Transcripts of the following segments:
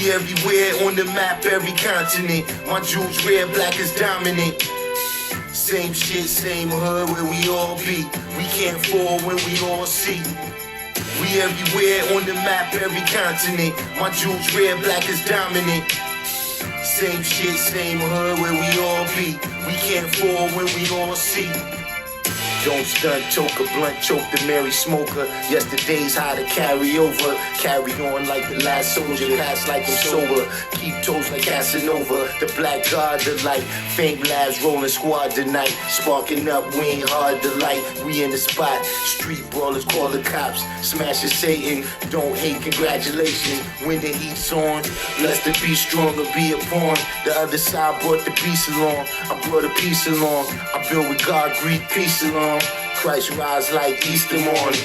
We everywhere on the map, every continent. My jewels red, black is dominant. Same shit, same hood where we all be. We can't fall when we all see. We everywhere on the map, every continent. My jewels red, black is dominant. Same shit, same hood where we all be. We can't fall when we all see. Don't stunt, choke a blunt, choke the Mary smoker. Yesterday's how to carry over. Carry on like the last soldier, pass like I'm sober. Keep toes like Casanova. The black god, the light. famelabs, rolling squad tonight. Sparking up, we ain't hard to light. We in the spot. Street brawlers call the cops. Smashing Satan, don't hate, congratulations. When the heat's on, blessed to be strong or be a pawn. The other side brought the peace along. I brought a peace along. I build with God, greet peace along. Christ rise like Easter morning.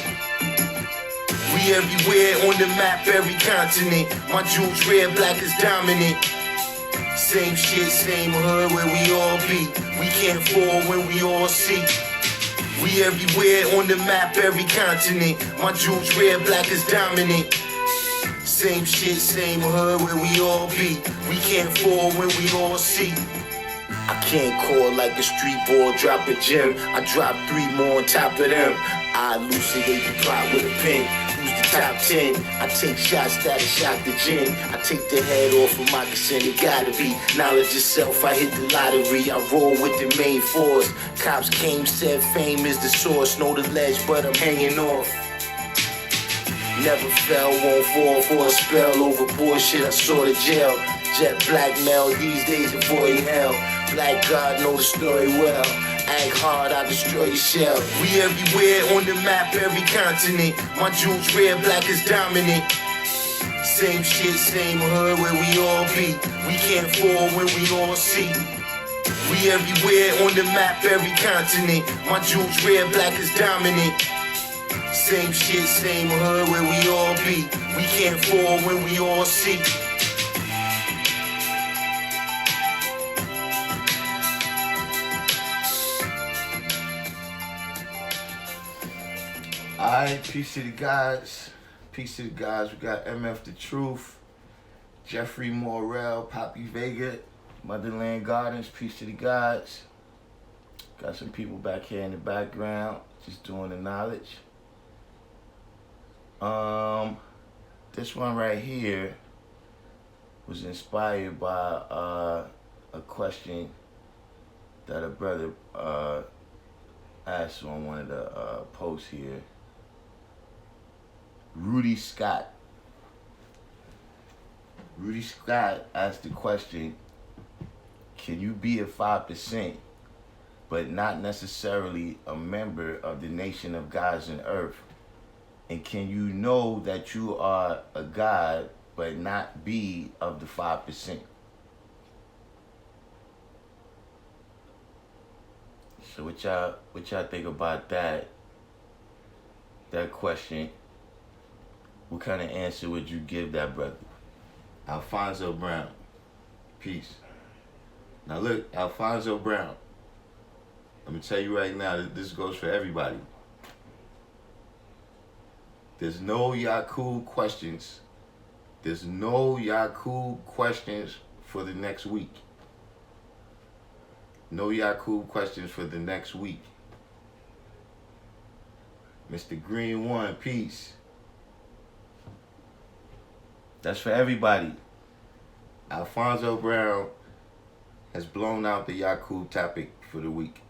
We everywhere on the map, every continent. My jewels red, black is dominant. Same shit, same hood where we all be. We can't fall when we all see. We everywhere on the map, every continent. My jewels red, black is dominant. Same shit, same hood where we all be. We can't fall when we all see. I can't call like a street ball, drop a gem. I drop 3 more on top of them. I elucidate the plot with a pen. Who's the top 10? I take shots that'll shock the gin. I take the head off of my consent, it gotta be. Knowledge itself, I hit the lottery. I roll with the main force. Cops came, said fame is the source. Know the ledge, but I'm hanging off. Never fell, won't fall for a spell. Over bullshit, I saw the jail. Jet blackmail, these days avoid hell. Black God know the story well. Act hard, I destroy your shell. We everywhere on the map, every continent. My jewels red, black is dominant. Same shit, same hood where we all be. We can't fall when we all see. We everywhere on the map, every continent. My jewels red, black is dominant. Same shit, same hood where we all be. We can't fall when we all see. Alright, peace to the guys. Peace to the guys. We got MF The Truth, Jeffrey Morrell, Poppy Vega, Motherland Gardens. Peace to the guys. Got some people back here in the background, just doing the knowledge. This one right here was inspired by a question that a brother asked on one of the posts here. Rudy Scott asked the question, can you be a 5% but not necessarily a member of the nation of gods and earth? And can you know that you are a god but not be of the 5%? So what y'all think about that question? What kind of answer would you give that brother? Alfonso Brown. Peace. Now look, Alfonso Brown. Let me tell you right now that this goes for everybody. There's no Yakub questions. There's no Yakub questions for the next week. No Yakub questions for the next week. Mr. Green One, peace. That's for everybody. Alfonso Brown has blown out the Yakub topic for the week.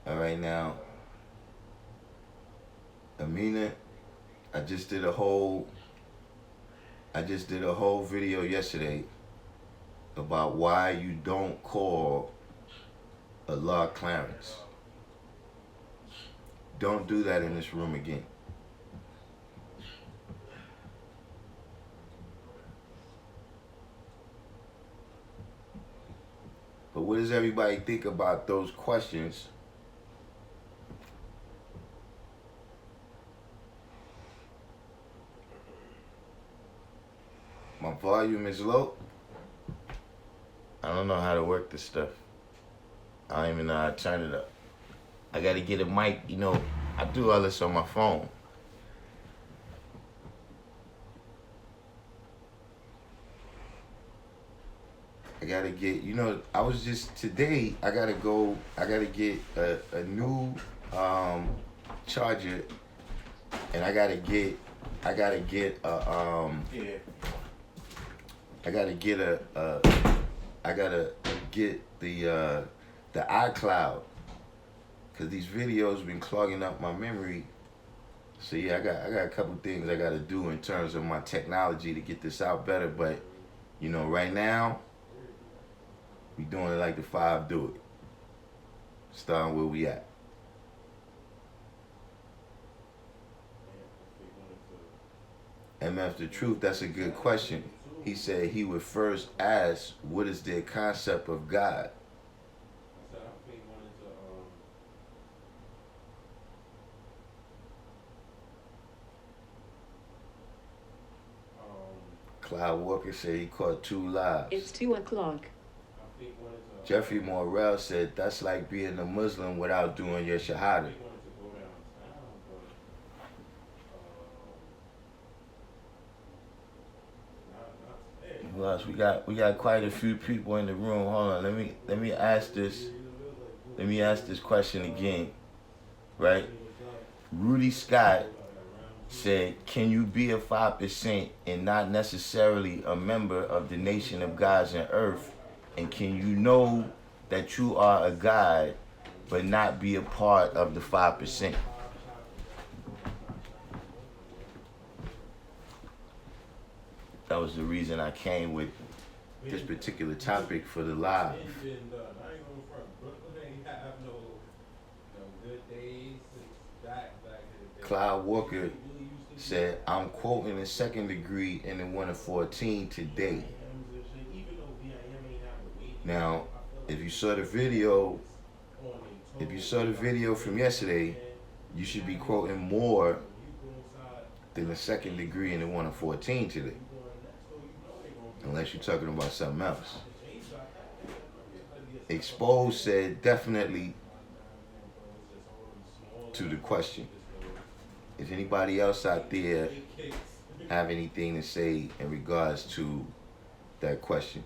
All right, now, Amina, I just did a whole video yesterday about why you don't call Allah Clarence. Don't do that in this room again. But what does everybody think about those questions? My volume is low. I don't know how to work this stuff. I don't even know how to turn it up. I gotta get a mic, you know, I do all this on my phone. I gotta get, you know, I was just, today, I gotta get a new charger, and I gotta get a, the iCloud, cause these videos been clogging up my memory. So yeah, I got a couple things I gotta do in terms of my technology to get this out better. But you know, right now we doing it like the five do it. Starting where we at. MF the Truth, that's a good question. He said he would first ask, what is their concept of God? Clyde Walker said he caught 2 lives. It's 2 o'clock. Jeffrey Morrell said that's like being a Muslim without doing your shahada. Who else? We got quite a few people in the room. Hold on, let me ask this. Let me ask this question again. Right? Rudy Scott said, can you be a 5% and not necessarily a member of the nation of gods and earth? And can you know that you are a God but not be a part of the 5%? That was the reason I came with this particular topic for the live. Clyde Walker said, I'm quoting the second degree in the 1 of 14 today. Now, if you saw the video from yesterday, you should be quoting more than the second degree in the 1 of 14 today. Unless you're talking about something else. Exposed said definitely to the question. Is anybody else out there have anything to say in regards to that question?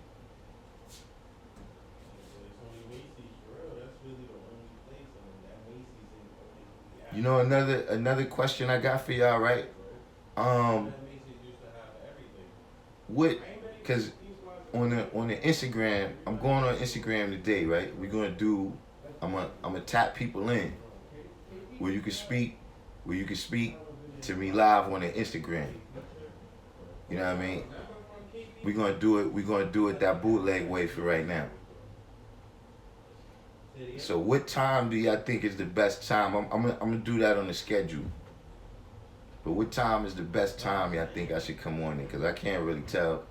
You know, another question I got for y'all, right? What? Because on the Instagram, I'm going on Instagram today, right? We're gonna do. I'm gonna tap people in where you can speak to me live on the Instagram. You know what I mean? We're gonna do it that bootleg way for right now. So what time do y'all think is the best time? I'm gonna do that on the schedule. But what time is the best time y'all think I should come on in? Because I can't really tell.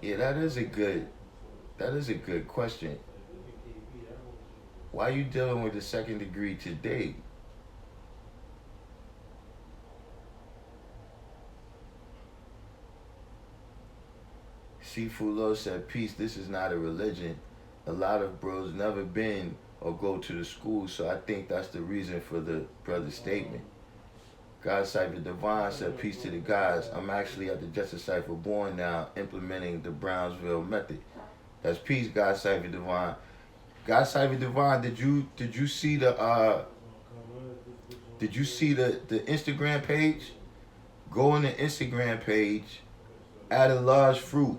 Yeah, that is a good question. Why are you dealing with the second degree today? Sifulo said, peace, this is not a religion. A lot of bros never been or go to the school, so I think that's the reason for the brother's statement. God Cypher Divine said, peace to the guys. I'm actually at the Justice Cypher Born now, implementing the Brownsville method. That's peace, God Cypher Divine. God Cypher Divine, did you see the Instagram page? Go on the Instagram page, add a large fruit.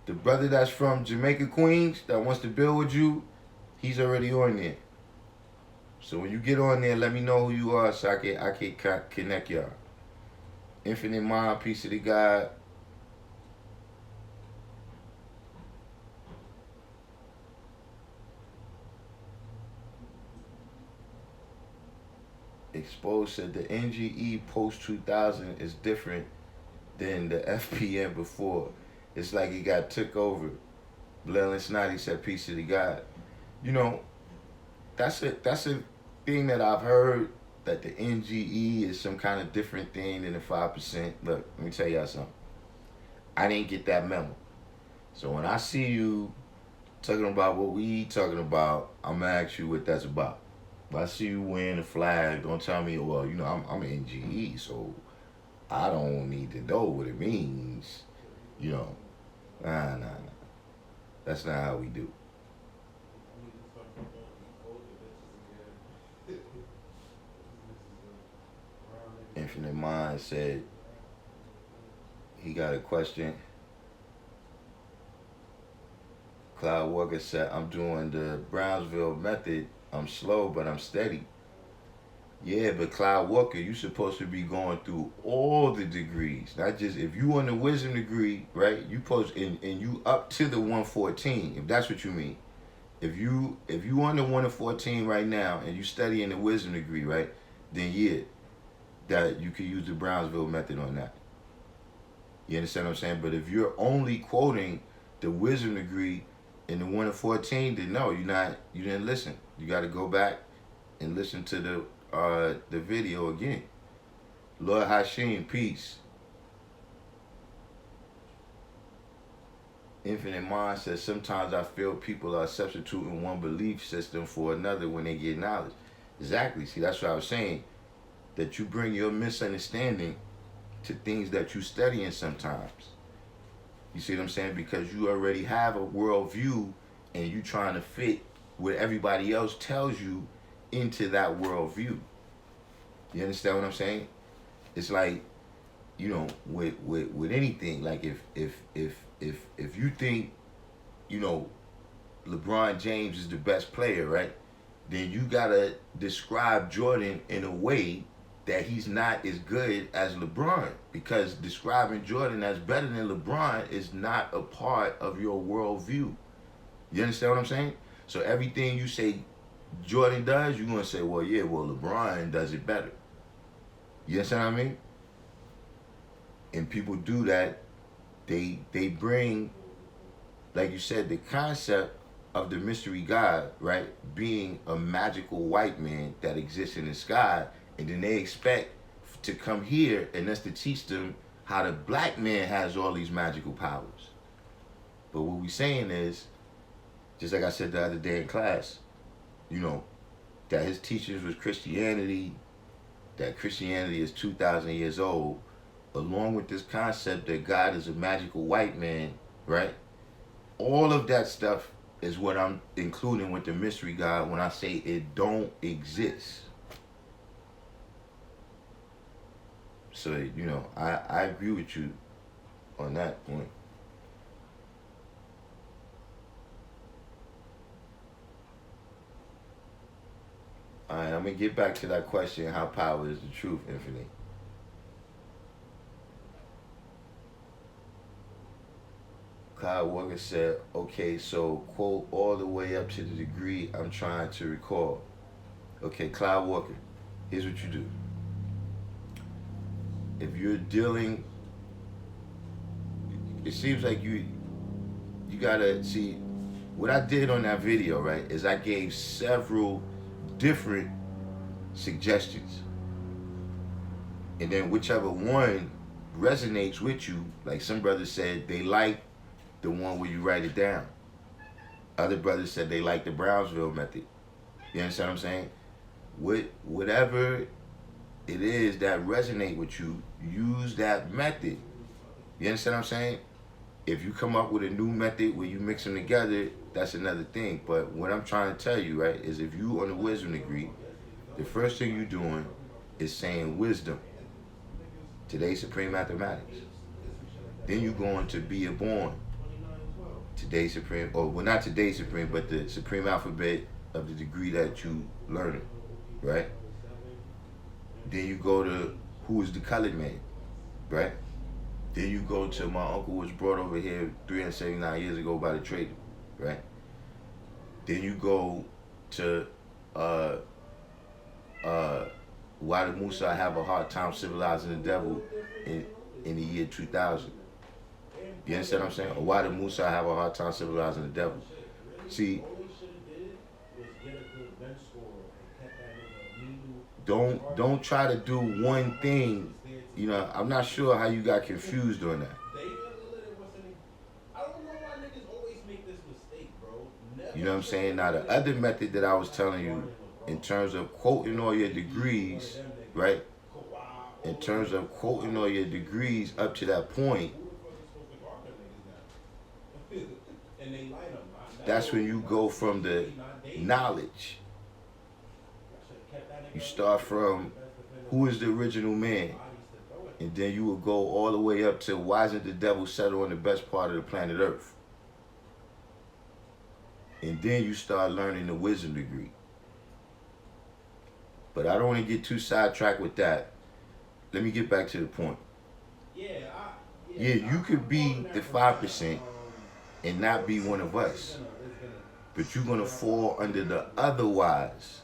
The brother that's from Jamaica, Queens, that wants to build with you, he's already on there. So when you get on there, let me know who you are so I can connect y'all. Infinite Mind, peace to the God. Exposed said the NGE post 2000 is different than the FPN before. It's like it got took over. Blair and Snotty said, peace to the God. You know, that's a thing that I've heard, that the NGE is some kind of different thing than the 5%. Look, let me tell y'all something. I didn't get that memo. So when I see you talking about what we talking about, I'm gonna ask you what that's about. If I see you wearing a flag, don't tell me, well, you know, I'm an NGE, so I don't need to know what it means. You know, nah. That's not how we do. Infinite Mind said he got a question. Cloud Walker said, I'm doing the Brownsville method. I'm slow, but I'm steady. Yeah, but Cloud Walker, you supposed to be going through all the degrees, not just if you on the wisdom degree, right? You post and you up to the 114, if that's what you mean. If you on the 114 right now and you studying the wisdom degree, right? Then yeah, that you can use the Brownsville method on that. You understand what I'm saying? But if you're only quoting the wisdom degree in the 114, then no, you didn't listen. You got to go back and listen to the video again. Lord Hashim, peace. Infinite Mind says, sometimes I feel people are substituting one belief system for another when they get knowledge. Exactly. See, that's what I was saying. That you bring your misunderstanding to things that you studying sometimes. You see what I'm saying? Because you already have a worldview and you trying to fit what everybody else tells you into that worldview. You understand what I'm saying? It's like, you know, with anything, like if you think, you know, LeBron James is the best player, right? Then you gotta describe Jordan in a way that he's not as good as LeBron, because describing Jordan as better than LeBron is not a part of your worldview. You understand what I'm saying? So everything you say Jordan does, you're gonna say, well, yeah, well, LeBron does it better. You understand what I mean? And people do that. They bring, like you said, the concept of the mystery God, right, being a magical white man that exists in the sky, and then they expect to come here and us to teach them how the black man has all these magical powers. But what we saying is, just like I said the other day in class, you know, that his teachings was Christianity, that Christianity is 2,000 years old, along with this concept that God is a magical white man, right? All of that stuff is what I'm including with the mystery God when I say it don't exist. So, you know, I agree with you on that point. All right, I'm going to get back to that question, how power is the truth, Infinite. Cloud Walker said, okay, so quote all the way up to the degree I'm trying to recall. Okay, Cloud Walker, here's what you do. If you're dealing, it seems like you gotta see, what I did on that video, right, is I gave several different suggestions. And then whichever one resonates with you, like some brothers said they like the one where you write it down. Other brothers said they like the Brownsville method. You understand what I'm saying? Whatever it is that resonate with you, use that method. You understand what I'm saying? If you come up with a new method where you mix them together, that's another thing. But what I'm trying to tell you, right, is if you on the wisdom degree, the first thing you're doing is saying wisdom. Today's supreme mathematics. Then you're going to be a born. Today's supreme, or well, not today's supreme, but the supreme alphabet of the degree that you learning, right? Then you go to who is the colored man, right? Then you go to my uncle was brought over here 379 years ago by the trader, right? Then you go to why did Musa have a hard time civilizing the devil in the year 2000? You understand what I'm saying? Or why did Musa have a hard time civilizing the devil? See, don't try to do one thing. You know, I'm not sure how you got confused on that. You know what I'm saying? Now the other method that I was telling you, in terms of quoting all your degrees, right? In terms of quoting all your degrees up to that point, that's when you go from the knowledge. You start from who is the original man, and then you will go all the way up to why isn't the devil settled on the best part of the planet Earth? And then you start learning the wisdom degree. But I don't want to get too sidetracked with that. Let me get back to the point. Yeah, you could be the 5% and not be one of us. But you're going to fall under the otherwise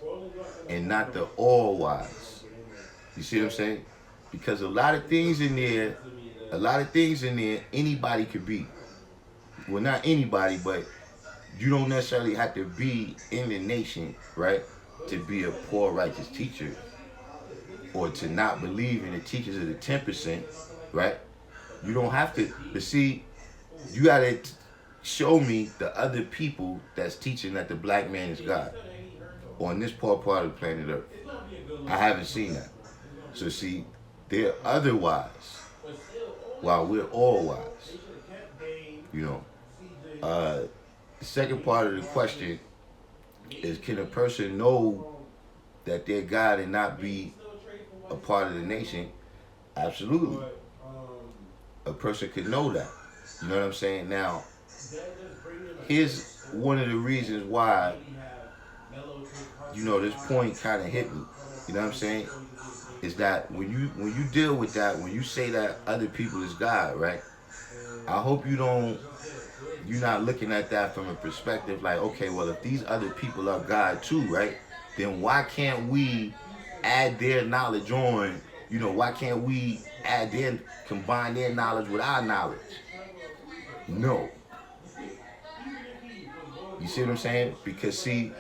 and not the all wise. You see what I'm saying? Because a lot of things in there, anybody could be. Well, not anybody, but you don't necessarily have to be in the nation, right, to be a poor righteous teacher, or to not believe in the teachers of the 10%, right? You don't have to. But see, you gotta show me the other people that's teaching that the black man is God on this poor part of the planet Earth. I haven't seen that. So see, they're otherwise, while we're all wise. You know. The second part of the question is, can a person know that they're God and not be a part of the nation? Absolutely. A person could know that. You know what I'm saying? Now, here's one of the reasons why, you know, this point kind of hit me. You know what I'm saying? Is that when you deal with that, when you say that other people is God, right? I hope you're not looking at that from a perspective like, okay, well, if these other people are God too, right? Then why can't we add their knowledge on? You know, why can't we combine their knowledge with our knowledge? No. You see what I'm saying? Because see,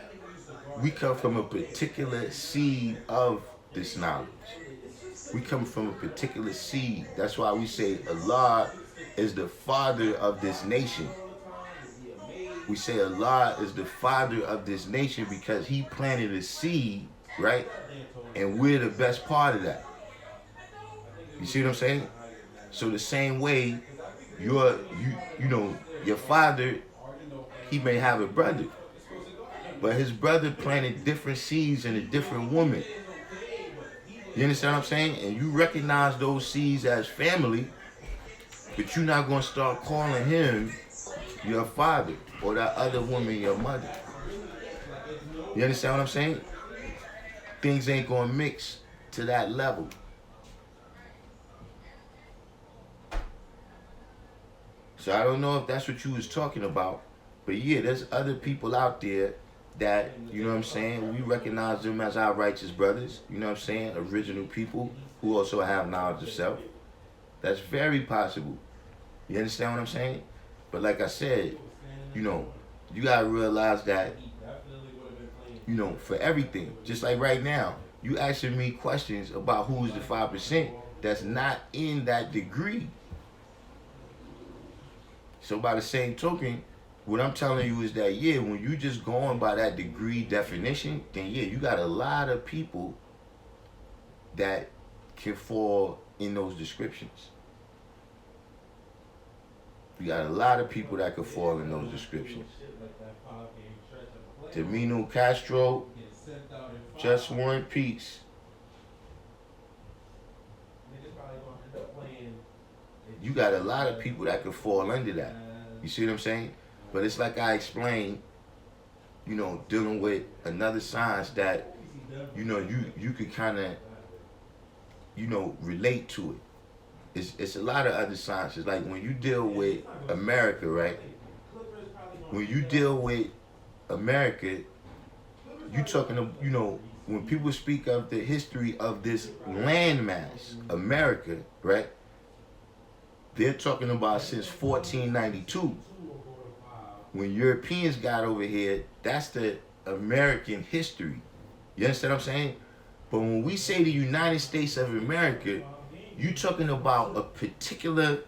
we come from a particular seed of this knowledge. We come from a particular seed. That's why we say Allah is the father of this nation. We say Allah is the father of this nation because he planted a seed, right? And we're the best part of that. You see what I'm saying? So the same way, you know, your father, he may have a brother, but his brother planted different seeds in a different woman. You understand what I'm saying? And you recognize those seeds as family, but you're not going to start calling him your father or that other woman your mother. You understand what I'm saying? Things ain't going to mix to that level. So I don't know if that's what you was talking about, but yeah, there's other people out there that, you know what I'm saying, we recognize them as our righteous brothers, you know what I'm saying, original people who also have knowledge of self. That's very possible. You understand what I'm saying? But like I said, you know, you gotta realize that, you know, for everything, just like right now, you asking me questions about who's the 5% that's not in that degree. So by the same token, what I'm telling you is that, yeah, when you just going by that degree definition, then yeah, you got a lot of people that can fall in those descriptions. You got a lot of people that could fall in those descriptions. Domino Castro, Just War and Peace. You got a lot of people that could fall under that. You see what I'm saying? But it's like I explained, you know, dealing with another science that, you know, you could kind of, you know, relate to it. It's a lot of other sciences. Like when you deal with America, right? When you deal with America, you talking, you know, when people speak of the history of this landmass, America, right? They're talking about since 1492. When Europeans got over here, that's the American history. You understand what I'm saying? But when we say the United States of America, you talking about a particular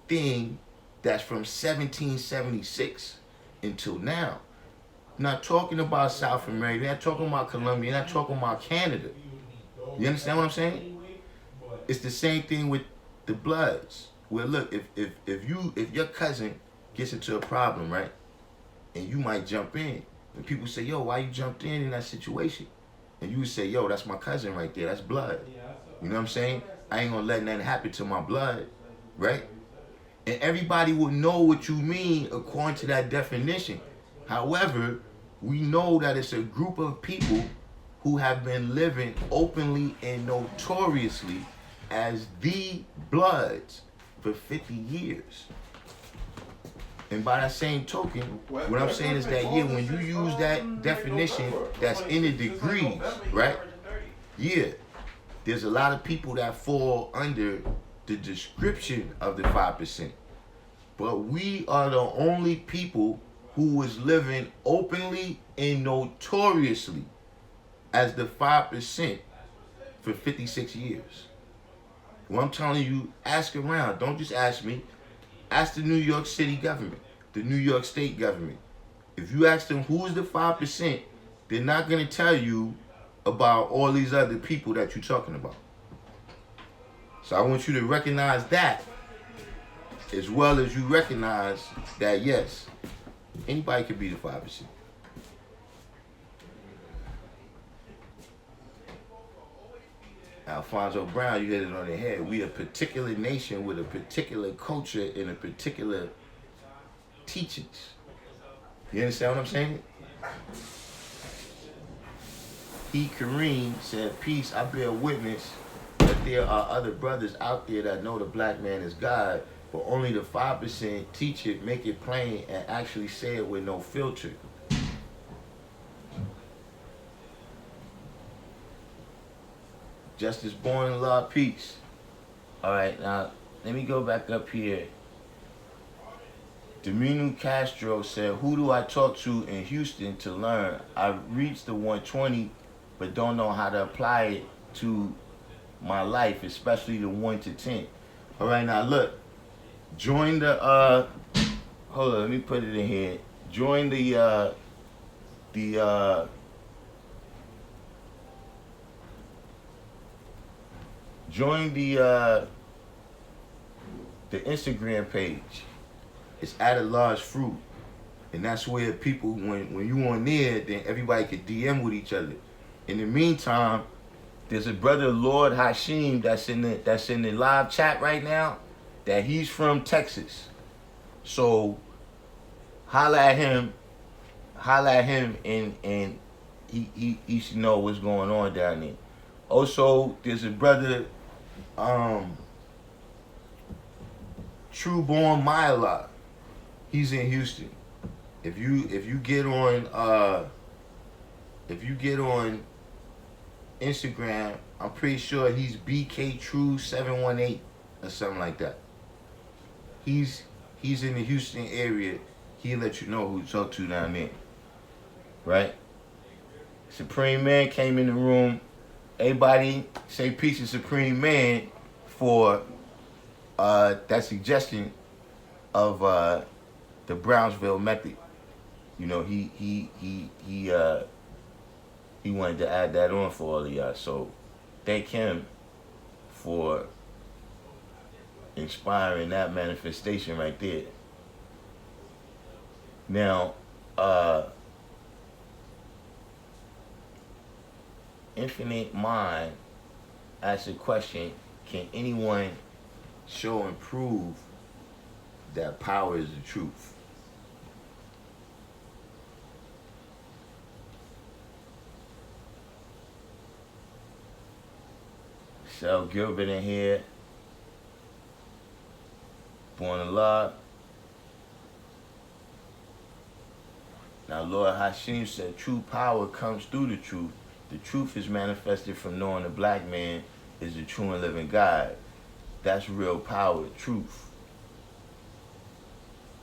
thing that's from 1776 until now. Not talking about South America, not talking about Colombia, not talking about Canada. You understand what I'm saying? It's the same thing with the Bloods. Well, look, if your cousin gets into a problem, right, and you might jump in, and people say, yo, why you jumped in that situation? And you would say, yo, that's my cousin right there, that's blood. You know what I'm saying? I ain't gonna let nothing happen to my blood, right? And everybody will know what you mean according to that definition. However, we know that it's a group of people who have been living openly and notoriously as the Bloods for 50 years. And by that same token, what I'm saying is that, yeah, when you use that definition that's in the degrees, right? Yeah, there's a lot of people that fall under the description of the 5%. But we are the only people who was living openly and notoriously as the 5% for 56 years. Well, I'm telling you, ask around. Don't just ask me. Ask the New York City government, the New York State government. If you ask them who is the 5%, they're not going to tell you about all these other people that you're talking about. So I want you to recognize that, as well as you recognize that, yes, anybody can be the 5%. Alfonso Brown, you hit it on the head. We a particular nation with a particular culture and a particular teachings. You understand what I'm saying? He, Kareem, said, peace, I bear witness that there are other brothers out there that know the black man is God, but only the 5% teach it, make it plain, and actually say it with no filter. Justice born in law, peace. All right, now let me go back up here. Domino Castro said, who do I talk to in Houston to learn? I reached the 120, but don't know how to apply it to my life, especially the 1 to 10. All right, now look, join the, hold on, let me put it in here. Join the Instagram page. It's at a large fruit. And that's where people, when you on there, then everybody could DM with each other. In the meantime, there's a brother, Lord Hashim, that's in the live chat right now, that he's from Texas. So holla at him, and he should know what's going on down there. Also, there's a brother, Trueborn Myla. He's in Houston. If you get on Instagram, I'm pretty sure he's BK True 718 or something like that. He's in the Houston area. He'll let you know who to talk to down there. Right? Supreme Man came in the room. Everybody say peace to Supreme Man for that suggestion of the Brownsville method. You know, he wanted to add that on for all of y'all. So thank him for inspiring that manifestation right there. Now, Infinite Mind asks a question, can anyone show and prove that power is the truth? Sel Gilbert in here. Born Allah. Now Lord Hashim said true power comes through the truth. The truth is manifested from knowing the black man is the true and living God. That's real power, truth.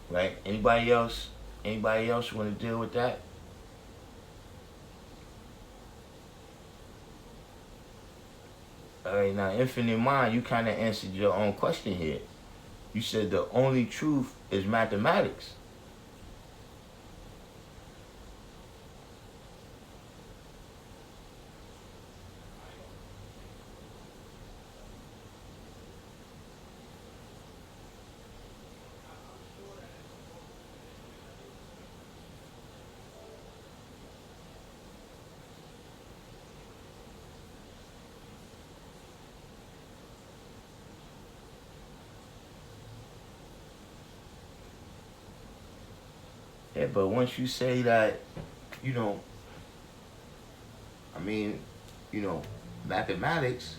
Right? Anybody else? Anybody else want to deal with that? All right, now, Infinite Mind, you kind of answered your own question here. You said the only truth is mathematics. Yeah, but once you say that, you know, I mean, you know, mathematics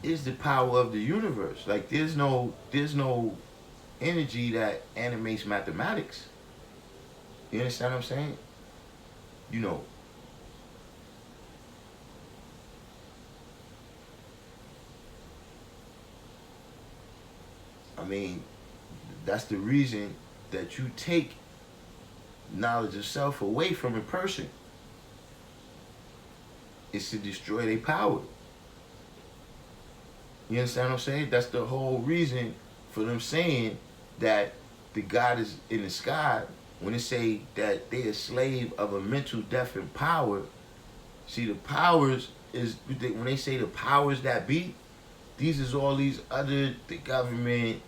is the power of the universe. Like there's no energy that animates mathematics. You understand what I'm saying? You know. I mean, that's the reason that you take knowledge of self away from a person. It's to destroy their power. You understand what I'm saying? That's the whole reason for them saying that the God is in the sky. When they say that they're a slave of a mental death and power, see the powers is, when they say the powers that be, these is all these other, the government,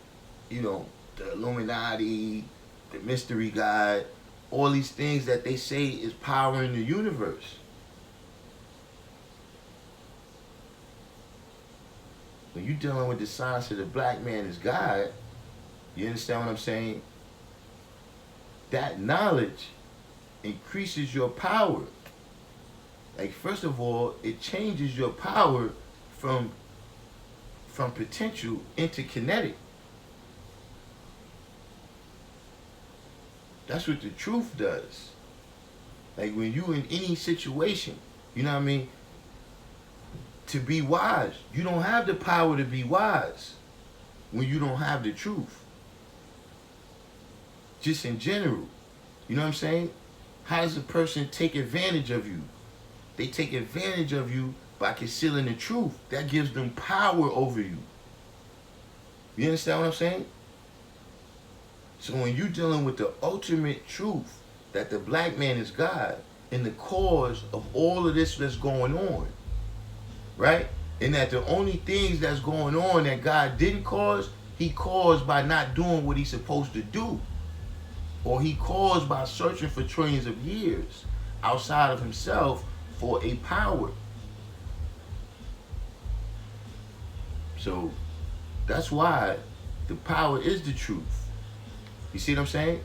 you know, the Illuminati, the mystery God, all these things that they say is powering the universe. When you're dealing with the science of the black man as God, you understand what I'm saying? That knowledge increases your power. Like, first of all, it changes your power from potential into kinetic. That's what the truth does. Like when you in any situation, you know what I mean? To be wise, you don't have the power to be wise when you don't have the truth. Just in general, you know what I'm saying? How does a person take advantage of you? They take advantage of you by concealing the truth. That gives them power over you. You understand what I'm saying? So when you're dealing with the ultimate truth that the black man is God and the cause of all of this that's going on, right? And that the only things that's going on that God didn't cause, he caused by not doing what he's supposed to do. Or he caused by searching for trillions of years outside of himself for a power. So that's why the power is the truth. You see what I'm saying?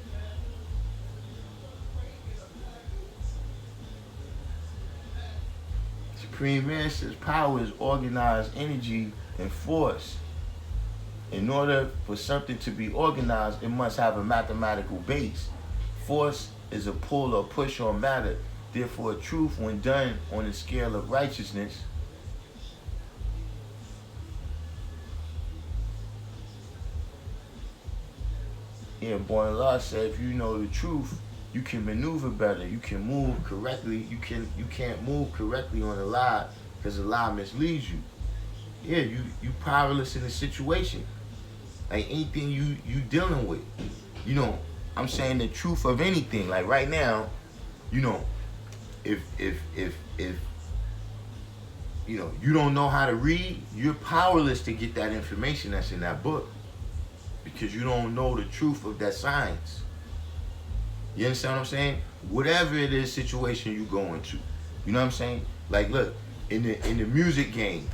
Supreme Master's power is organized energy and force. In order for something to be organized, it must have a mathematical base. Force is a pull or push on matter. Therefore, truth, when done on the scale of righteousness, Born Allah said, if you know the truth, you can maneuver better. You can move correctly. You can't move correctly on a lie because a lie misleads you. Yeah, you powerless in the situation. Like anything you dealing with. You know, I'm saying the truth of anything. Like right now, you know, if you know you don't know how to read, you're powerless to get that information that's in that book. Because you don't know the truth of that science. You understand what I'm saying? Whatever it is situation you go into. You know what I'm saying? Like look, in the music game,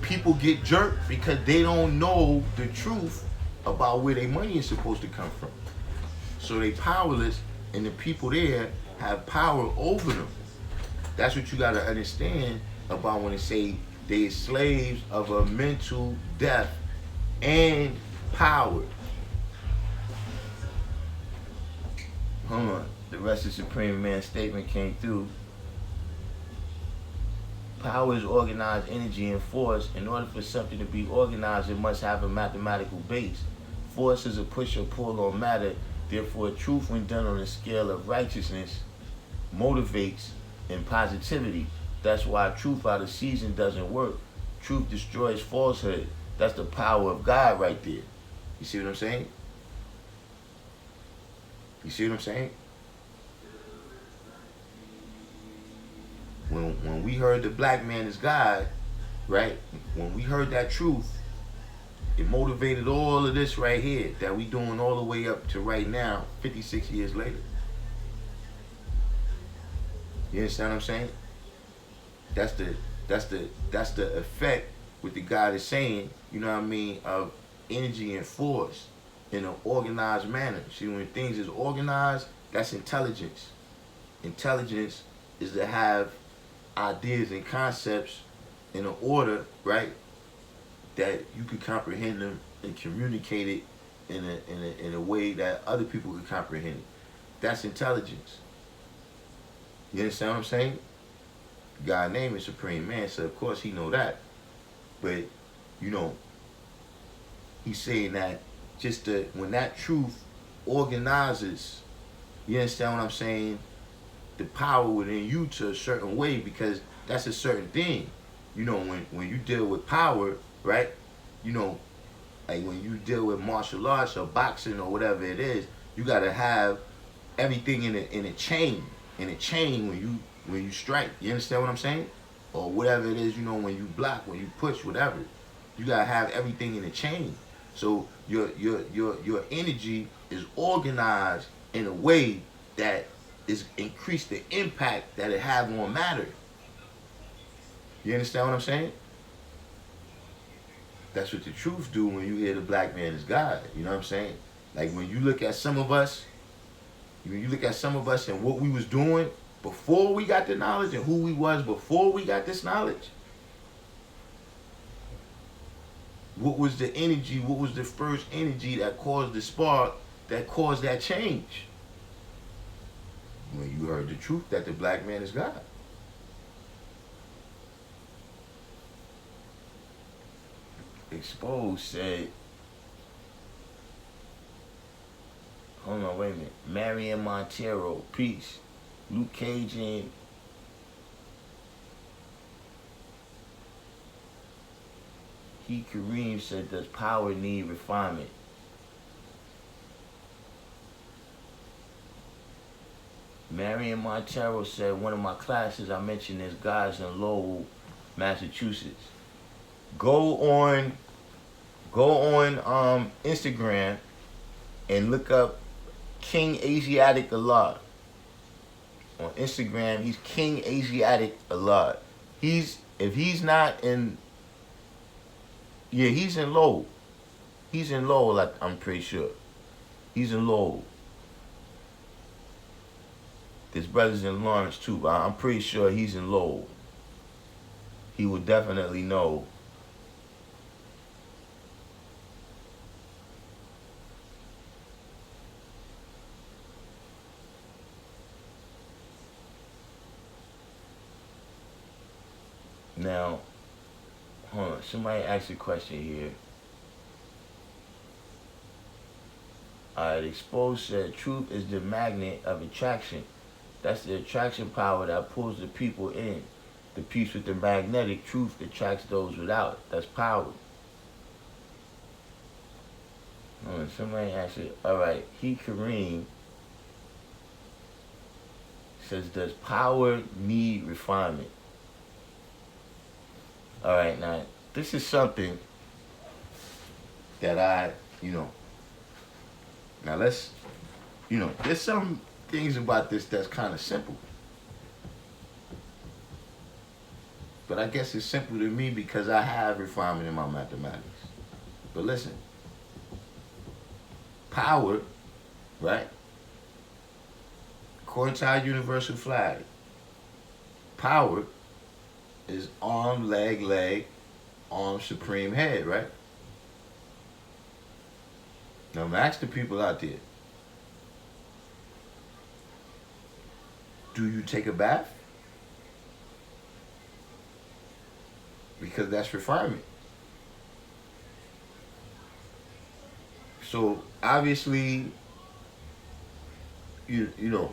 people get jerked because they don't know the truth about where their money is supposed to come from. So they powerless and the people there have power over them. That's what you gotta understand about when they say they're slaves of a mental death and power. Hold on. The rest of Supreme Man's statement came through. Power is organized energy and force. In order for something to be organized, it must have a mathematical base. force is a push or pull on matter. Therefore, truth, when done on a scale of righteousness, motivates in positivity. That's why truth out of season doesn't work. Truth destroys falsehood. That's the power of God right there. You see what I'm saying? You see what I'm saying? When we heard the black man is God, right? When we heard that truth, it motivated all of this right here that we doing all the way up to right now, 56 years later. You understand what I'm saying? That's the effect what the God is saying, you know what I mean, of energy and force in an organized manner. See, when things is organized, that's intelligence. Intelligence is to have ideas and concepts in an order, right, that you could comprehend them and communicate it in a way that other people could comprehend it. That's intelligence. You understand what I'm saying? God's name is Supreme Man, so of course he know that. But, you know, he's saying that just when that truth organizes, you understand what I'm saying, the power within you to a certain way, because that's a certain thing. You know, when you deal with power, right, you know, like when you deal with martial arts or boxing or whatever it is, you got to have everything in a chain. In a chain when you strike. You understand what I'm saying? Or whatever it is, you know, when you block, when you push, whatever. You gotta have everything in a chain. So your energy is organized in a way that is increase the impact that it have on matter. You understand what I'm saying? That's what the truth do when you hear the black man is God. You know what I'm saying? Like when you look at some of us, and what we was doing before we got the knowledge and who we was before we got this knowledge. What was the energy, what was the first energy that caused the spark, that caused that change? When you heard the truth that the black man is God. Exposed said, hold on, wait a minute. Marion Montero, peace. Luke Cajun. He Kareem said, does power need refinement? Marion Montero said, one of my classes I mentioned is guys in Lowell, Massachusetts. Go on Instagram and look up King Asiatic Allah. On Instagram, he's King Asiatic Allah. If he's not in, yeah, he's in Lowell. He's in Lowell, I'm pretty sure. He's in Lowell. His brother's in Lawrence too, but I'm pretty sure he's in Lowell. He will definitely know. Now, hold on. Somebody asked a question here. Alright, Exposed said, truth is the magnet of attraction. That's the attraction power that pulls the people in. The piece with the magnetic truth attracts those without. That's power. Hold on. Somebody asked it. Alright, Kareem says, does power need refinement? All right, now, this is something that now let's, there's some things about this that's kind of simple. But I guess it's simple to me because I have refinement in my mathematics. But listen, power, right? According to our universal flag, power is arm, leg, arm, supreme head, right? Now I'm ask the people out there, do you take a bath? Because that's refinement. So obviously, you know,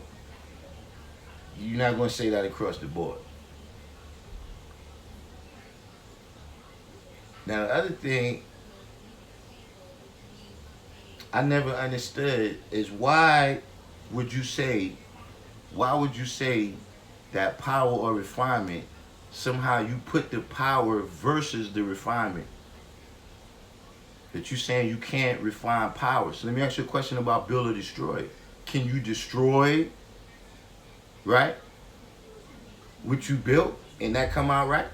you're not gonna say that across the board. Now the other thing I never understood is would you say why would you say that power or refinement, somehow you put the power versus the refinement? That you saying you can't refine power. So let me ask you a question about build or destroy. Can you destroy, right, what you built and that come out right?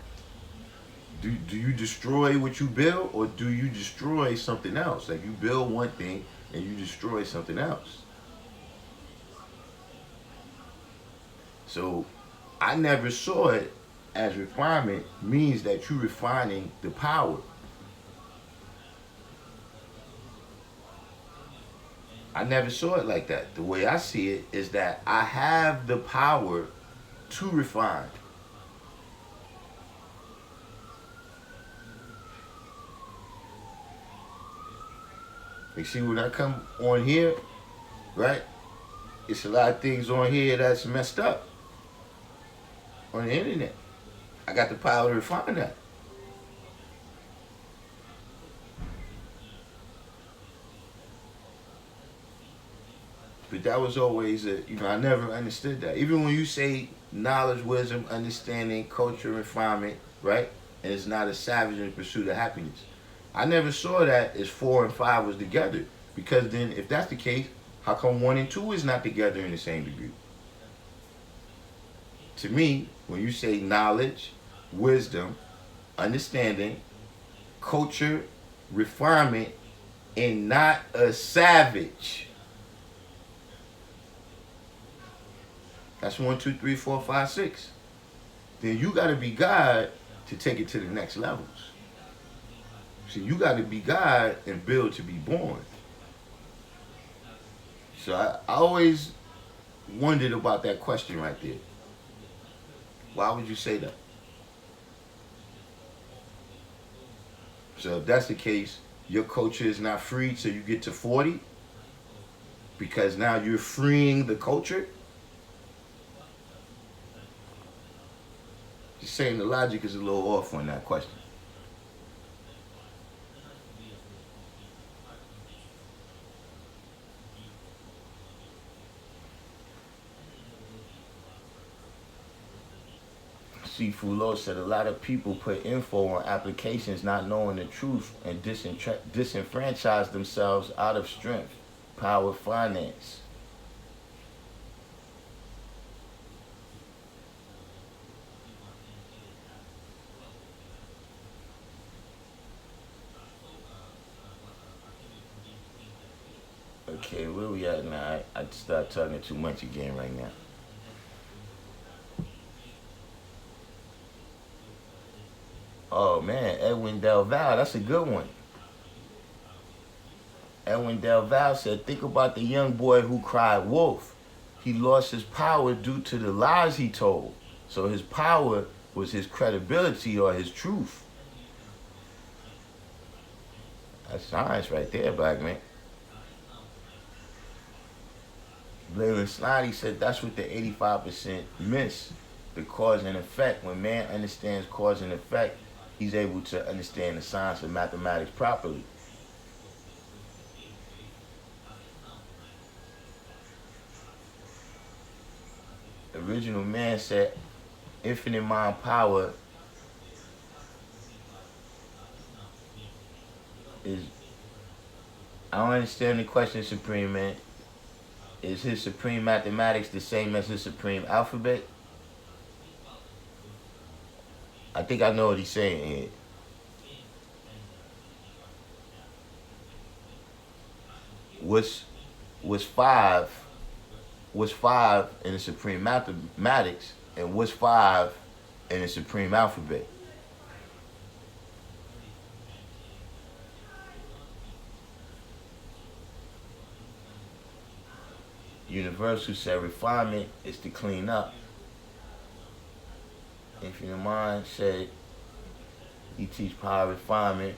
Do you destroy what you build, or do you destroy something else? Like you build one thing and you destroy something else. So I never saw it as refinement means that you're refining the power. I never saw it like that. The way I see it is that I have the power to refine. You see, when I come on here, right, it's a lot of things on here that's messed up on the internet. I got the power to refine that. But that was always I never understood that. Even when you say knowledge, wisdom, understanding, culture, refinement, right? And it's not a savage in the pursuit of happiness. I never saw that as 4 and 5 was together. Because then, if that's the case, how come 1 and 2 is not together in the same degree? To me, when you say knowledge, wisdom, understanding, culture, refinement, and not a savage. That's 1, 2, 3, 4, 5, 6. Then you got to be God to take it to the next levels. See, you got to be God and build to be born. So I always wondered about that question right there. Why would you say that? So if that's the case, your culture is not free till you get to 40? Because now you're freeing the culture? Just saying the logic is a little off on that question. C. Fulo said a lot of people put info on applications not knowing the truth and disenfranchise themselves out of strength, power, finance. Okay, where we at now? I start talking too much again right now. Oh man, Edwin Del Val, that's a good one. Edwin Del Val said, think about the young boy who cried wolf. He lost his power due to the lies he told. So his power was his credibility or his truth. That's science right there, black man. Blaylin Slotty said that's what the 85% miss. The cause and effect. When man understands cause and effect, he's able to understand the science of mathematics properly. The original man said infinite mind power is, I don't understand the question, Supreme Man. Is his supreme mathematics the same as his supreme alphabet? I think I know what he's saying here. What's five in the supreme mathematics, and what's 5 in the supreme alphabet? Universal said refinement is to clean up. Infinite Mind said he teach power refinement.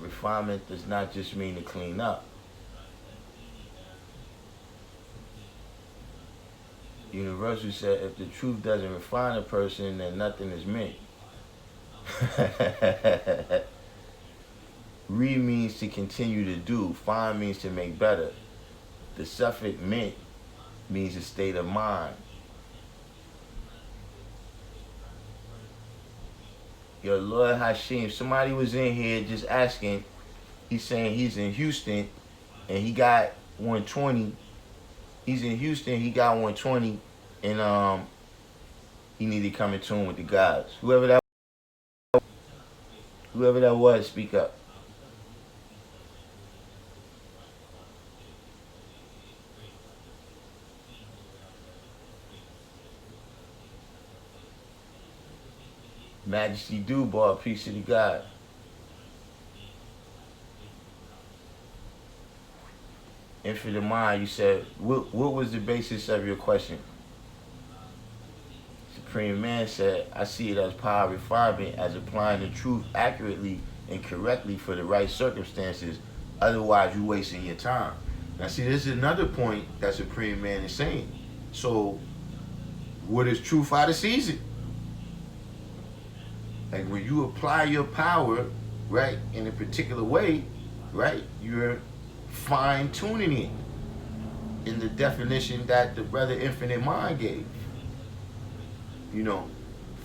refinement does not just mean to clean up. Universal said if the truth doesn't refine a person, then nothing is meant. Re means to continue to do. Fine means to make better. The suffix meant means a state of mind. Yo, Lord Hashim, somebody was in here just asking. He's saying he's in Houston and he got 120. He's in Houston, he got 120, and he needed to come in tune with the gods. Whoever that was, speak up. Majesty do bought a piece of the God. Infinite Mind, you said, what was the basis of your question? Supreme Man said, I see it as power refinement, as applying the truth accurately and correctly for the right circumstances. Otherwise, you're wasting your time. Now, see, this is another point that Supreme Man is saying. So, what is truth out of season? Like when you apply your power, right, in a particular way, right, you're fine-tuning it in the definition that the brother Infinite Mind gave. You know,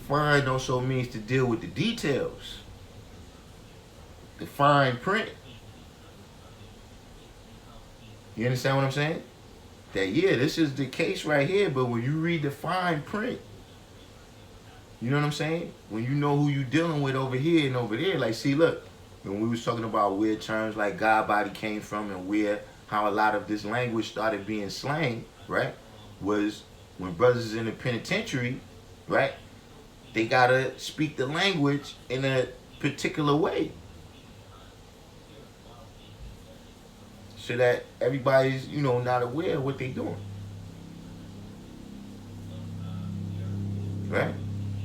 fine also means to deal with the details, the fine print. You understand what I'm saying? That, yeah, this is the case right here, but when you read the fine print, you know what I'm saying? When you know who you dealing with over here and over there, like, see, look, when we was talking about where terms like God body came from and how a lot of this language started being slang, right, was when brothers is in the penitentiary, right, they gotta speak the language in a particular way so that everybody's, you know, not aware of what they doing, right?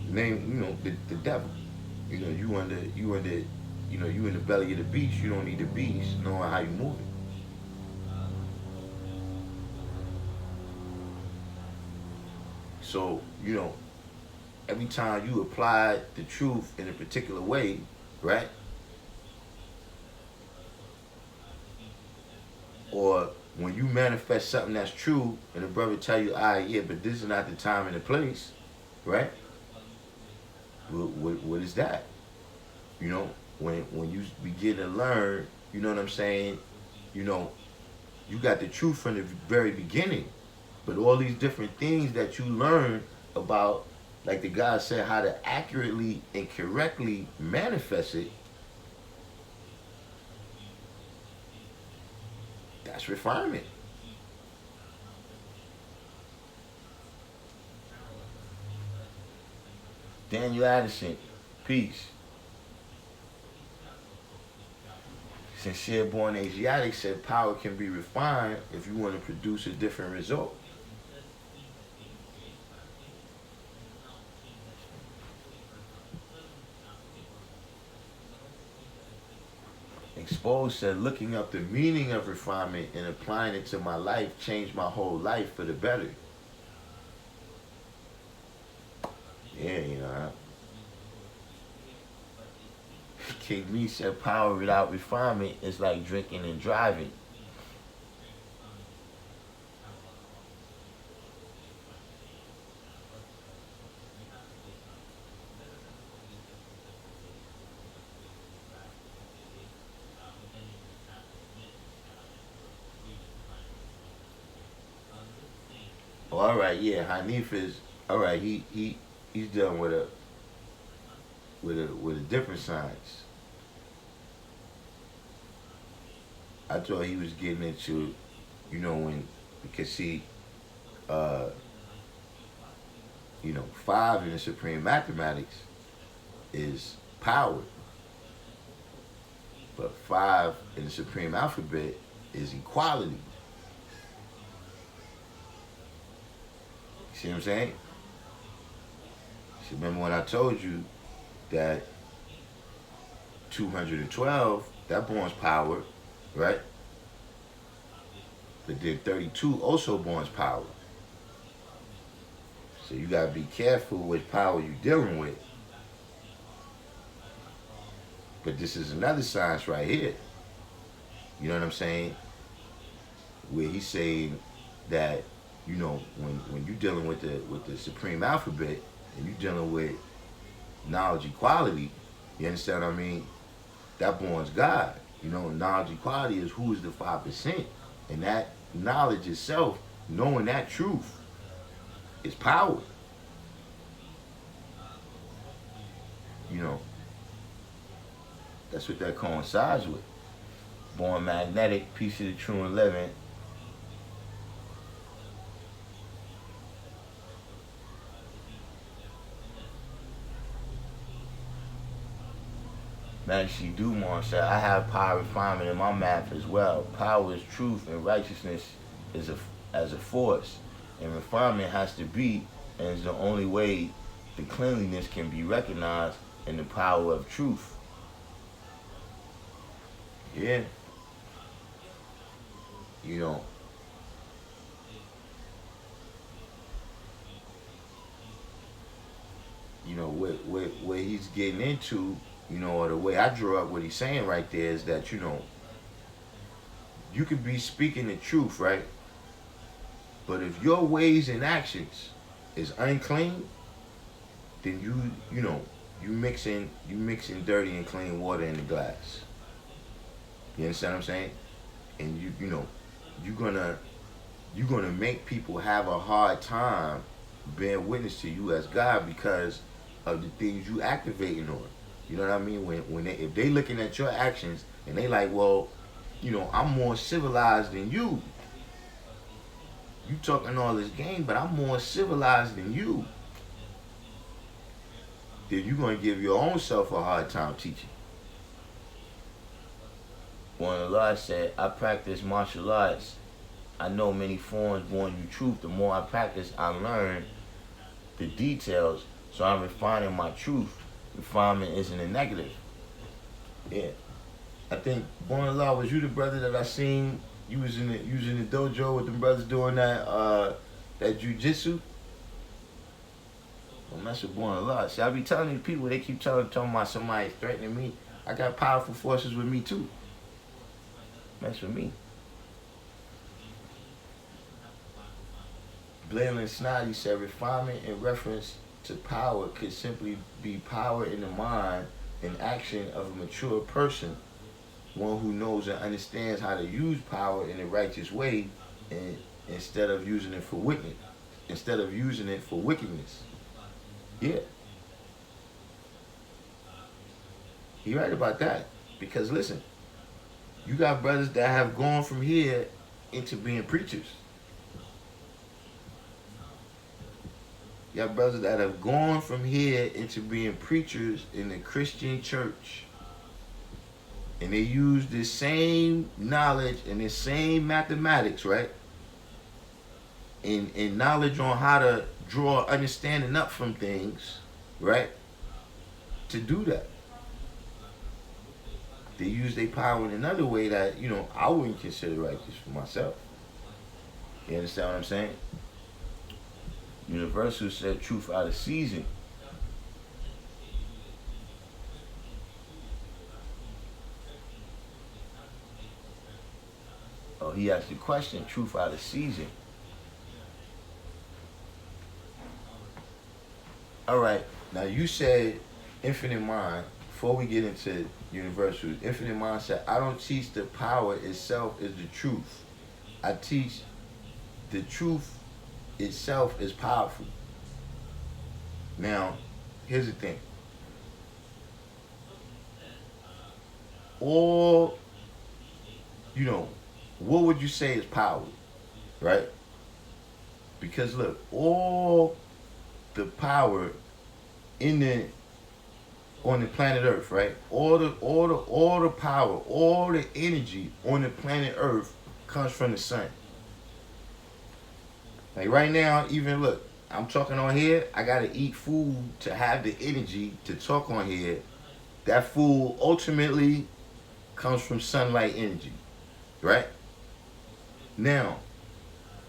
Name, you know, the devil. You know, you in the belly of the beast. You don't need the beast knowing how you move it. So, you know, every time you apply the truth in a particular way, right? Or when you manifest something that's true and the brother tell you, all right, yeah, but this is not the time and the place, right? What is that? You know, when you begin to learn, you know what I'm saying? You know, you got the truth from the very beginning, but all these different things that you learn about, like the God said, how to accurately and correctly manifest it, that's refinement. Daniel Addison, peace. Sincere Born Asiatic said power can be refined if you want to produce a different result. Exposed said looking up the meaning of refinement and applying it to my life changed my whole life for the better. Yeah, you know. King Me said power without refinement is like drinking and driving. Oh, all right, yeah, Hanif is all right. He's dealing with a different science. I thought he was getting into, you know, when because see, you know, 5 in the supreme mathematics is power, but 5 in the supreme alphabet is equality. See what I'm saying? So remember when I told you that 212 That borns power, right? But then 32 also borns power. So you gotta be careful which power you're dealing with. But this is another science right here. You know what I'm saying? Where he's saying that, you know, when you're dealing with the supreme alphabet and you're dealing with knowledge equality, you understand what I mean? That borns God. You know, knowledge equality is who is the 5%. And that knowledge itself, knowing that truth, is power. You know, that's what that coincides with. Born magnetic, piece of the true and living. Majesty Dumont said, I have power refinement in my math as well. Power is truth and righteousness is as a force. And refinement has to be, and is the only way the cleanliness can be recognized in the power of truth. Yeah. You know. You know, what he's getting into, you know, or the way I draw up what he's saying right there is that, you know, you could be speaking the truth, right? But if your ways and actions is unclean, then you know, you mixing dirty and clean water in the glass. You understand what I'm saying? And you know, you're gonna make people have a hard time bearing witness to you as God because of the things you activating on. You know what I mean? If they looking at your actions and they like, well, you know, I'm more civilized than you. You talking all this game, but I'm more civilized than you. Then you're gonna give your own self a hard time teaching. One of the Lord said, I practice martial arts. I know many forms born you truth. The more I practice, I learn the details. So I'm refining my truth. Refinement isn't a negative. Yeah. I think Born Allah, was you the brother that I seen you was in the dojo with them brothers doing that jujitsu? Don't mess with Born Allah. See, I be telling these people, they keep talking about somebody threatening me. I got powerful forces with me too. Mess with me. Blayland Snoddy said refinement in reference to power could simply be power in the mind and action of a mature person, one who knows and understands how to use power in a righteous way, and instead of using it for wickedness. Yeah. You're right about that. Because listen, you got brothers that have gone from here into being preachers. You got brothers that have gone from here into being preachers in the Christian church. And they use this same knowledge and this same mathematics, right? And knowledge on how to draw understanding up from things, right? To do that. They use their power in another way that, you know, I wouldn't consider righteous for myself. You understand what I'm saying? Universal said truth out of season. Oh, he asked the question, truth out of season. All right, now you said infinite mind. Before we get into universal, infinite mind said, I don't teach the power itself is the truth. I teach the truth itself is powerful. Now, here's the thing. All, you know, what would you say is power, right? Because look, all the power on the planet Earth, right? All the power, all the energy on the planet Earth comes from the sun. Like right now, even look, I'm talking on here, I gotta eat food to have the energy to talk on here. That food ultimately comes from sunlight energy, right? Now,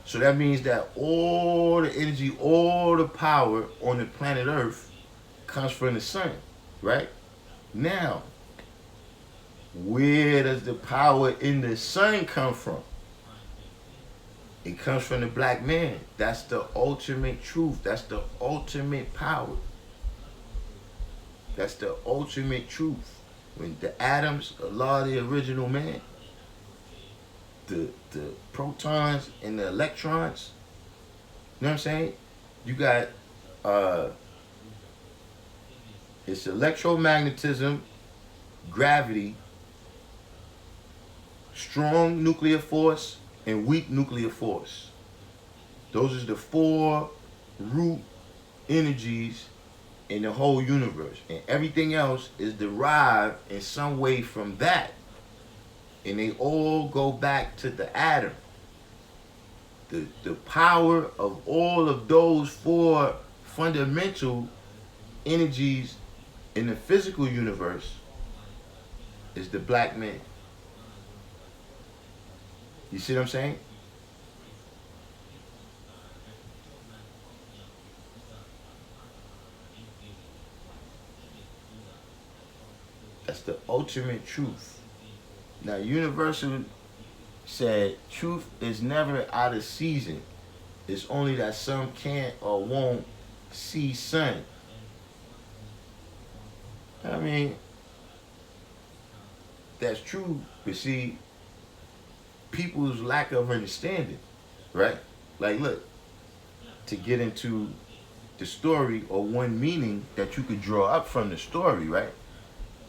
so that means that all the energy, all the power on the planet Earth comes from the sun, right? Now, where does the power in the sun come from? It comes from the black man. That's the ultimate truth. That's the ultimate power. That's the ultimate truth. When the atoms, Allah, the original man, the protons and the electrons, you know what I'm saying? You got it's electromagnetism, gravity, strong nuclear force, and weak nuclear force. Those are the 4 root energies in the whole universe. And everything else is derived in some way from that. And they all go back to the atom. The power of all of those 4 fundamental energies in the physical universe is the black man. You see what I'm saying? That's the ultimate truth. Now, Universal said truth is never out of season. It's only that some can't or won't see sun. I mean, that's true, but see, people's lack of understanding, right? Like, look, to get into the story or one meaning that you could draw up from the story, right?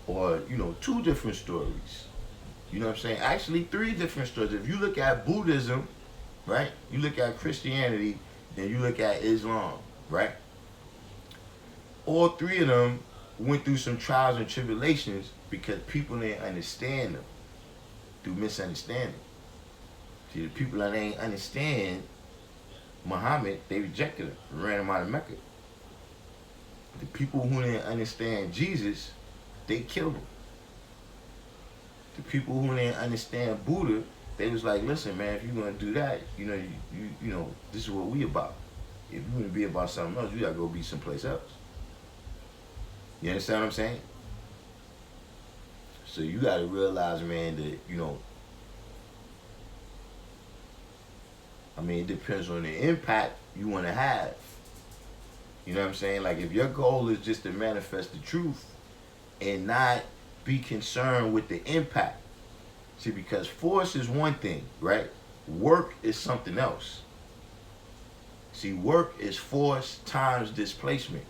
Or, 2 different stories. You know what I'm saying? Actually, 3 different stories. If you look at Buddhism, right? You look at Christianity, then you look at Islam, right? All 3 of them went through some trials and tribulations because people didn't understand them through misunderstanding. See, the people that ain't understand Muhammad, they rejected him, ran him out of Mecca. The people who didn't understand Jesus, they killed him. The people who didn't understand Buddha, they was like, listen, man, if you're gonna do that, you know, this is what we about. If you're gonna be about something else, you gotta go be someplace else. You understand what I'm saying? So you gotta realize, man, that, it depends on the impact you want to have. You know what I'm saying? Like, if your goal is just to manifest the truth and not be concerned with the impact. See, because force is one thing, right? Work is something else. See, work is force times displacement.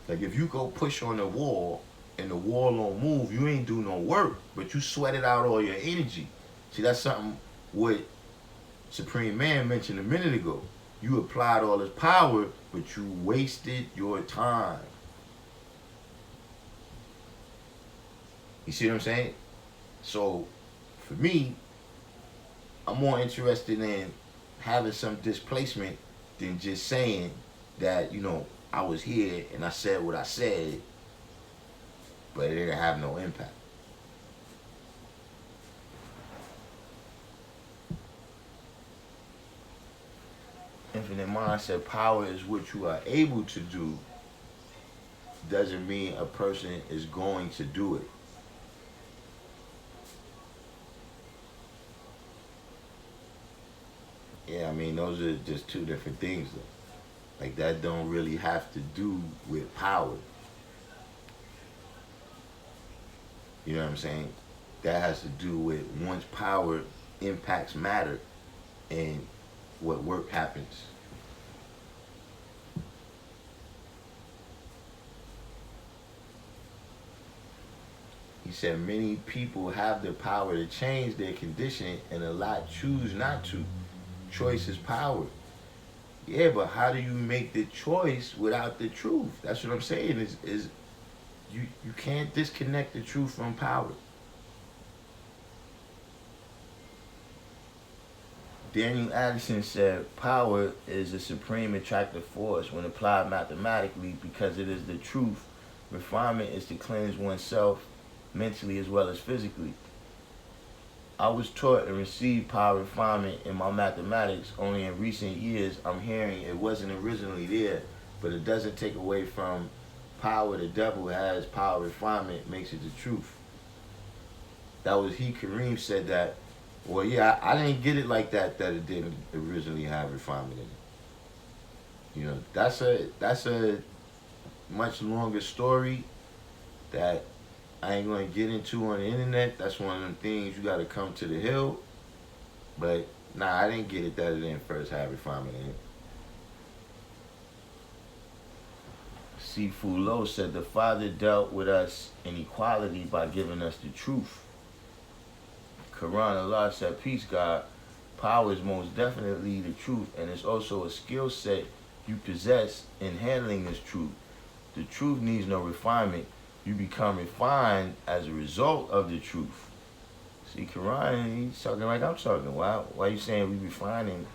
Like, if you go push on the wall and the wall don't move, you ain't do no work, but you sweated out all your energy. See, that's something what Supreme Man mentioned a minute ago. You applied all this power, but you wasted your time. You see what I'm saying? So, for me, I'm more interested in having some displacement than just saying that, I was here and I said what I said, but it didn't have no impact. Infinite Mind said power is what you are able to do, doesn't mean a person is going to do it. Yeah, those are just 2 different things though. Like, that don't really have to do with power. You know what I'm saying? That has to do with once power impacts matter and what work happens. He said many people have the power to change their condition and a lot choose not to. Choice is power. Yeah, but how do you make the choice without the truth? That's what I'm saying, is you can't disconnect the truth from power. Daniel Addison said, power is a supreme attractive force when applied mathematically because it is the truth. Refinement is to cleanse oneself mentally as well as physically. I was taught and received power refinement in my mathematics. Only in recent years I'm hearing it wasn't originally there, but it doesn't take away from power the devil has. Power refinement makes it the truth. That was he, Kareem, said that. Well, yeah, I didn't get it like that it didn't originally have refinement in it. You know, that's a much longer story that I ain't gonna get into on the internet. That's one of them things you gotta come to the hill. But nah, I didn't get it that it didn't first have refinement in it. Sifu Lo said the Father dealt with us in equality by giving us the truth. Quran, Allah said, peace God, power is most definitely the truth, and it's also a skill set you possess in handling this truth. The truth needs no refinement. You become refined as a result of the truth. See, Quran, he's talking like I'm talking. Why are you saying we refining?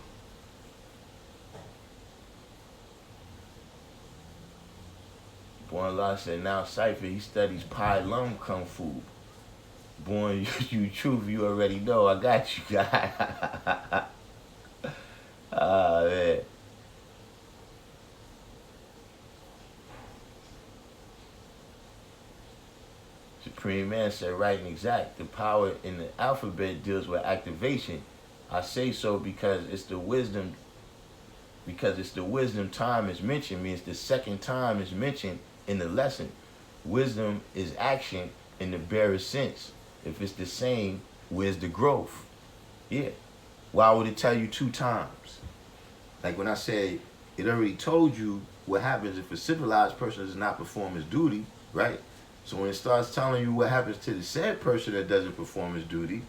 Boy, Allah said, now Cypher, he studies Pai Lum Kung Fu. Boy, you truth, you already know. I got you, guy. Ah, man. Supreme Man said, right and exact. The power in the alphabet deals with activation. I say so because it's the wisdom time is mentioned, means the second time is mentioned in the lesson. Wisdom is action in the barest sense. If it's the same, where's the growth? Yeah. Why would it tell you 2 times? Like when I say it already told you what happens if a civilized person does not perform his duty, right? So when it starts telling you what happens to the said person that doesn't perform his duty,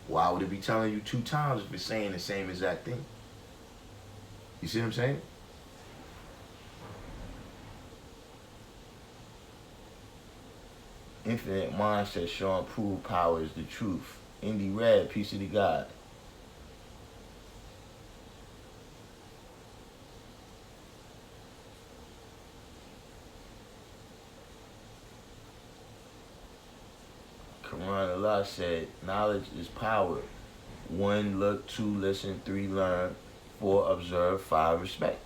why would it be telling you 2 times if it's saying the same exact thing? You see what I'm saying? Infinite Mind says showing prove power is the truth. Indy Red, peace of the God. Quran, Allah said, knowledge is power. 1, look. 2, listen. 3, learn. 4, observe. 5, respect.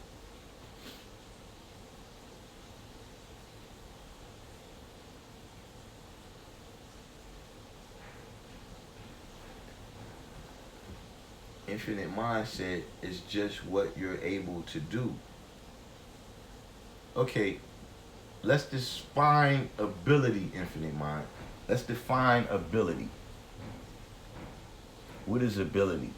Infinite mindset is just what you're able to do. Okay, let's define ability, Infinite Mind. Let's define ability. What is ability?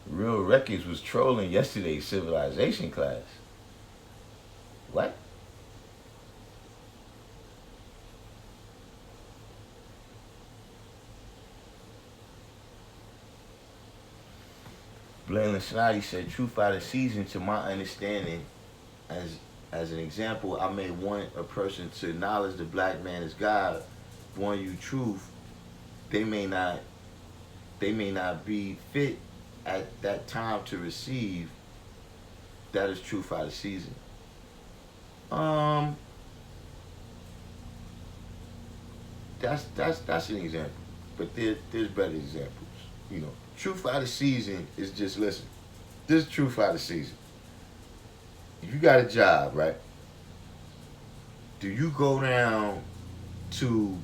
Real Records was trolling yesterday's civilization class. What? Blayland Snoddy said, truth out of season, to my understanding, as an example, I may want a person to acknowledge the black man as God. Want you truth, they may not be fit at that time to receive. That is truth out of season. That's an example, but there's better examples. You know, truth out of season is just, listen, this is truth out of season. If you got a job, right? Do you go down to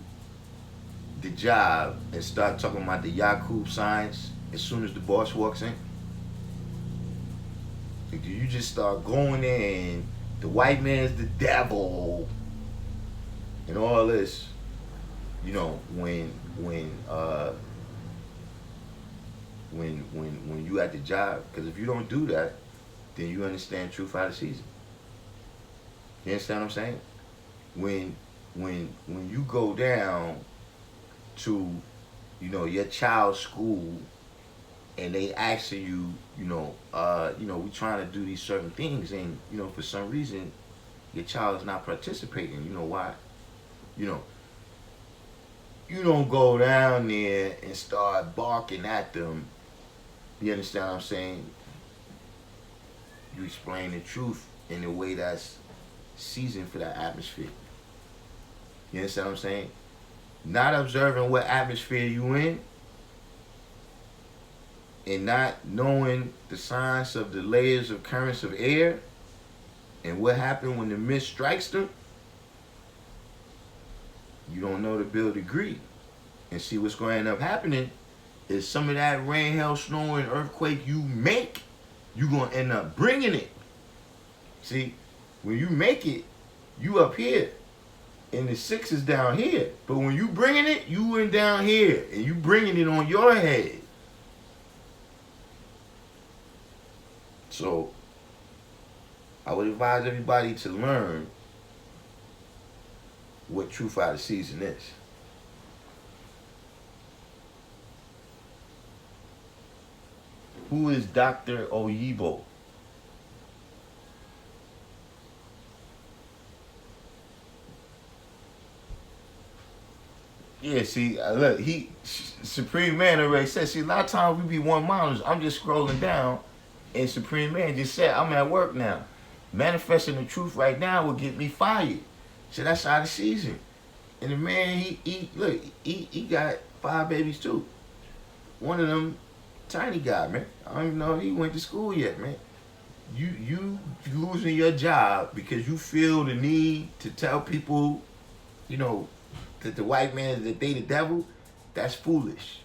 the job and start talking about the Yakub signs as soon as the boss walks in? Like, do you just start going in, the white man's the devil, and all this, you know, when you at the job? Because if you don't do that, then you understand truth out of season. You understand what I'm saying? When you go down to, you know, your child's school and they asking you, we trying to do these certain things, and you know, for some reason your child is not participating. You know why? You know, you don't go down there and start barking at them. You understand what I'm saying? You explain the truth in a way that's season for that atmosphere. You understand what I'm saying? Not observing what atmosphere you in, and not knowing the science of the layers of currents of air and what happened when the mist strikes them, you don't know the build degree. And see, what's going to end up happening is some of that rain, hail, snow, and earthquake you make, you're going to end up bringing it. See, when you make it, you up here, and the 6 is down here. But when you bringing it, you in down here, and you bringing it on your head. So, I would advise everybody to learn what truth out of season is. Who is Dr. Oyibo? Yeah, see, look, Supreme Man already said, see, a lot of times we be one-minders. I'm just scrolling down, and Supreme Man just said, I'm at work now. Manifesting the truth right now will get me fired. So that's out of season. And the man, he got 5 babies too. One of them, tiny guy, man. I don't even know if he went to school yet, man. You losing your job because you feel the need to tell people, you know, that the white man, that they the devil, that's foolish.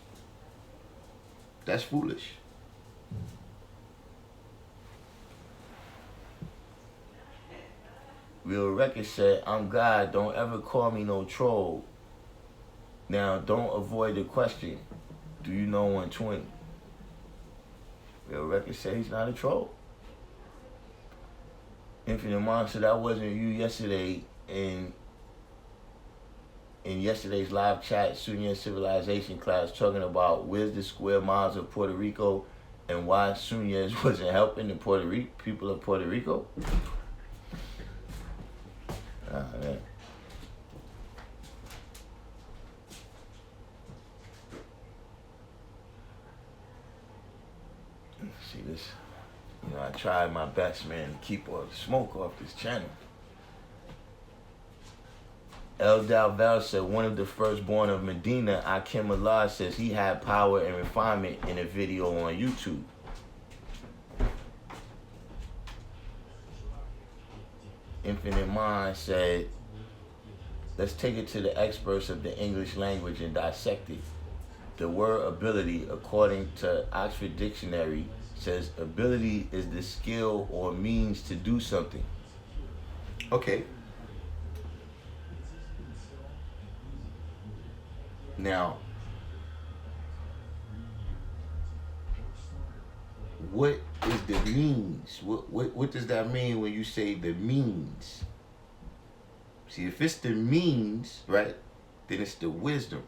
That's foolish. Real Record said, I'm God, don't ever call me no troll. Now, don't avoid the question, do you know 120? Real Record said he's not a troll. Infinite Mom said, that wasn't you yesterday in yesterday's live chat, Sunni Civilization class, talking about where's the square miles of Puerto Rico and why Sunnis wasn't helping the people of Puerto Rico. Ah, man. See this, you know, I tried my best, man, to keep all the smoke off this channel. El Dalval said, one of the firstborn of Medina, Akim Allah, says he had power and refinement in a video on YouTube. Infinite Mind said, let's take it to the experts of the English language and dissect it. The word ability, according to Oxford Dictionary, says ability is the skill or means to do something. Okay. Now, what is the means? What does that mean when you say the means? See, if it's the means, right, then it's the wisdom.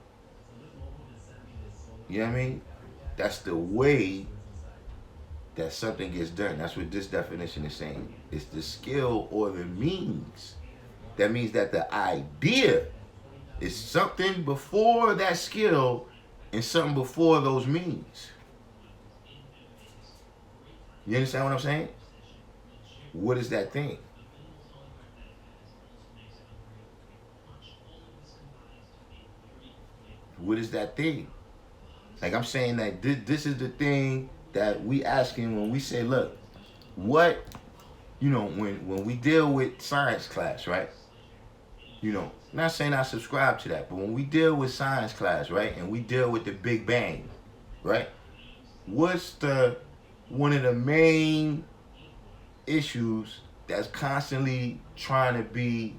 You know what I mean? That's the way that something gets done. That's what this definition is saying. It's the skill or the means. That means that the idea is something before that skill and something before those means. You understand what I'm saying? What is that thing? What is that thing? Like I'm saying that this is the thing that we asking when we say, look, what, you know, when we deal with science class, right? You know, not saying I subscribe to that, but when we deal with science class, right, and we deal with the Big Bang, right, what's one of the main issues that's constantly trying to be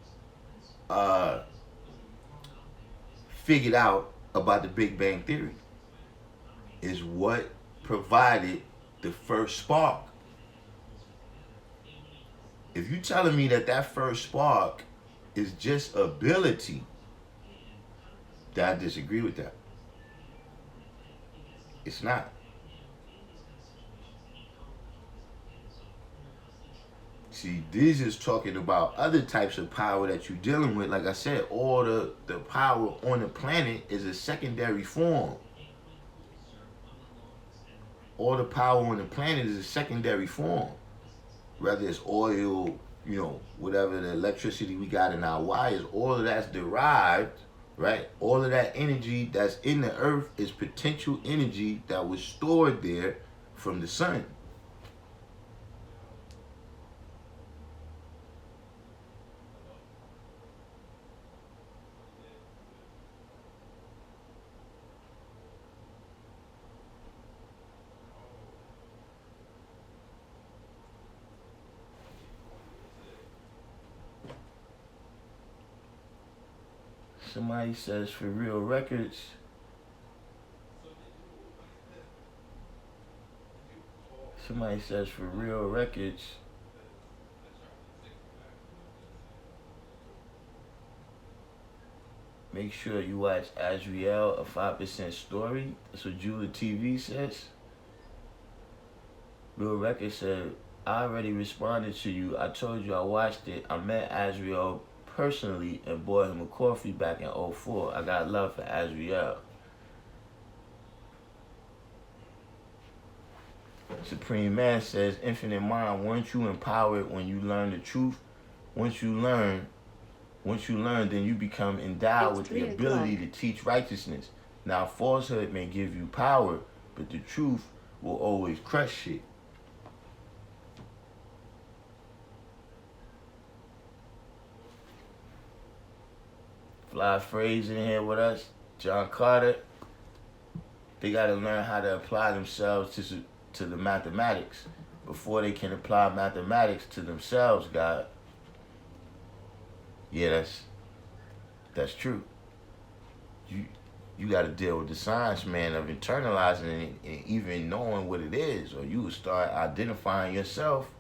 figured out about the Big Bang Theory? Is what provided the first spark. If you're telling me that first spark is just ability, then I disagree with that. It's not. See, this is talking about other types of power that you're dealing with. Like I said, all the power on the planet is a secondary form. All the power on the planet is a secondary form. Whether it's oil, you know, whatever the electricity we got in our wires, all of that's derived, right? All of that energy that's in the earth is potential energy that was stored there from the sun. Somebody says for real records. Somebody says for real records. Make sure you watch Azriel, a 5% story. That's what Jula TV says. Real records said, I already responded to you. I told you I watched it. I met Azriel personally and bought him a coffee back in '04. I got love for Azriel. Supreme Man says, Infinite Mind, weren't you empowered when you learn the truth? Once you learn, then you become endowed with the ability to teach righteousness. Now, falsehood may give you power, but the truth will always crush shit. Fly Phrase in here with us, John Carter. They got to learn how to apply themselves to the mathematics before they can apply mathematics to themselves, God. Yeah, that's true. You got to deal with the science, man, of internalizing it and even knowing what it is, or you will start identifying yourself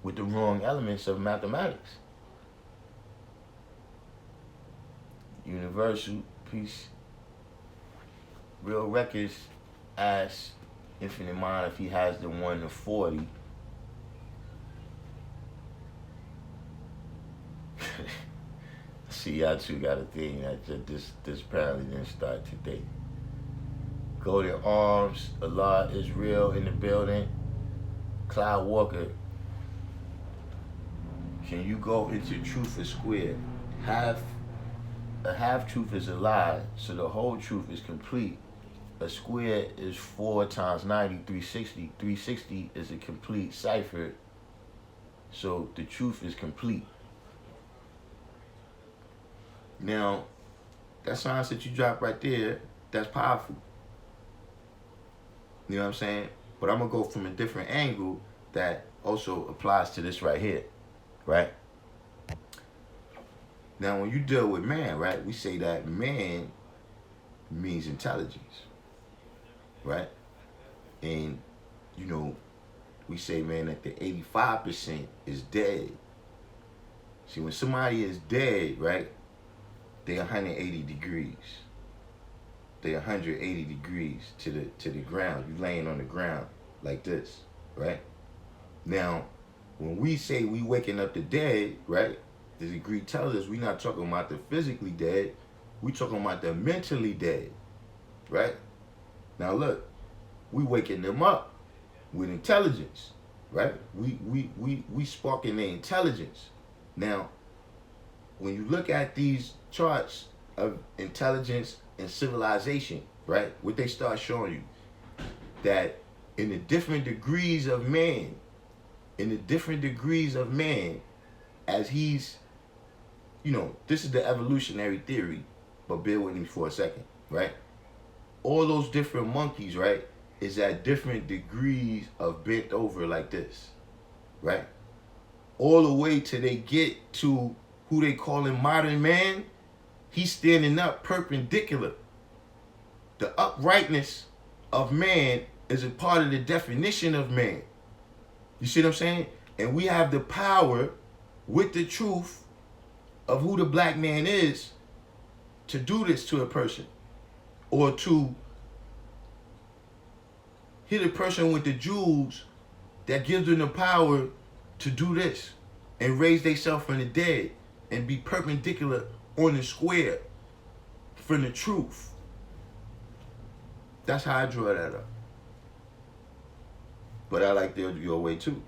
with the wrong elements of mathematics. Universal peace. Real records asks Infinite Mind if he has the 1 to 40. See, y'all two got a thing that this apparently didn't start today. Golden Arms, Allah is real in the building. Cloud Walker, can you go into truth is square? A half truth is a lie, so the whole truth is complete. A square is 4 times 90, 360. 360 is a complete cipher, so the truth is complete. Now, that science that you dropped right there, that's powerful. You know what I'm saying? But I'm going to go from a different angle that also applies to this right here, right? Now, when you deal with man, right, we say that man means intelligence, right? And, you know, we say, man, that the 85% is dead. See, when somebody is dead, right, they 180 degrees. They 180 degrees to the ground. You laying on the ground like this, right? Now, when we say we waking up the dead, right, the degree tells us we're not talking about the physically dead, we talking about the mentally dead, right? Now look, we waking them up with intelligence, right? We sparking their intelligence. Now, when you look at these charts of intelligence and civilization, right, what they start showing you, that in the different degrees of man, as he's, you know, this is the evolutionary theory, but bear with me for a second, right? All those different monkeys, right, is at different degrees of bent over like this, right? All the way till they get to who they calling modern man. He's standing up perpendicular. The uprightness of man is a part of the definition of man. You see what I'm saying? And we have the power with the truth of who the black man is to do this to a person, or to hit a person with the jewels that gives them the power to do this and raise themselves from the dead and be perpendicular on the square from the truth. That's how I draw that up. But I like your way too.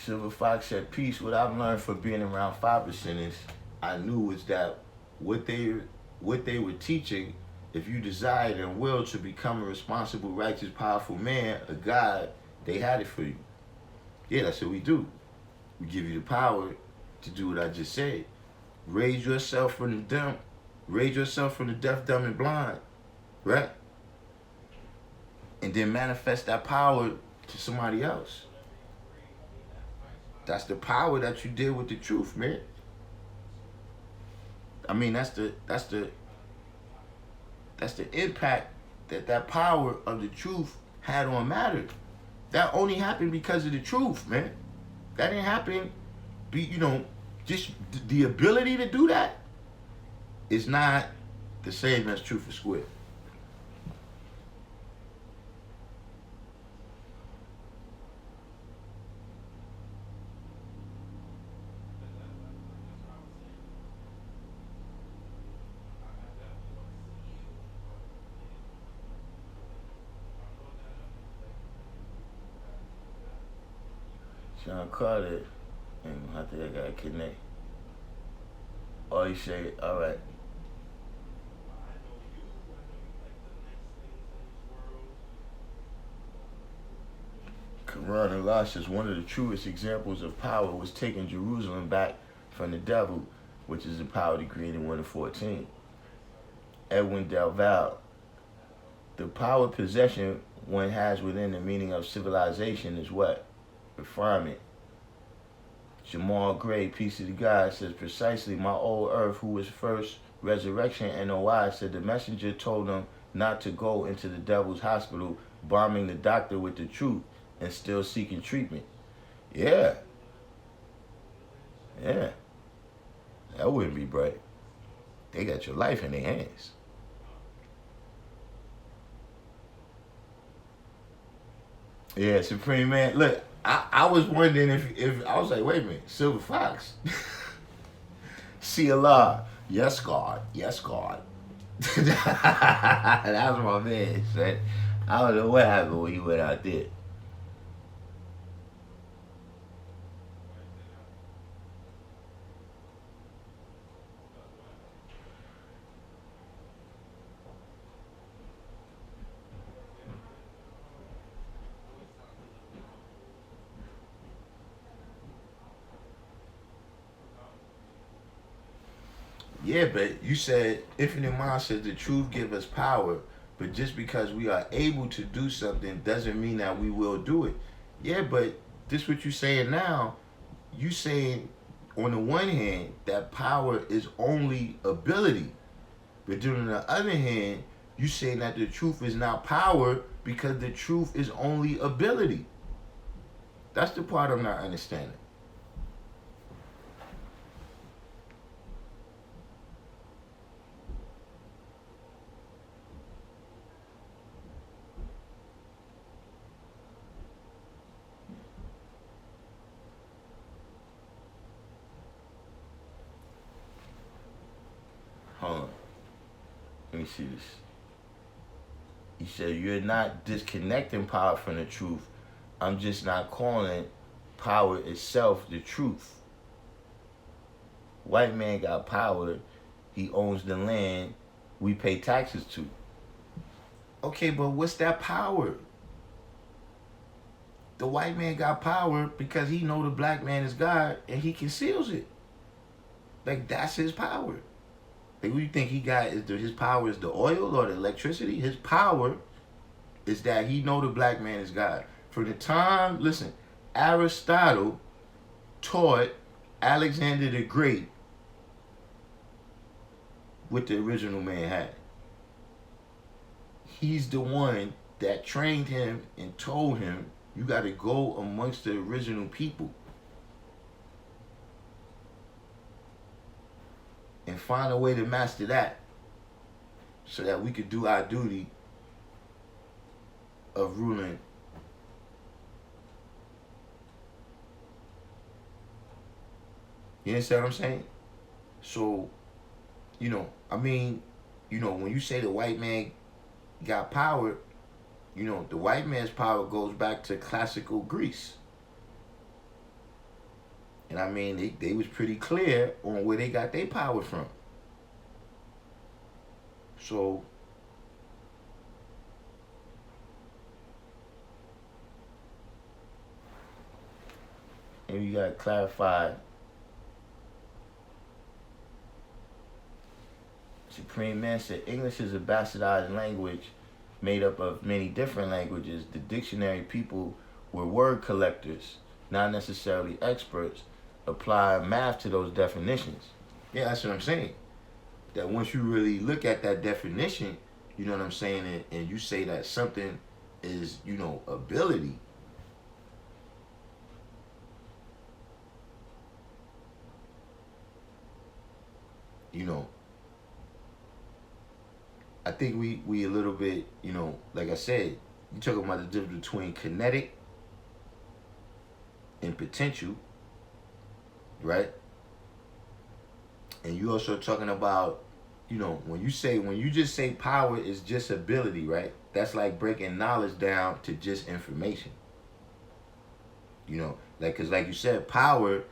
Silver Fox said, peace. What I've learned from being around 5%ers, I knew is that what they were teaching, if you desired and willed to become a responsible, righteous, powerful man, a God, they had it for you. Yeah, that's what we do. We give you the power to do what I just said. Raise yourself from the dumb. Raise yourself from the deaf, dumb, and blind. Right? And then manifest that power to somebody else. That's the power that you did with the truth, man. I mean, that's the impact that power of the truth had on matter. That only happened because of the truth, man. That didn't happen, just the ability to do that is not the same as truth or square. Sean Carter, and I think I gotta connect. Oh, you say, all right. Quran Allah says one of the truest examples of power was taking Jerusalem back from the devil, which is the power decree in 1:14. Edwin Delval, the power of possession one has within the meaning of civilization is what? Refinement. Jamal Gray, peace to the God, says precisely my old earth, who was first resurrection NOI, said the messenger told them not to go into the devil's hospital, bombing the doctor with the truth and still seeking treatment. Yeah. Yeah. That wouldn't be bright. They got your life in their hands. Yeah, Supreme Man. Look, I was wondering if I was like, wait a minute, Silver Fox. See Allah. Yes, God. Yes, God. That was my man, son. I don't know what happened when he went out there. Yeah, but you said Infinite Mind says the truth give us power, but just because we are able to do something doesn't mean that we will do it. Yeah, but this what you saying now. You saying on the one hand that power is only ability, but then on the other hand you saying that the truth is not power because the truth is only ability. That's the part I'm not understanding. Hold on. Let me see this. He said, you're not disconnecting power from the truth. I'm just not calling power itself the truth. White man got power. He owns the land we pay taxes to. Okay, but what's that power? The white man got power because he know the black man is God and he conceals it. Like, that's his power. Like, what do you think he got? His power is the oil or the electricity? His power is that he know the black man is God. From the time, listen, Aristotle taught Alexander the Great what the original man had. He's the one that trained him and told him, you got to go amongst the original people and find a way to master that so that we could do our duty of ruling. You understand what I'm saying? So, when you say the white man got power, the white man's power goes back to classical Greece. And I mean, they was pretty clear on where they got their power from. So, and you gotta clarify. Supreme Man said English is a bastardized language made up of many different languages. The dictionary people were word collectors, not necessarily experts. Apply math to those definitions. Yeah, that's what I'm saying. That once you really look at that definition, you know what I'm saying, and you say that something is, ability. I think we a little bit, like I said, you talking about the difference between kinetic and potential, right? And you also talking about, when you just say power is just ability, right? That's like breaking knowledge down to just information. Because like you said, power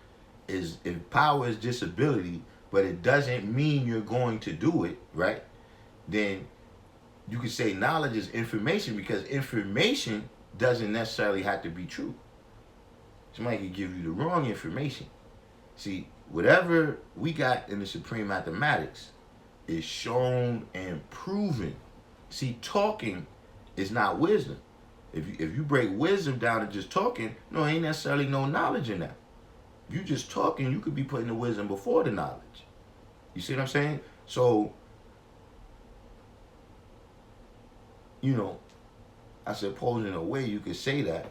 is just ability, but it doesn't mean you're going to do it, right? Then you could say knowledge is information, because information doesn't necessarily have to be true. Somebody could give you the wrong information. See, whatever we got in the supreme mathematics is shown and proven. See, talking is not wisdom. If you break wisdom down to just talking, no, ain't necessarily no knowledge in that. If you just talking, you could be putting the wisdom before the knowledge. You see what I'm saying? So, I suppose in a way you could say that.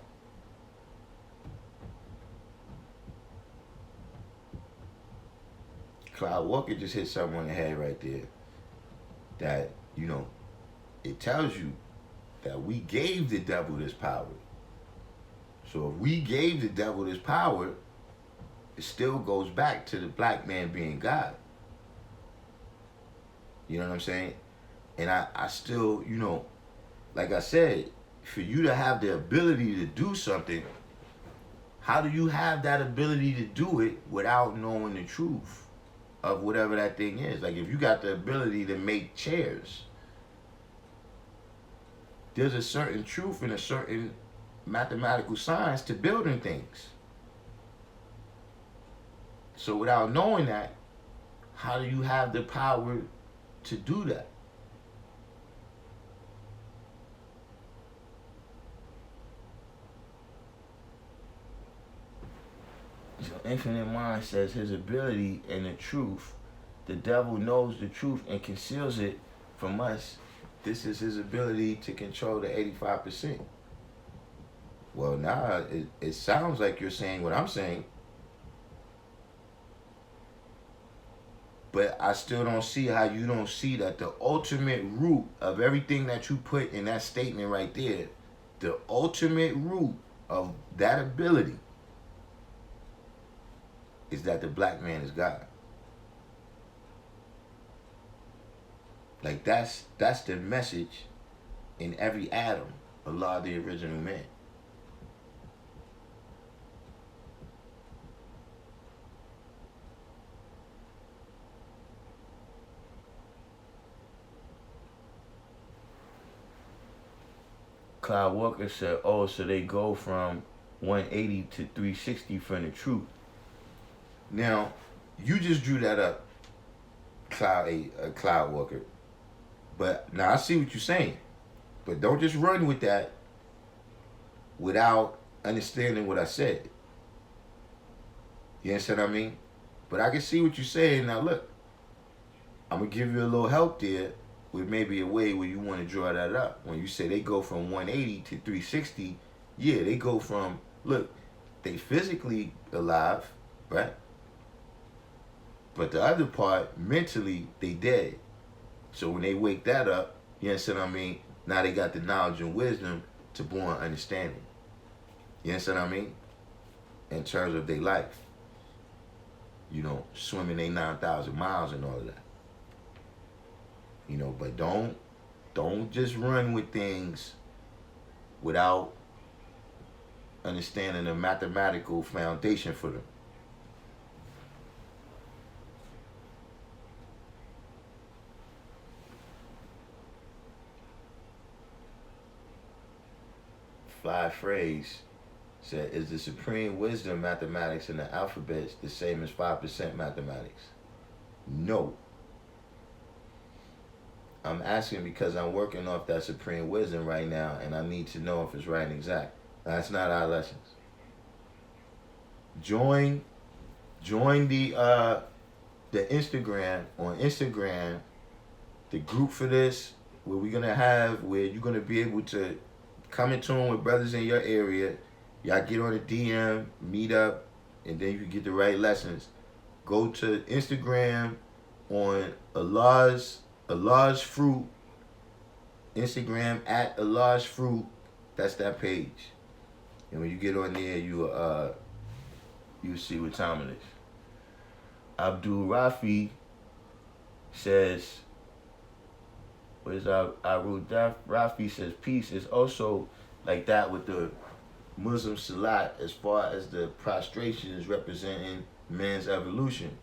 Cloud Walker just hit something on the head right there. That, it tells you that we gave the devil this power. So if we gave the devil this power, it still goes back to the black man being God. You know what I'm saying? And I still, like I said, for you to have the ability to do something, how do you have that ability to do it without knowing the truth of whatever that thing is? Like if you got the ability to make chairs, there's a certain truth and a certain mathematical science to building things. So without knowing that, how do you have the power to do that? So Infinite Mind says his ability and the truth, the devil knows the truth and conceals it from us. This is his ability to control the 85%. Well, now it sounds like you're saying what I'm saying, but I still don't see how you don't see that the ultimate root of everything that you put in that statement right there, the ultimate root of that ability is that the black man is God. Like that's the message in every atom, Allah, the original man. Cloud Walker said, oh, so they go from 180 to 360 from the truth. Now, you just drew that up, Cloud Walker. But now I see what you're saying. But don't just run with that without understanding what I said. You understand what I mean? But I can see what you're saying. Now look, I'm going to give you a little help there with maybe a way where you want to draw that up. When you say they go from 180 to 360, yeah, they go from, look, they physically alive, right? But the other part, mentally, they dead. So when they wake that up, you understand what I mean? Now they got the knowledge and wisdom to born understanding. You understand what I mean? In terms of their life. Swimming they 9,000 miles and all of that. But don't just run with things without understanding the mathematical foundation for them. Fly Phrase said, is the supreme wisdom mathematics in the alphabet the same as 5% mathematics? No. I'm asking because I'm working off that supreme wisdom right now, and I need to know if it's right and exact. That's not our lessons. Join the Instagram. On Instagram, the group for this, where you're gonna be able to come in tune with brothers in your area. Y'all get on a DM, meet up, and then you can get the right lessons. Go to Instagram on Allah's Fruit. Instagram at Allah's Fruit. That's that page. And when you get on there, you see what time it is. Abdul Rafi says, Rafi says, peace is also like that with the Muslim Salat as far as the prostration is representing man's evolution.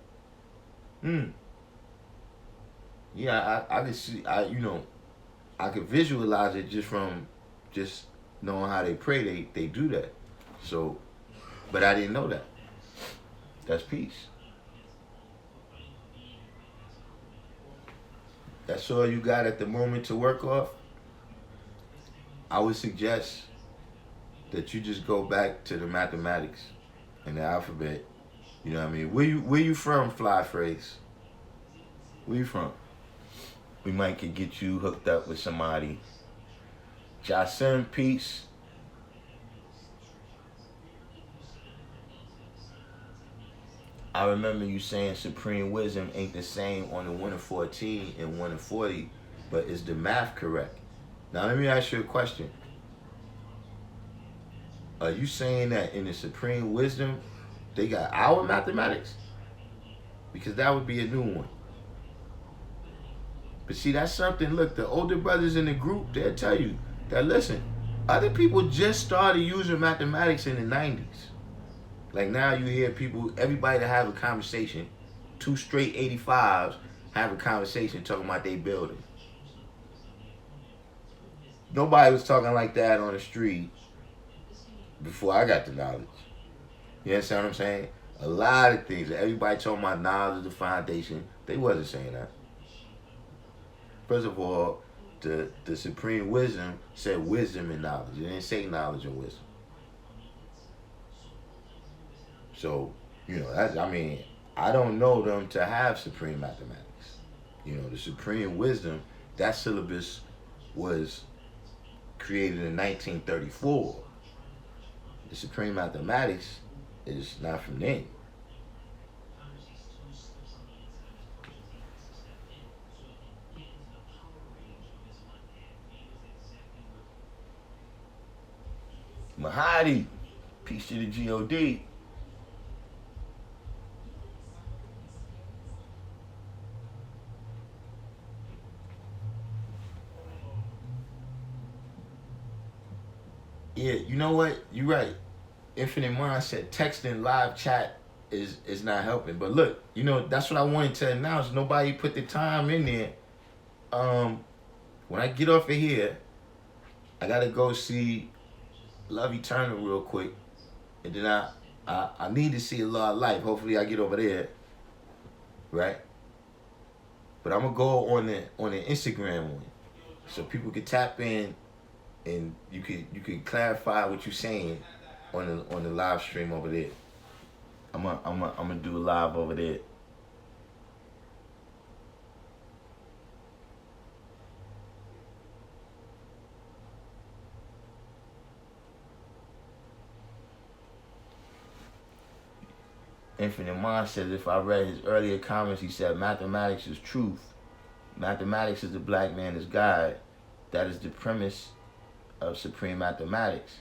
Yeah, I could see, I could visualize it just from just knowing how they pray, they do that. So, but I didn't know that. That's peace. That's all you got at the moment to work off. I would suggest that you just go back to the mathematics and the alphabet. You know what I mean? Where you from, Fly Phrase? Where you from? We might could get you hooked up with somebody. Jasim, peace. I remember you saying supreme wisdom ain't the same on the 1 and 14 and 1 and 40, but is the math correct? Now let me ask you a question. Are you saying that in the supreme wisdom they got our mathematics? Because that would be a new one. But see, that's something, look, the older brothers in the group, they'll tell you that, listen, other people just started using mathematics in the 90s. Like now you hear people, everybody that have a conversation, 2 straight 85s have a conversation talking about they building. Nobody was talking like that on the street before I got the knowledge. You understand what I'm saying? A lot of things, everybody talking about knowledge of the foundation, they wasn't saying that. First of all, the supreme wisdom said wisdom and knowledge. It didn't say knowledge and wisdom. So, I don't know them to have supreme mathematics. The supreme wisdom, that syllabus was created in 1934. The supreme mathematics is not from then. Mahadi, peace to the G.O.D. Yeah, you know what? You're right. Infinite Mind said texting live chat is not helping. But look, that's what I wanted to announce. Nobody put the time in there. When I get off of here, I gotta go see Love Eternal real quick. And then I need to see a lot of life. Hopefully I get over there. Right? But I'm gonna go on the Instagram one. So people can tap in and you can clarify what you're saying on the live stream over there. I'm gonna do a live over there. Infinite Mind says, if I read his earlier comments, he said mathematics is truth. Mathematics is the black man is God. That is the premise of supreme mathematics.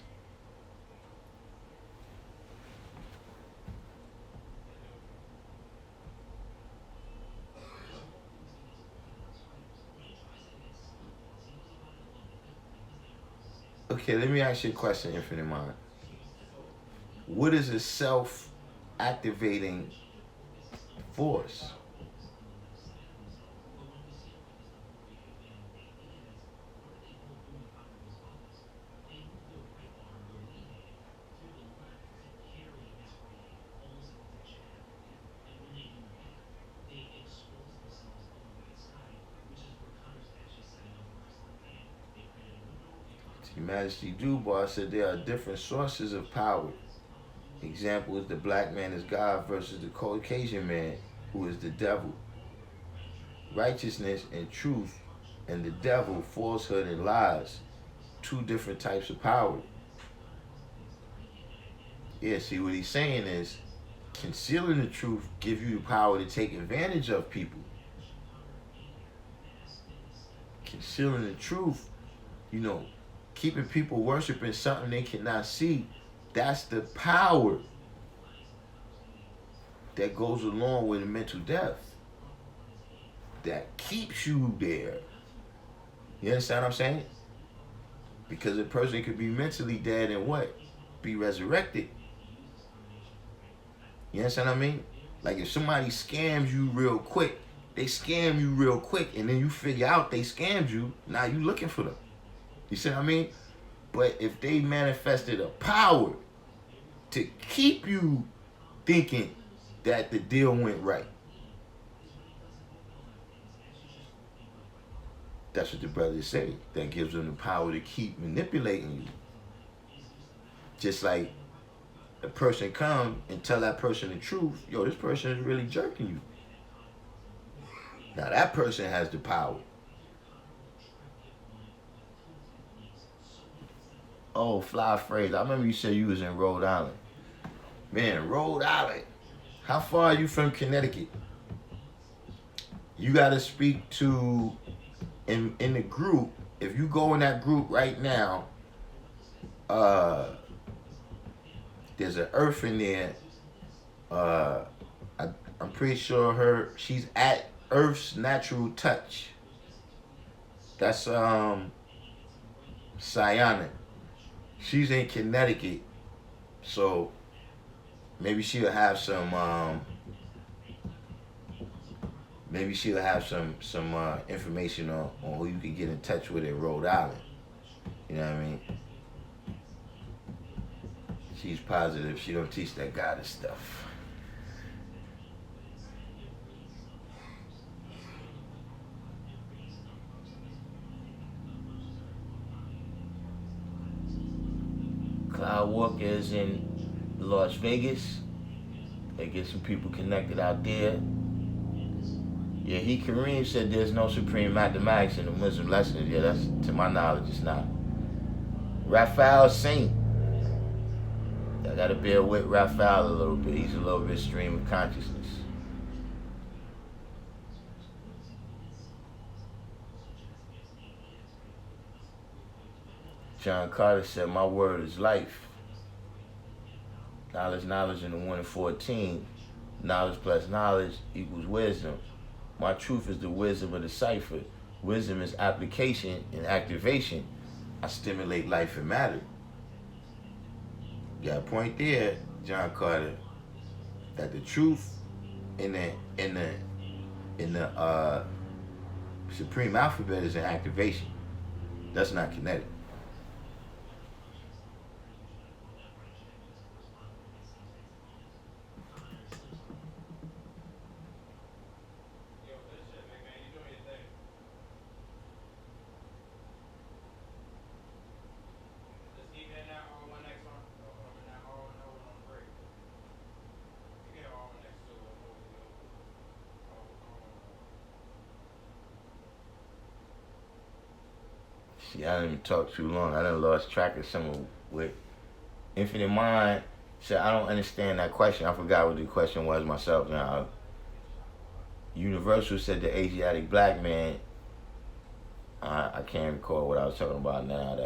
Okay, let me ask you a question, Infinite Mind. What is a self-activating force? His Majesty Dubois said there are different sources of power. Example is the black man is God versus the Caucasian man, who is the devil. Righteousness and truth and the devil, falsehood and lies. Two different types of power. Yeah, see what he's saying is concealing the truth give you the power to take advantage of people. Concealing the truth, keeping people worshiping something they cannot see, that's the power that goes along with a mental death. That keeps you there. You understand what I'm saying? Because a person could be mentally dead and what? Be resurrected. You understand what I mean? Like if somebody scams you real quick, they scam you real quick, and then you figure out they scammed you, now you looking for them. You see what I mean? But if they manifested a power to keep you thinking that the deal went right, that's what the brothers say. That gives them the power to keep manipulating you. Just like a person come and tell that person the truth, yo, this person is really jerking you. Now that person has the power. Oh, fly phrase. I remember you said you was in Rhode Island. Man, Rhode Island. How far are you from Connecticut? You gotta speak to in the group. If you go in that group right now, there's an earth in there. I'm pretty sure she's at Earth's Natural Touch. That's Sayana. She's in Connecticut, so maybe she'll have some information on who you can get in touch with in Rhode Island. You know what I mean? She's positive. She don't teach that goddess stuff. Cloud Walker is in Las Vegas. They get some people connected out there. Yeah, Kareem said there's no supreme mathematics in the Muslim lessons. Yeah, that's, to my knowledge, it's not. Raphael Saint. I gotta bear with Raphael a little bit. He's a little bit stream of consciousness. John Carter said, my word is life. Knowledge in the 1 and 14. Knowledge plus knowledge equals wisdom. My truth is the wisdom of the cipher. Wisdom is application and activation. I stimulate life and matter. You got a point there, John Carter, that the truth in the supreme alphabet is an activation. That's not kinetic. See, I didn't even talk too long. I done lost track of some of what Infinite Mind said. I don't understand that question. I forgot what the question was myself now. Universal said the Asiatic black man. I can't recall what I was talking about now.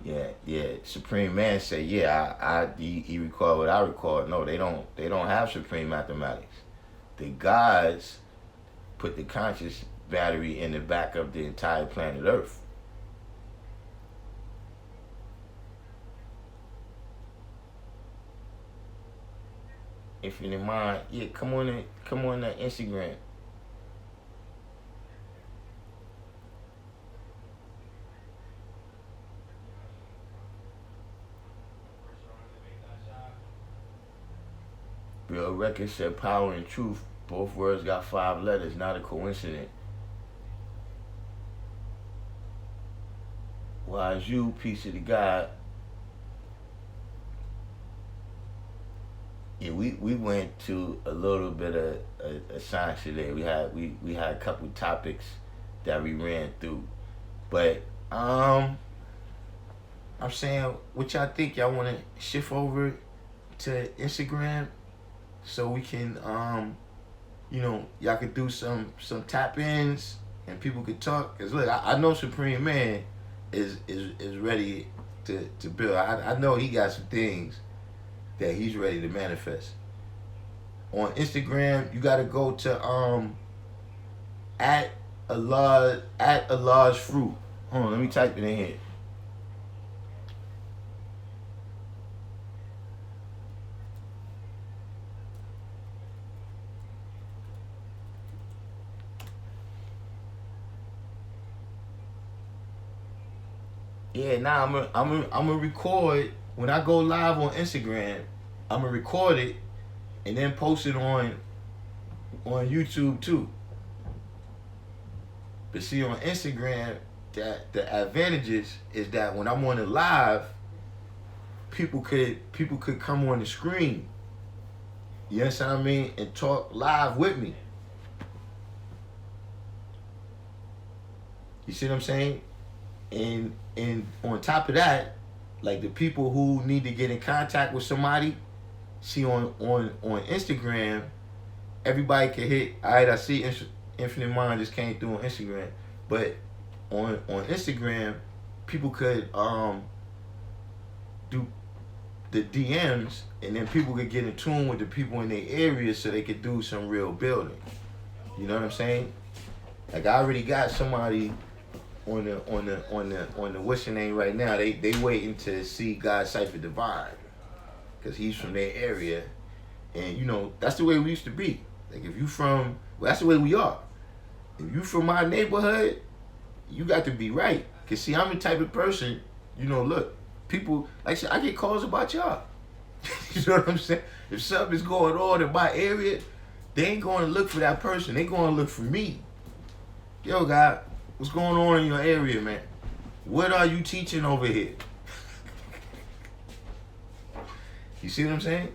Yeah. Supreme Man said, he recalled what I recalled. No, they don't have supreme mathematics. The gods put the conscious battery in the back of the entire planet Earth. If you're in mind, come on to Instagram. Bill Record said power and truth, both words got 5 letters, not a coincidence. Well, as you, piece of the God, yeah, we went to a little bit of a science today. We had a couple topics that we ran through, but I'm saying, what y'all think? Y'all want to shift over to Instagram so we can y'all could do some tap ins and people could talk. Cause look, I know Supreme Man is ready to build. I know he got some things that he's ready to manifest. On Instagram, you gotta go to at Allah's fruit. Hold on, let me type it in here. Yeah, now I'm gonna record when I go live on Instagram. I'm gonna record it and then post it on YouTube too. But see, on Instagram, that the advantages is that when I'm on the live, people could come on the screen. You understand what I mean? And talk live with me. You see what I'm saying? And on top of that, like the people who need to get in contact with somebody, see on Instagram, everybody can hit. All right, I see Infinite Mind just came through on Instagram, but on Instagram, people could do the DMs, and then people could get in tune with the people in their area, so they could do some real building. You know what I'm saying? Like I already got somebody on the what's your name right now. They waiting to see God Cypher Divine, cause he's from their area, and that's the way we used to be. Like if you from, well, that's the way we are. If you from my neighborhood, you got to be right. Cause see, I'm the type of person, look, people, like I said, I get calls about y'all. You know what I'm saying? If something's going on in my area, they ain't going to look for that person. They going to look for me. Yo, God, what's going on in your area, man? What are you teaching over here? You see what I'm saying?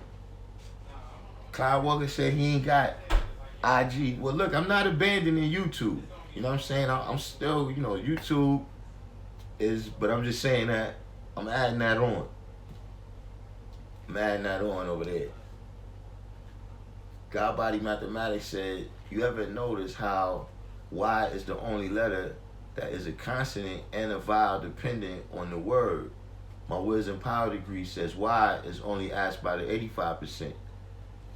Clyde Walker said he ain't got IG. Well, look, I'm not abandoning YouTube. You know what I'm saying? I'm still, YouTube is, but I'm just saying that I'm adding that on. I'm adding that on over there. God Body Mathematics said, you ever notice how Y is the only letter that is a consonant and a vowel dependent on the word? My Wisdom Power degree says Y is only asked by the 85%.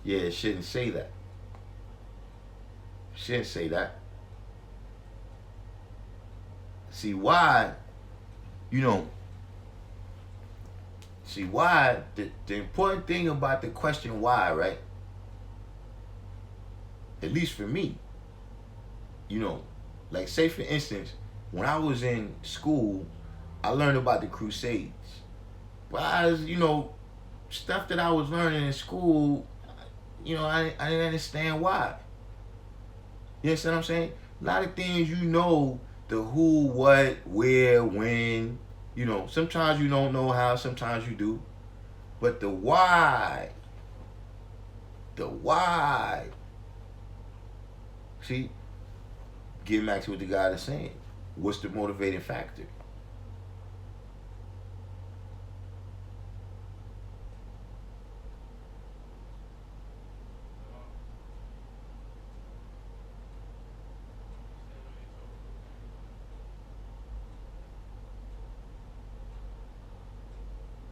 Yeah, it shouldn't say that. Shouldn't say that. See, why, see why, the important thing about the question why, right? At least for me, like say for instance, when I was in school, I learned about the Crusades. But stuff that I was learning in school, I didn't understand why. You understand what I'm saying? A lot of things the who, what, where, when. Sometimes you don't know how, sometimes you do. But the why. See, getting back to what the God is saying. What's the motivating factor?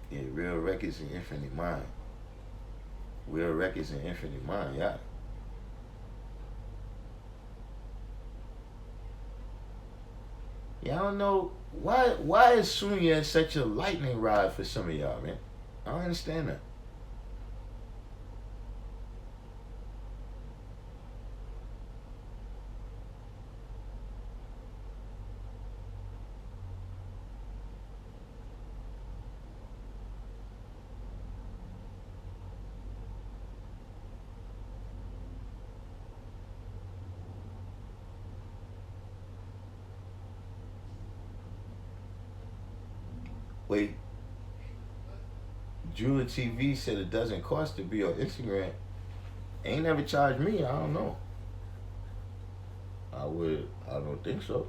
Yeah, real records and infinite mind. Real records and infinite mind, yeah. Yeah, I don't know why is Sunya such a lightning rod for some of y'all, man. I don't understand that. Wait, Jula TV said it doesn't cost to be on Instagram. Ain't never charged me. I don't know. I don't think so.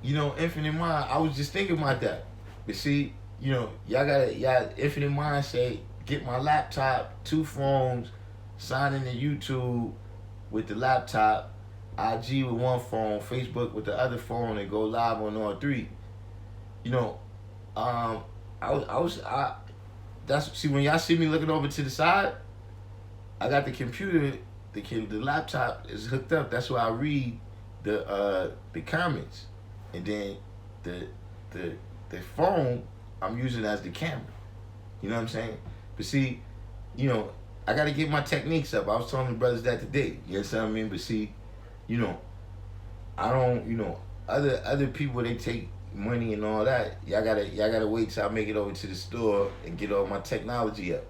You know, Infinite Mind, I was just thinking about that. But see, you know, y'all Infinite Mind say, get my laptop, 2 phones, sign into YouTube with the laptop, IG with 1 phone, Facebook with the other phone, and go live on all 3. You know, that's, see, when y'all see me looking over to the side, I got the computer, the laptop is hooked up. That's why I read the comments. And then the phone I'm using as the camera. You know what I'm saying? But see, you know, I gotta get my techniques up. I was telling the brothers that today. You understand what I mean? But see, you know, I don't, you know, other people, they take money and all that. Y'all gotta wait till I make it over to the store and get all my technology up.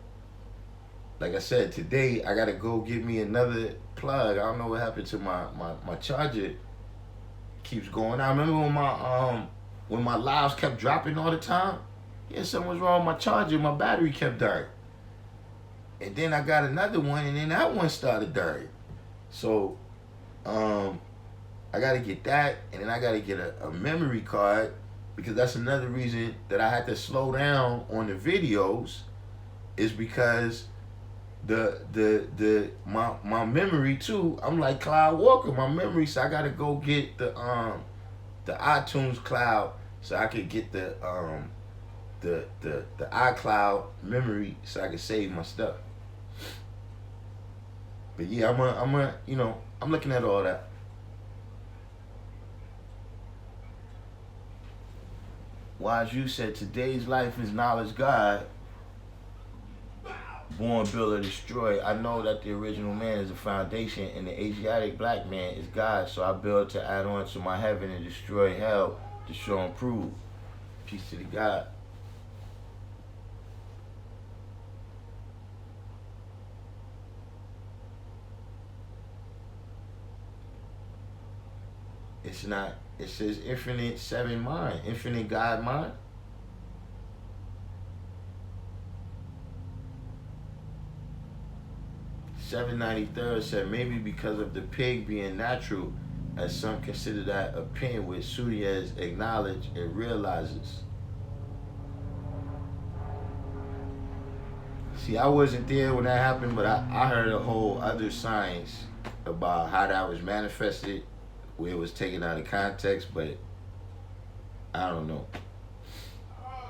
Like I said, today I gotta go get me another plug. I don't know what happened to my charger. Keeps going. I remember when my lives kept dropping all the time. Yeah, something was wrong with my charger. My battery kept dying. And then I got another one, and then that one started dying. So, I gotta get that, and then I gotta get a memory card, because that's another reason that I had to slow down on the videos, is because my memory too. I'm like Cloud Walker, my memory. So I gotta go get the iTunes cloud, so I could get the iCloud memory, so I can save my stuff. But yeah, I'm looking at all that. Wise you said today's life is knowledge God. Born, build, or destroy. I know that the original man is the foundation, and the Asiatic black man is God. So I build to add on to my heaven and destroy hell, to show and prove. Peace to the God. It's not. It says infinite 7 mind, infinite God mind. $793 said maybe because of the pig being natural, as some consider that a pen which Suyez acknowledges and realizes. See, I wasn't there when that happened, but I heard a whole other science about how that was manifested, where it was taken out of context, but I don't know.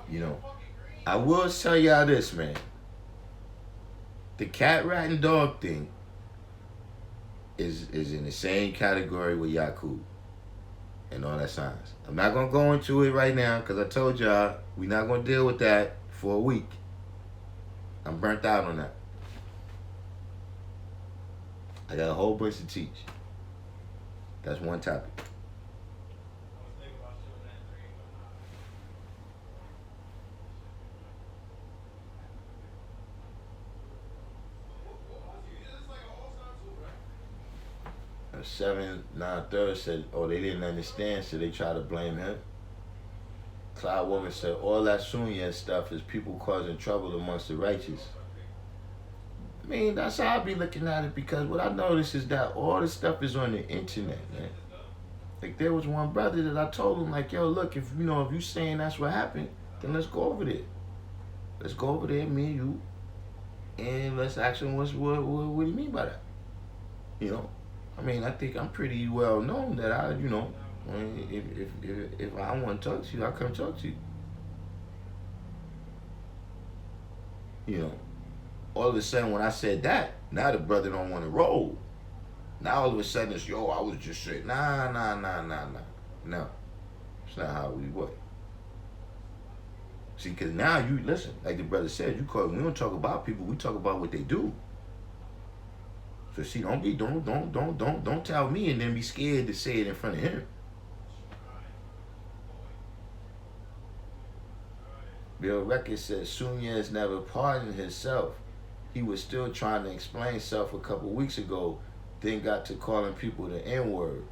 You know, I will tell y'all this, man. The cat, rat, and dog thing is in the same category with Yakub and all that science. I'm not going to go into it right now, because I told y'all we're not going to deal with that for a week. I'm burnt out on that. I got a whole bunch to teach. That's one topic. 793 said, oh, they didn't understand, so they try to blame him. Cloud Woman said, all that Sunya stuff is people causing trouble amongst the righteous. I mean, that's how I be looking at it, because what I noticed is that all this stuff is on the internet, man. Like, there was one brother that I told him, like, yo, look, if you saying that's what happened, then let's go over there. Let's go over there, me and you, and let's ask him what do you mean by that? You know? I mean, I think I'm pretty well known that if I want to talk to you, I'll come talk to you. You know, all of a sudden when I said that, now the brother don't want to roll. Now all of a sudden it's, yo, I was just saying, nah. No, it's not how we work. See, because now you, listen, like the brother said, we don't talk about people, we talk about what they do. So see, don't tell me and then be scared to say it in front of him. Real Record said Sunyez never pardoned himself. He was still trying to explain himself a couple weeks ago, then got to calling people the N-word.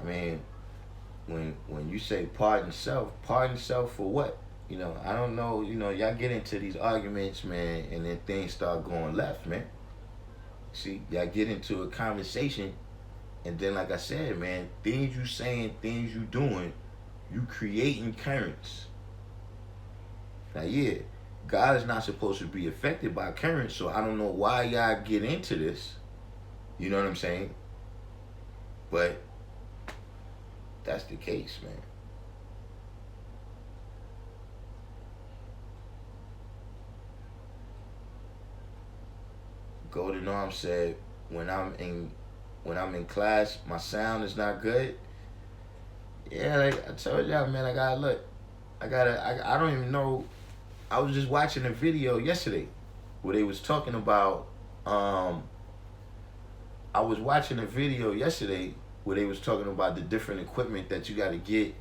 I mean, when you say pardon self for what? You know, I don't know, you know, y'all get into these arguments, man, and then things start going left, man. See, y'all get into a conversation, and then, like I said, man, things you saying, things you doing, you creating currents. Now, yeah, God is not supposed to be affected by currents, so I don't know why y'all get into this. You know what I'm saying? But that's the case, man. Golden Arm said, when I'm in class, my sound is not good. Yeah, like I told y'all, man, I don't even know. I was just watching a video yesterday where they was talking about I was watching a video yesterday where they was talking about the different equipment that you got to get,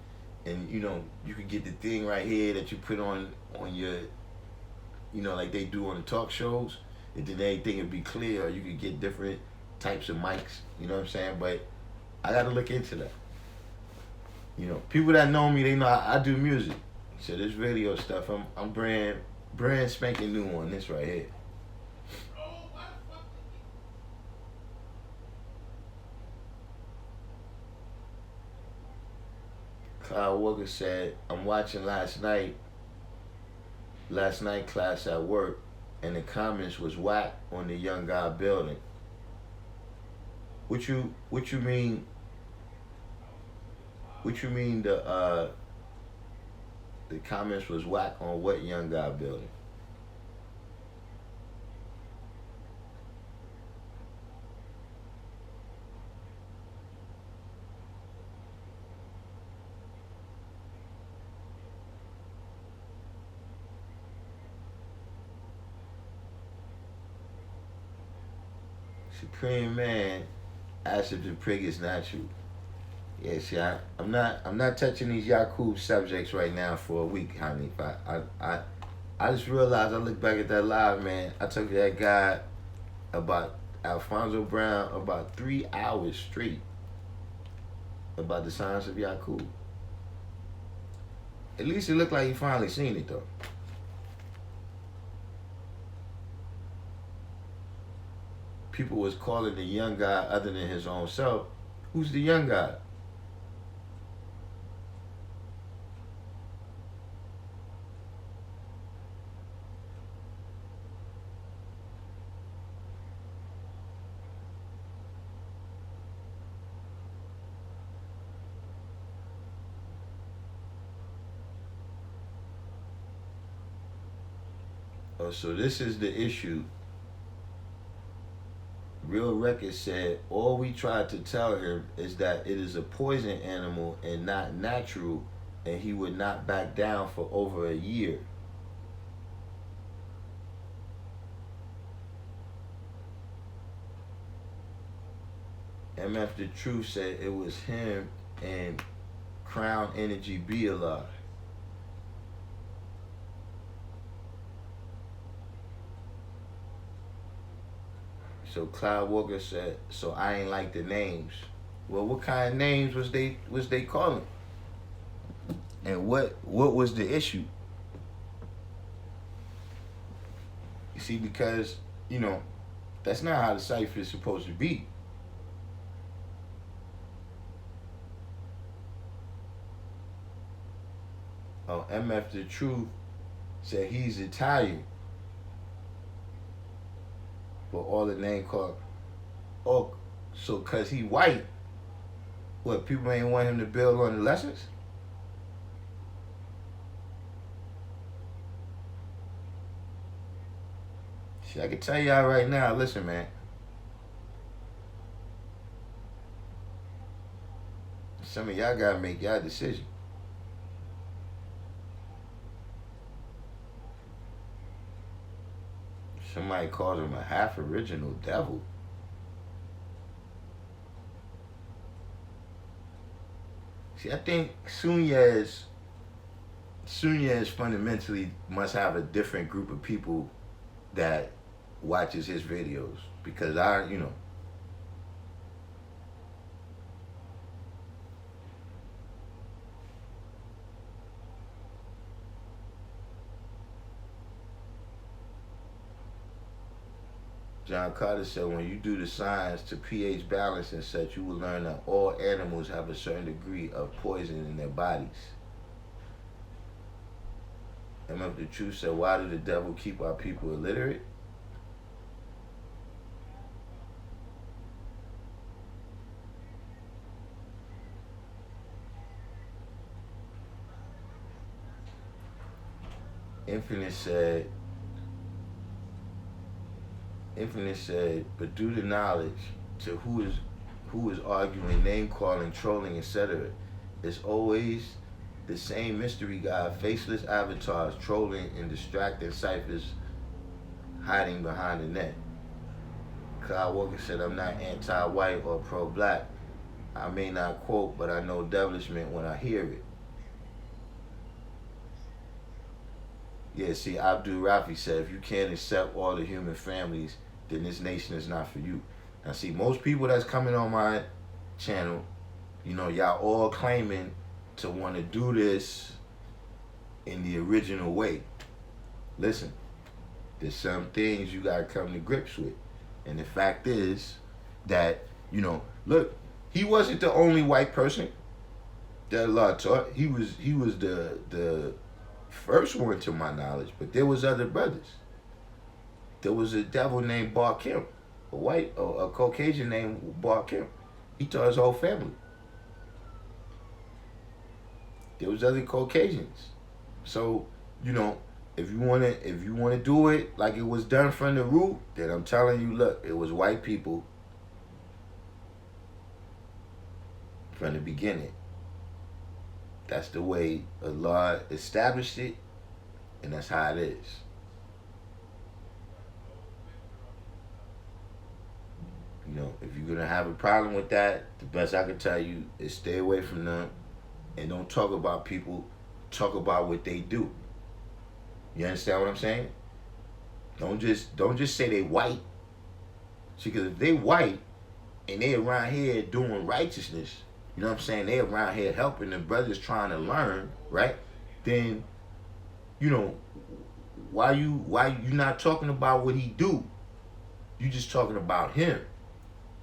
and you know, you could get the thing right here that you put on your, you know, like they do on the talk shows, and then everything would be clear, or you could get different types of mics, you know what I'm saying? But I got to look into that. You know, people that know me, they know I do music. So this video stuff, I'm brand spanking new on this right here. Clyde Walker said, I'm watching last night class at work, and the comments was whack on the young guy building. What you mean? What you mean the comments was whack on what young guy building? Supreme Man asked if the prig is natural. Yeah, see, I'm not touching these Yakub subjects right now for a week, honey. I just realized, I look back at that live, man. I took that guy about Alfonso Brown about 3 hours straight about the science of Yakub. At least it looked like he finally seen it though. People was calling the young guy other than his own self. Who's the young guy? Oh, so this is the issue. Real Record said, all we tried to tell him is that it is a poison animal and not natural, and he would not back down for over a year. MF The Truth said it was him and Crown Energy Be Allah. So Clyde Walker said, so I ain't like the names. Well, what kind of names was they calling? And what was the issue? You see, because, you know, that's not how the cipher is supposed to be. Oh, MF The Truth said he's Italian. But all the name called, oh, so cause he white, what, people ain't want him to build on the lessons? See, I can tell y'all right now, listen, man. Some of y'all gotta make y'all decision. Somebody called him a half original devil. See, I think Sunyez fundamentally must have a different group of people that watches his videos, because John Carter said, when you do the science to pH balance and such, you will learn that all animals have a certain degree of poison in their bodies. MF the Truth said, why do the devil keep our people illiterate? Infinite said, but due to knowledge to who is arguing, name calling, trolling, etc., it's always the same mystery god, faceless avatars, trolling and distracting ciphers hiding behind the net. Kyle Walker said, I'm not anti-white or pro-black. I may not quote, but I know devilishment when I hear it. Yeah, see, Abdul Rafi said, if you can't accept all the human families, then this nation is not for you. Now, see, most people that's coming on my channel, y'all all claiming to want to do this in the original way. Listen, there's some things you got to come to grips with. And the fact is that, look, he wasn't the only white person that Allah taught. He was the first one to my knowledge, but there was other brothers. There was a devil named Darkim, a Caucasian named Darkim. He taught his whole family. There was other Caucasians. So, if you wanna do it like it was done from the root, then I'm telling you, look, it was white people from the beginning. That's the way Allah established it, and that's how it is. If you're gonna have a problem with that, the best I can tell you is stay away from them and don't talk about people. Talk about what they do. You understand what I'm saying? Don't just say they white. See, because if they white and they around here doing righteousness, you know what I'm saying, they around here helping the brothers trying to learn, right? Then, why you not talking about what he do? You just talking about him.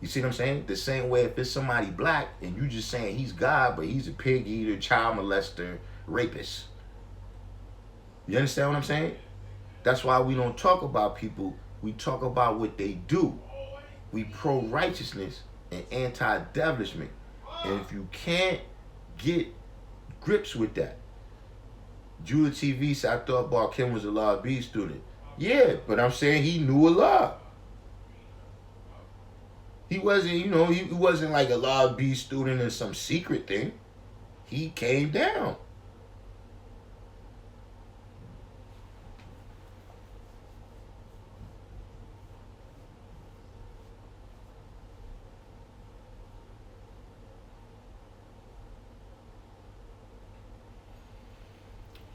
You see what I'm saying? The same way if it's somebody black and you just saying he's God, but he's a pig eater, child molester, rapist. You understand what I'm saying? That's why we don't talk about people. We talk about what they do. We pro-righteousness and anti-devilishment. And if you can't get grips with that, Julia TV said, I thought Darkim was a Law B student. Yeah, but I'm saying he knew Allah. He wasn't, he wasn't like a Law B student in some secret thing. He came down.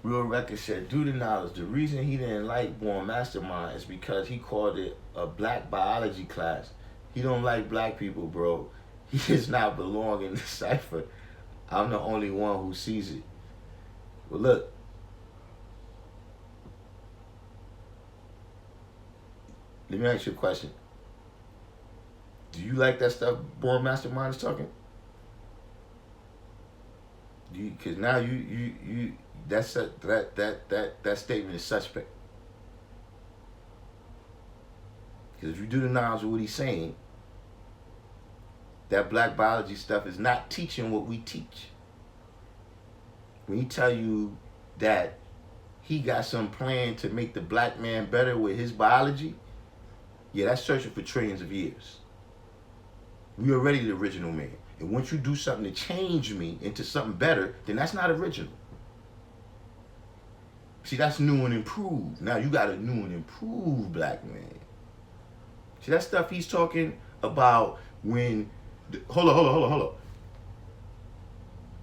Real Record said, due to knowledge, the reason he didn't like Born Mastermind is because he called it a black biology class. He don't like black people, bro. He does not belong in the cipher. I'm the only one who sees it. But look, let me ask you a question. Do you like that stuff Born Mastermind is talking? Because now that statement is suspect. Because if you do the knowledge of what he's saying, that black biology stuff is not teaching what we teach. When he tell you that he got some plan to make the black man better with his biology, yeah, that's searching for trillions of years. We already the original man. And once you do something to change me into something better, then that's not original. See, See, that's new and improved. Now you got a new and improved black man. See, that stuff he's talking about when... Hold on.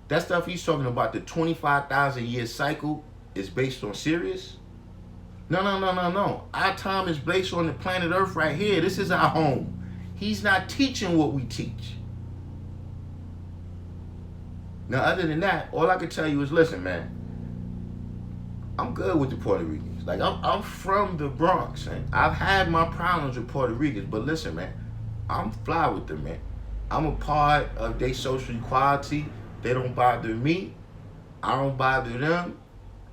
That stuff he's talking about, the 25,000 year cycle, is based on Sirius? No. Our time is based on the planet Earth right here. This is our home. He's not teaching what we teach. Now, other than that, all I can tell you is, listen, man, I'm good with the Puerto Ricans. Like, I'm from the Bronx, and I've had my problems with Puerto Ricans, but listen, man, I'm fly with them, man. I'm a part of their social equality. They don't bother me. I don't bother them.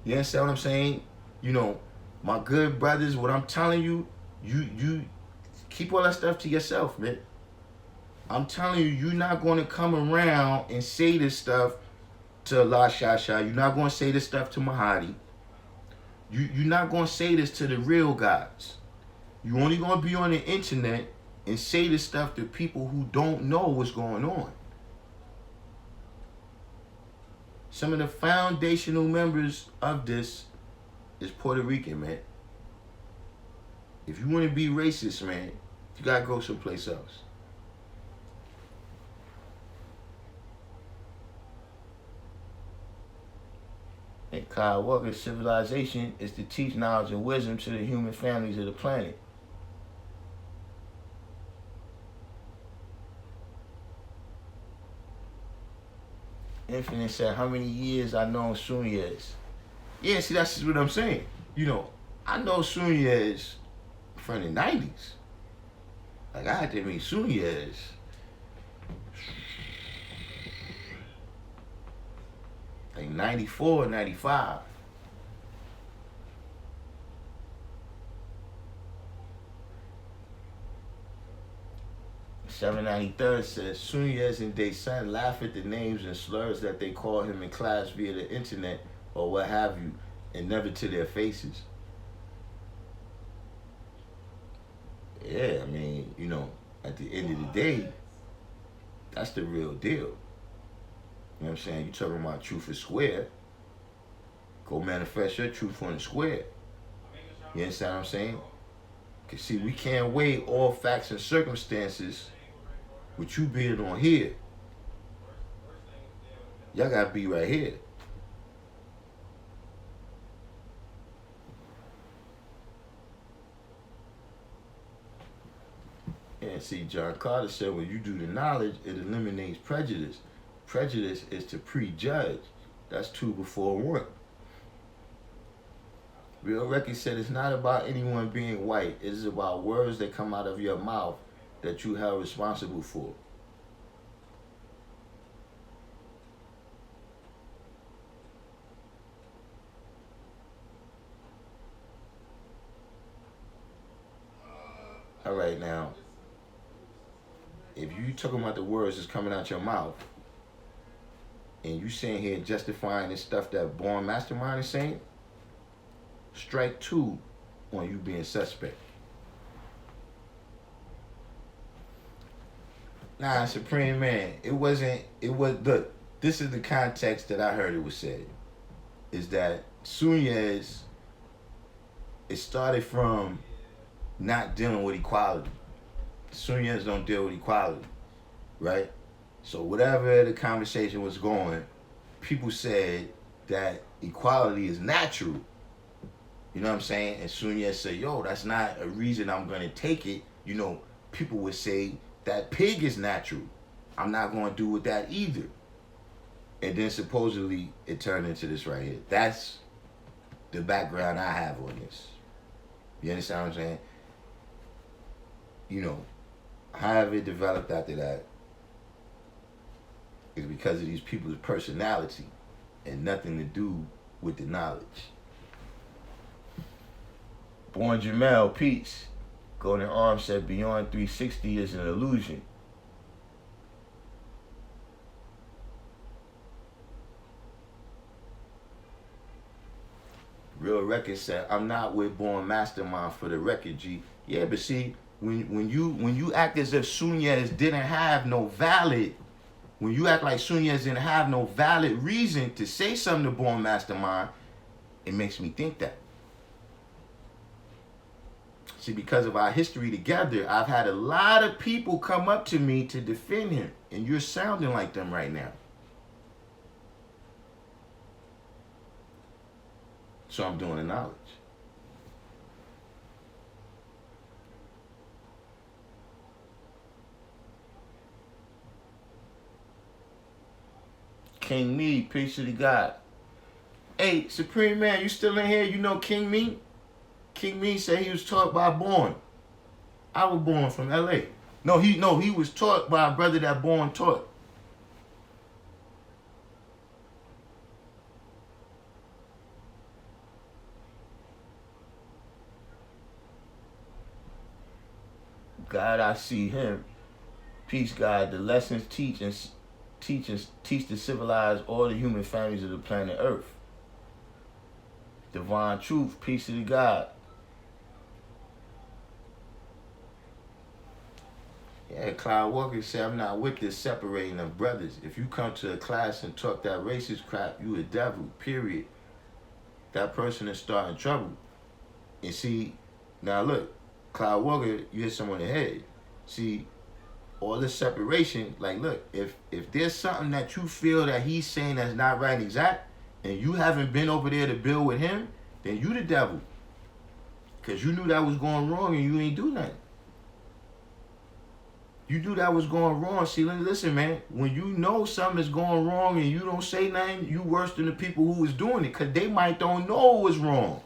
You understand what I'm saying? You know, my good brothers, what I'm telling you, you keep all that stuff to yourself, man. I'm telling you, you're not going to come around and say this stuff to La Shasha. You're not going to say this stuff to Mahadi. You're not going to say this to the real guys. You're only going to be on the internet and say this stuff to people who don't know what's going on. Some of the foundational members of this is Puerto Rican, man. If you want to be racist, man, you got to go someplace else. And Kyle Walker's civilization is to teach knowledge and wisdom to the human families of the planet. Infinite said, how many years I know Sunyez? Yeah, see, that's what I'm saying. You know, I know Sunyez from the 90s. Like, I had to meet Sunyez. Like 94, 95. $793 says, Sunyez and their son laugh at the names and slurs that they call him in class via the internet or what have you, and never to their faces. Yeah, I mean, you know, at the end of the day, that's the real deal. You know what I'm saying? You talking about truth is square. Go manifest your truth on the square. You understand what I'm saying? Because, see, we can't weigh all facts and circumstances with you being on here. Y'all got to be right here. And see, John Carter said when you do the knowledge, it eliminates prejudice. Prejudice is to prejudge. That's 2 before 1. Real Record said it's not about anyone being white. It is about words that come out of your mouth that you held responsible for. All right, now, if you talking about the words that's coming out your mouth, and you sitting here justifying this stuff that Born Mastermind is saying, strike 2 on you being suspect. Nah, Supreme Man, look, this is the context that I heard it was said, is that Sunyez, it started from not dealing with equality. Sunyez don't deal with equality, right? So whatever the conversation was going, people said that equality is natural. You know what I'm saying? And Sunyez said, yo, that's not a reason I'm going to take it. You know, people would say that pig is natural. I'm not going to do with that either. And then supposedly it turned into this right here. That's the background I have on this. You understand what I'm saying? You know, however it developed after that is because of these people's personality and nothing to do with the knowledge. Born Jamel, peace. Golden Arm said Beyond 360 is an illusion. Real Record said, I'm not with Born Mastermind for the record, G. Yeah, but see, when you act as if Sunyez didn't have no valid, when you act like Sunyez didn't have no valid reason to say something to Born Mastermind, It makes me think that. See, because of our history together, I've had a lot of people come up to me to defend him. And you're sounding like them right now. So I'm doing the knowledge. King Me, peace to the God. Hey, Supreme Man, you still in here? You know King Me? King Me said he was taught by Born. I was born from LA. No, he was taught by a brother that Born taught. God, I see him. Peace, God. The lessons teach the civilized all the human families of the planet Earth. Divine truth, peace to the God. Yeah, Clyde Walker said, I'm not with this separating of brothers. If you come to a class and talk that racist crap, you a devil, period. That person is starting trouble. And see, now look, Clyde Walker, you hit someone in the head. See, all this separation, like look, if there's something that you feel that he's saying that's not right and exact, and you haven't been over there to build with him, then you the devil. Because you knew that was going wrong and you ain't do nothing. You knew that was going wrong. See, listen, man, when you know something is going wrong and you don't say nothing, you worse than the people who was doing it, because they might don't know it was wrong.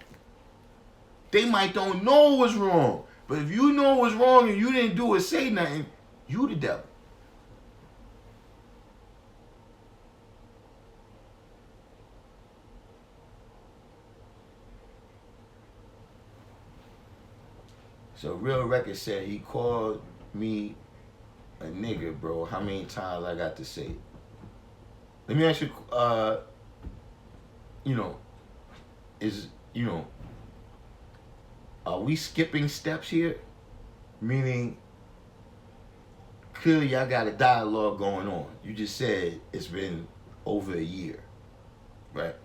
They might don't know it was wrong. But if you know it was wrong and you didn't do or say nothing, you the devil. So Real Record said he called me a nigger, bro. How many times I got to say it? Let me ask you, are we skipping steps here? Meaning, clearly y'all got a dialogue going on. You just said it's been over a year, right?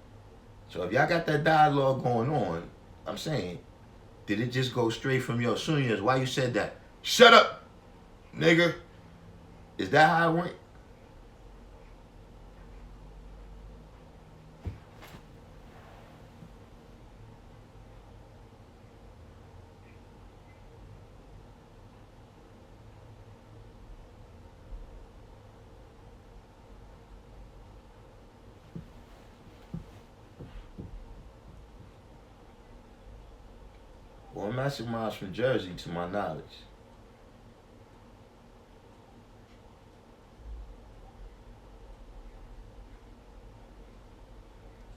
So if y'all got that dialogue going on, I'm saying, did it just go straight from your seniors? Why you said that? Shut up, nigga. Is that how it went? Well, masterminds from Jersey, to my knowledge.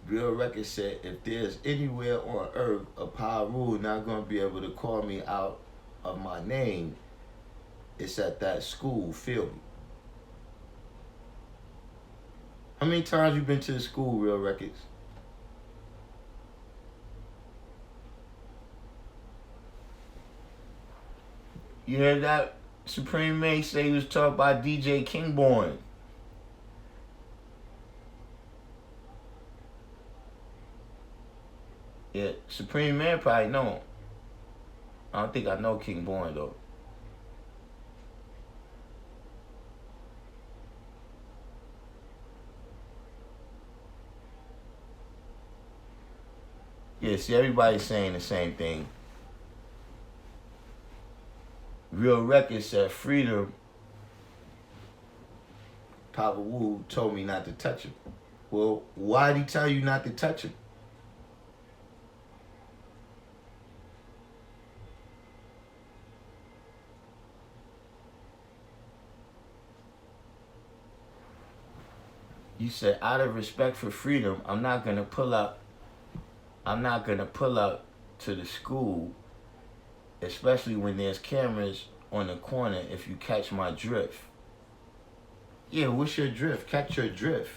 Real Record said, if there's anywhere on earth a Paru not going to be able to call me out of my name, it's at that school, feel me. How many times you been to the school, Real Records? You heard that? Supreme May say he was taught by DJ Kingborn. Yeah, Supreme Man probably know him. I don't think I know King Born though. Yeah, see, everybody's saying the same thing. Real Record said freedom. Papa Wu told me not to touch him. Well, why did he tell you not to touch him? You said, out of respect for freedom, I'm not gonna pull up to the school, especially when there's cameras on the corner, if you catch my drift. Yeah, what's your drift? Catch your drift.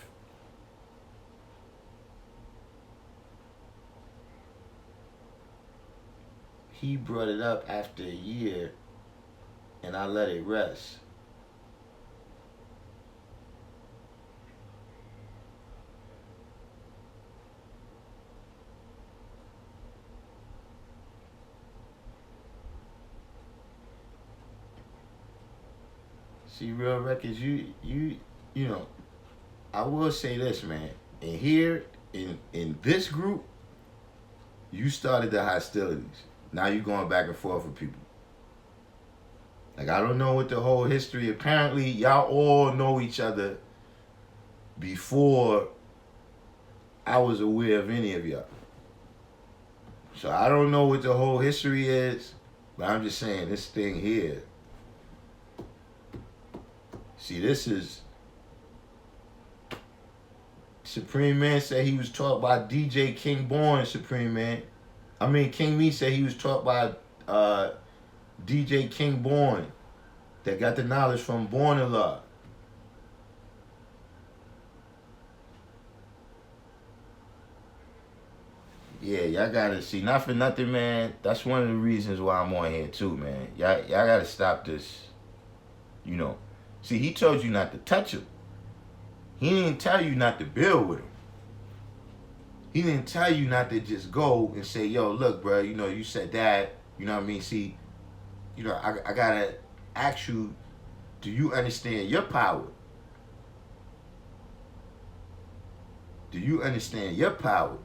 He brought it up after a year, and I let it rest. See, Real Records, you know, I will say this, man. And here, in this group, you started the hostilities. Now you're going back and forth with people. Like, I don't know what the whole history. Apparently, y'all all know each other before I was aware of any of y'all. So I don't know what the whole history is, but I'm just saying this thing here. See, this is Supreme Man said he was taught by DJ King Born. Supreme Man, I mean King Me said he was taught by DJ King Born, that got the knowledge from Born Allah. Yeah, y'all gotta see, not for nothing, man. That's one of the reasons why I'm on here too, man. Y'all gotta stop this. You know, see, he told you not to touch him. He didn't tell you not to build with him. He didn't tell you not to just go and say, yo, look, bro, you know, you said that. You know what I mean? See, you know, I gotta ask you, do you understand your power? Do you understand your power?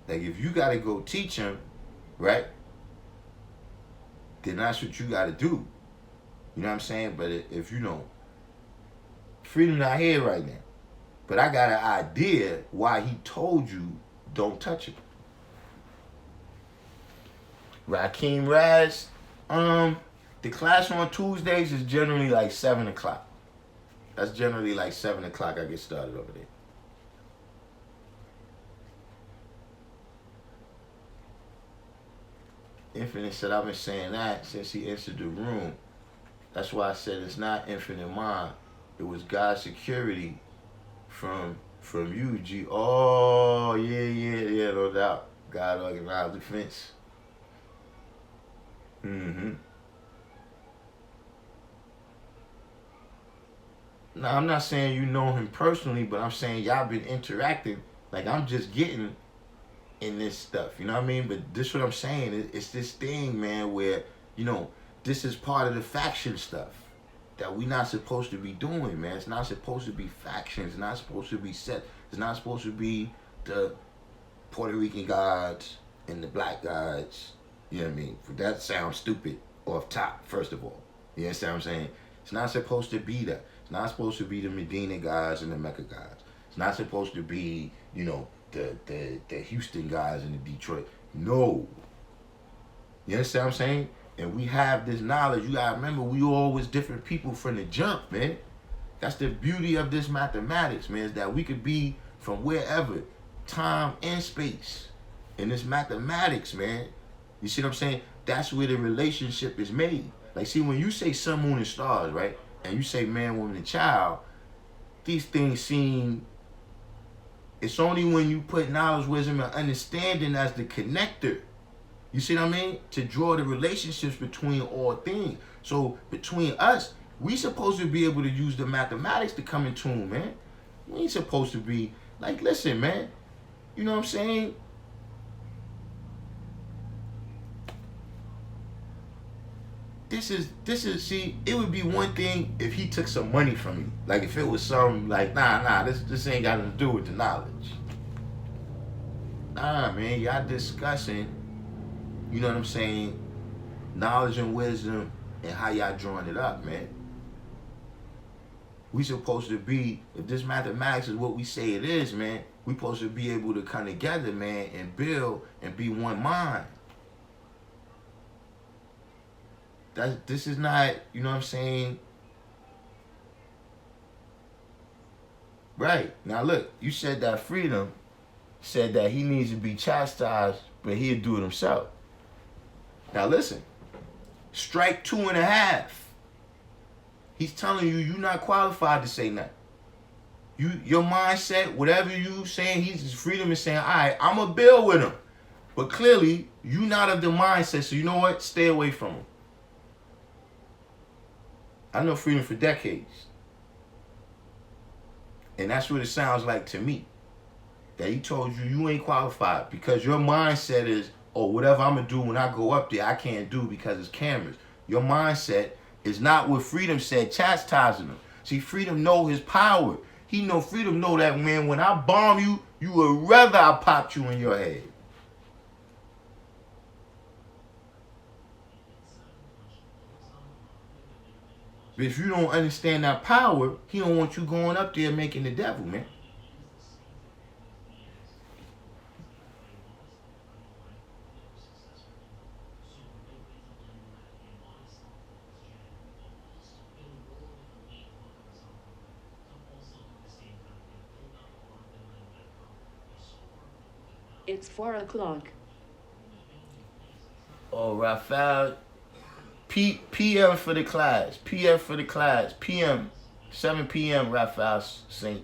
Like, if you gotta go teach him, right, then that's what you gotta do. You know what I'm saying? But if you know, freedom not here right now. But I got an idea why he told you don't touch it. Rakim Raz, the class on Tuesdays is generally like 7 o'clock. That's generally like 7 o'clock I get started over there. Infinite said, I've been saying that since he entered the room. That's why I said it's not Infinite Mind. It was God's security from you, G. Oh, yeah, no doubt. God organized defense. Mm-hmm. Now, I'm not saying you know him personally, but I'm saying y'all been interacting. Like, I'm just getting in this stuff, you know what I mean? But this what I'm saying, it's this thing, man, where, you know, this is part of the faction stuff that we not supposed to be doing, man. It's not supposed to be factions. It's not supposed to be set. It's not supposed to be the Puerto Rican gods and the black gods. You know what I mean? That sounds stupid off top, first of all. You understand what I'm saying? It's not supposed to be that. It's not supposed to be the Medina guys and the Mecca guys. It's not supposed to be, you know, the Houston guys and the Detroit. No. You understand what I'm saying? And we have this knowledge. You gotta remember, we always different people from the jump, man. That's the beauty of this mathematics, man, is that we could be from wherever, time and space. And this mathematics, man, you see what I'm saying? That's where the relationship is made. Like, see, when you say sun, moon, and stars, right? And you say man, woman, and child, these things seem, it's only when you put knowledge, wisdom, and understanding as the connector, you see what I mean? To draw the relationships between all things. So between us, we supposed to be able to use the mathematics to come in tune, man. We ain't supposed to be like, listen, man. You know what I'm saying? This is, see, it would be one thing if he took some money from you. Like, if it was some, like, nah, this ain't got nothing to do with the knowledge. Nah, man, y'all discussing, you know what I'm saying, knowledge and wisdom and how y'all drawing it up, man. We supposed to be, if this mathematics is what we say it is, man, we supposed to be able to come together, man, and build and be one mind. This is not, you know what I'm saying? Right. Now look, you said that Freedom said that he needs to be chastised, but he'll do it himself. Now listen, strike 2.5. He's telling you you're not qualified to say nothing. Your mindset, whatever you saying, he's Freedom is saying, all right, I'm going to build with him. But clearly, you not of the mindset, so you know what? Stay away from him. I know Freedom for decades. And that's what it sounds like to me. That he told you you ain't qualified because your mindset is, oh, whatever I'm going to do when I go up there, I can't do because it's cameras. Your mindset It's not what Freedom said, chastising him. See, Freedom know his power. Freedom know that, man, when I bomb you, you would rather I popped you in your head. But if you don't understand that power, he don't want you going up there making the devil, man. It's 4 o'clock. Oh, Raphael, PM for the class. PM for the class. PM, 7 p.m. Raphael Saint.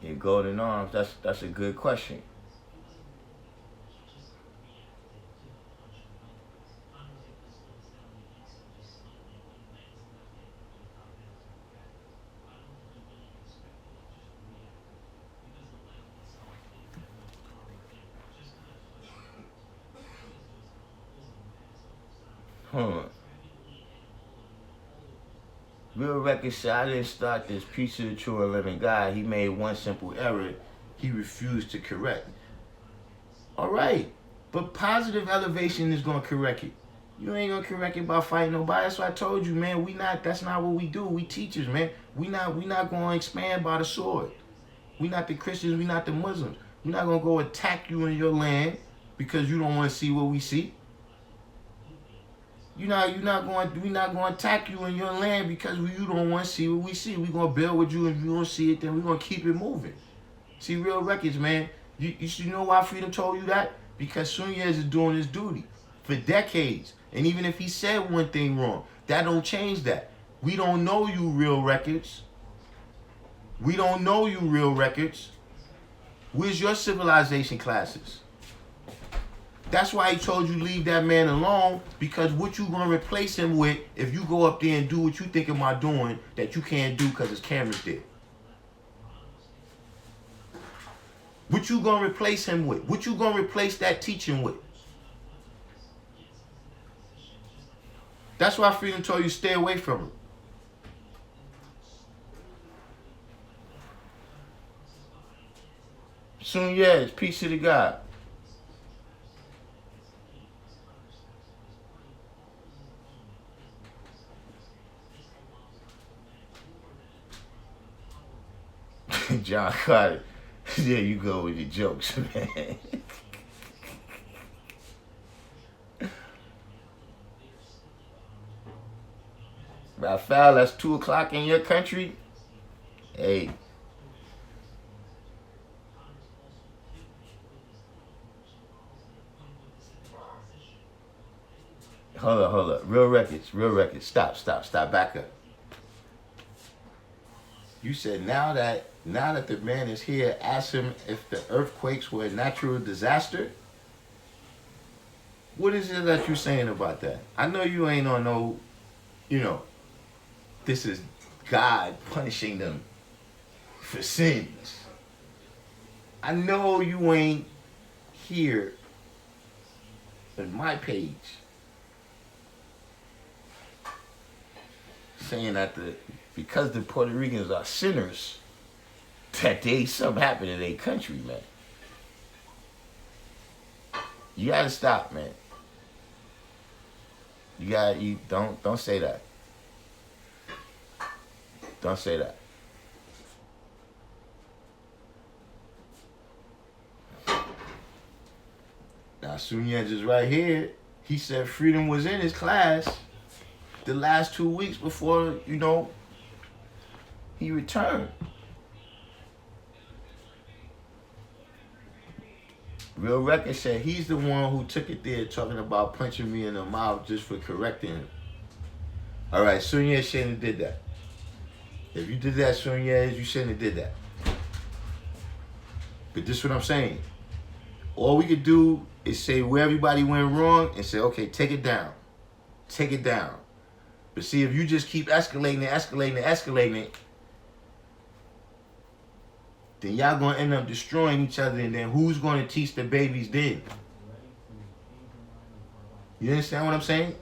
Your golden arms. That's a good question. Real record said, I didn't start this. Peace to the true and living God. He made one simple error he refused to correct. All right, but positive elevation is going to correct it. You ain't going to correct it by fighting nobody. That's why I told you, man, that's not what we do. We teachers, man. We not going to expand by the sword. We not the Christians. We not the Muslims. We're not going to go attack you in your land because you don't want to see what we see. We're not going to attack you in your land because you don't want to see what we see. We're going to build with you. If you don't see it, then we're going to keep it moving. See, real records, man. You know why Freedom told you that? Because Sunyez is doing his duty for decades. And even if he said one thing wrong, that don't change that. We don't know you, real records. We don't know you, real records. Where's your civilization classes? That's why he told you leave that man alone, because what you gonna replace him with if you go up there and do what you think about doing that you can't do because his camera's there? What you gonna replace him with? What you gonna replace that teaching with? That's why Freedom told you stay away from him. Soon, yes, peace to the God. John Carter. There you go with your jokes, man. Raphael, that's 2 o'clock in your country? Hey. Hold up. Real records. Stop. Back up. You said now that the man is here, ask him if the earthquakes were a natural disaster. What is it that you're saying about that? I know you ain't on no, this is God punishing them for sins. I know you ain't here on my page saying that because the Puerto Ricans are sinners, that something happened in their country, man. You gotta stop, man. You don't say that. Don't say that. Now Sunyej is right here. He said Freedom was in his class the last 2 weeks before, he returned. Real Record said he's the one who took it there talking about punching me in the mouth just for correcting him. All right, Sunyej shouldn't have did that. If you did that, Sunyej, you shouldn't have did that. But this is what I'm saying. All we could do is say where everybody went wrong and say, okay, take it down. Take it down. But see, if you just keep escalating it, then y'all gonna end up destroying each other, and then who's gonna teach the babies then? You understand what I'm saying?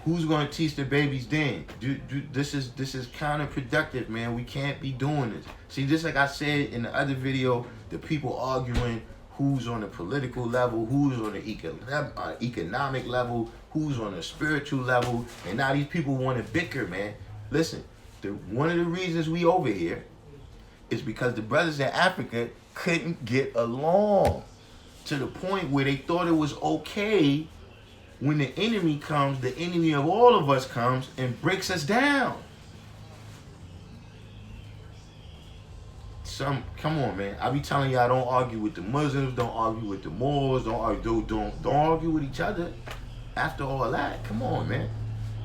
Who's gonna teach the babies then? This is counterproductive, man. We can't be doing this. See, just like I said in the other video, the people arguing who's on the political level, who's on the economic level, who's on the spiritual level, and now these people want to bicker, man. Listen, one of the reasons we over here is because the brothers in Africa couldn't get along to the point where they thought it was okay when the enemy comes, the enemy of all of us comes and breaks us down. Come on, man. I be telling y'all, don't argue with the Muslims, don't argue with the Moors, don't argue with each other. After all that, come on, man.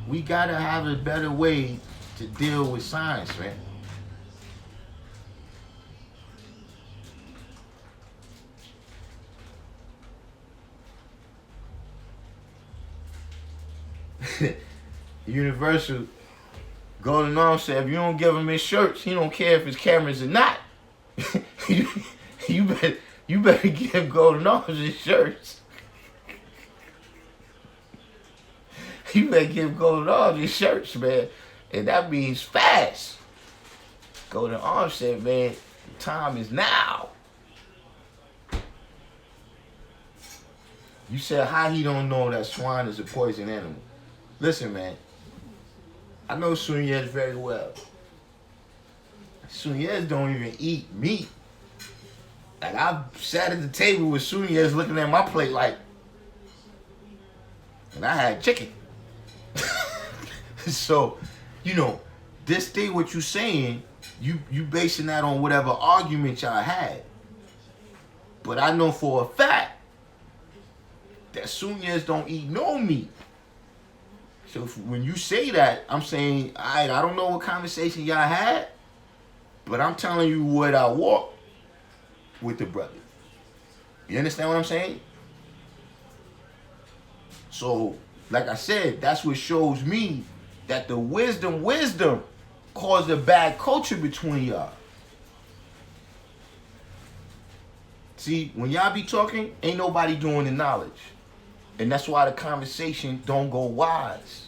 We gotta have a better way to deal with science, man. Universal Golden Arm said, if you don't give him his shirts, he don't care if his cameras or not. you better give Golden Arms his shirts. You better give Golden Arms his shirts, man. And that means fast. Golden Arms said, man, the time is now. You said how he don't know that swine is a poison animal. Listen, man. I know Sunyez very well. Sunyez don't even eat meat. Like, I sat at the table with Sunyez looking at my plate like, and I had chicken. So, you know, this thing, what you saying, you basing that on whatever argument y'all had. But I know for a fact that Sunyez don't eat no meat. So when you say that, I'm saying, all right, I don't know what conversation y'all had, but I'm telling you what I walked with the brother. You understand what I'm saying? So, like I said, that's what shows me that the wisdom caused a bad culture between y'all. See, when y'all be talking, ain't nobody doing the knowledge. And that's why the conversation don't go wise.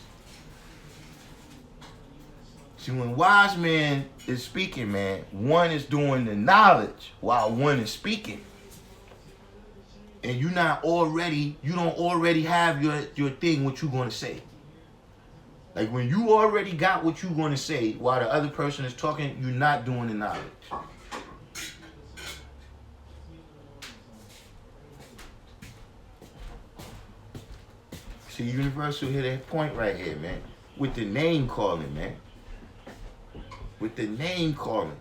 See, when wise man is speaking, man, one is doing the knowledge while one is speaking. And you don't already have your thing, what you gonna say. Like when you already got what you gonna say while the other person is talking, you're not doing the knowledge. See, Universal hit that point right here, man. With the name calling, man. With the name calling.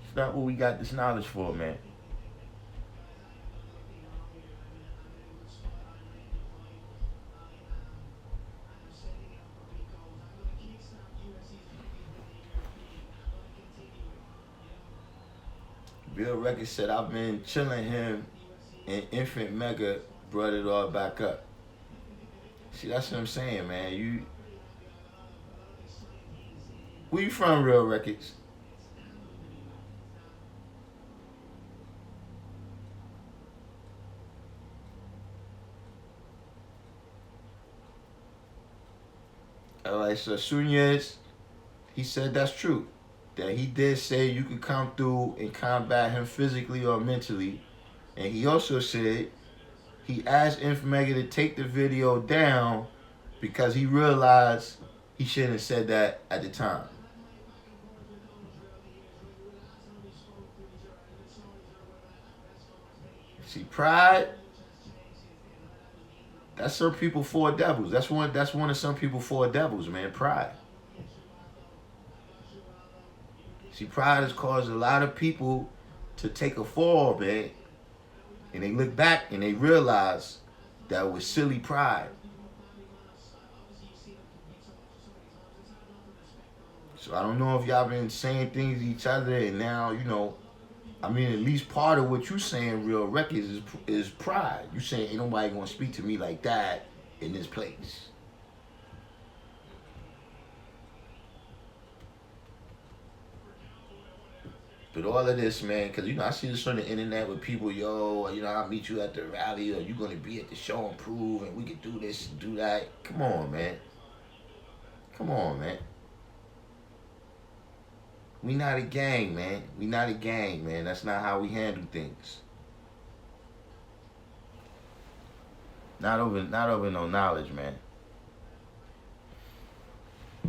It's not what we got this knowledge for, man. Bill Records said, I've been chilling him, and Infant Mega brought it all back up. See, that's what I'm saying, man. Where you from, Real Records? Alright, so Sunyez, he said that's true. That he did say you could come through and combat him physically or mentally. And he also said he asked Inf Mega to take the video down because he realized he shouldn't have said that at the time. See, pride, that's some people four devils. That's one of some people four devils, man. Pride. See, pride has caused a lot of people to take a fall, man. And they look back and they realize that it was silly pride. So I don't know if y'all been saying things to each other and now, you know, I mean, at least part of what you saying, Real Records, is pride. You saying ain't nobody gonna speak to me like that in this place. But all of this, man, because, I see this on the internet with people, I'll meet you at the rally, or you're going to be at the show and prove, and we can do this and do that. Come on, man. Come on, man. We not a gang, man. We not a gang, man. That's not how we handle things. Not over no knowledge, man.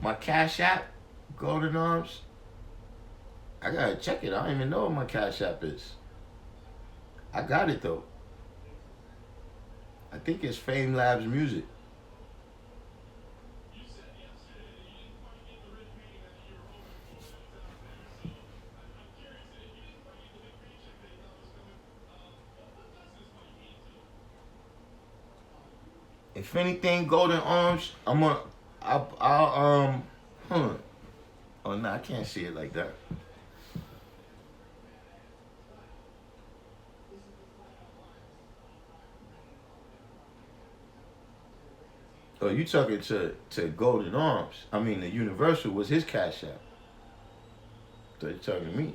My Cash App, Golden Arms, I gotta check it. I don't even know what my Cash App is. I got it though. I think it's famelabs Music. If anything, Golden Arms, I'll Oh no, I can't see it like that. Oh, you talking to Golden Arms? I mean, the Universal was his Cash App. So you talking to me?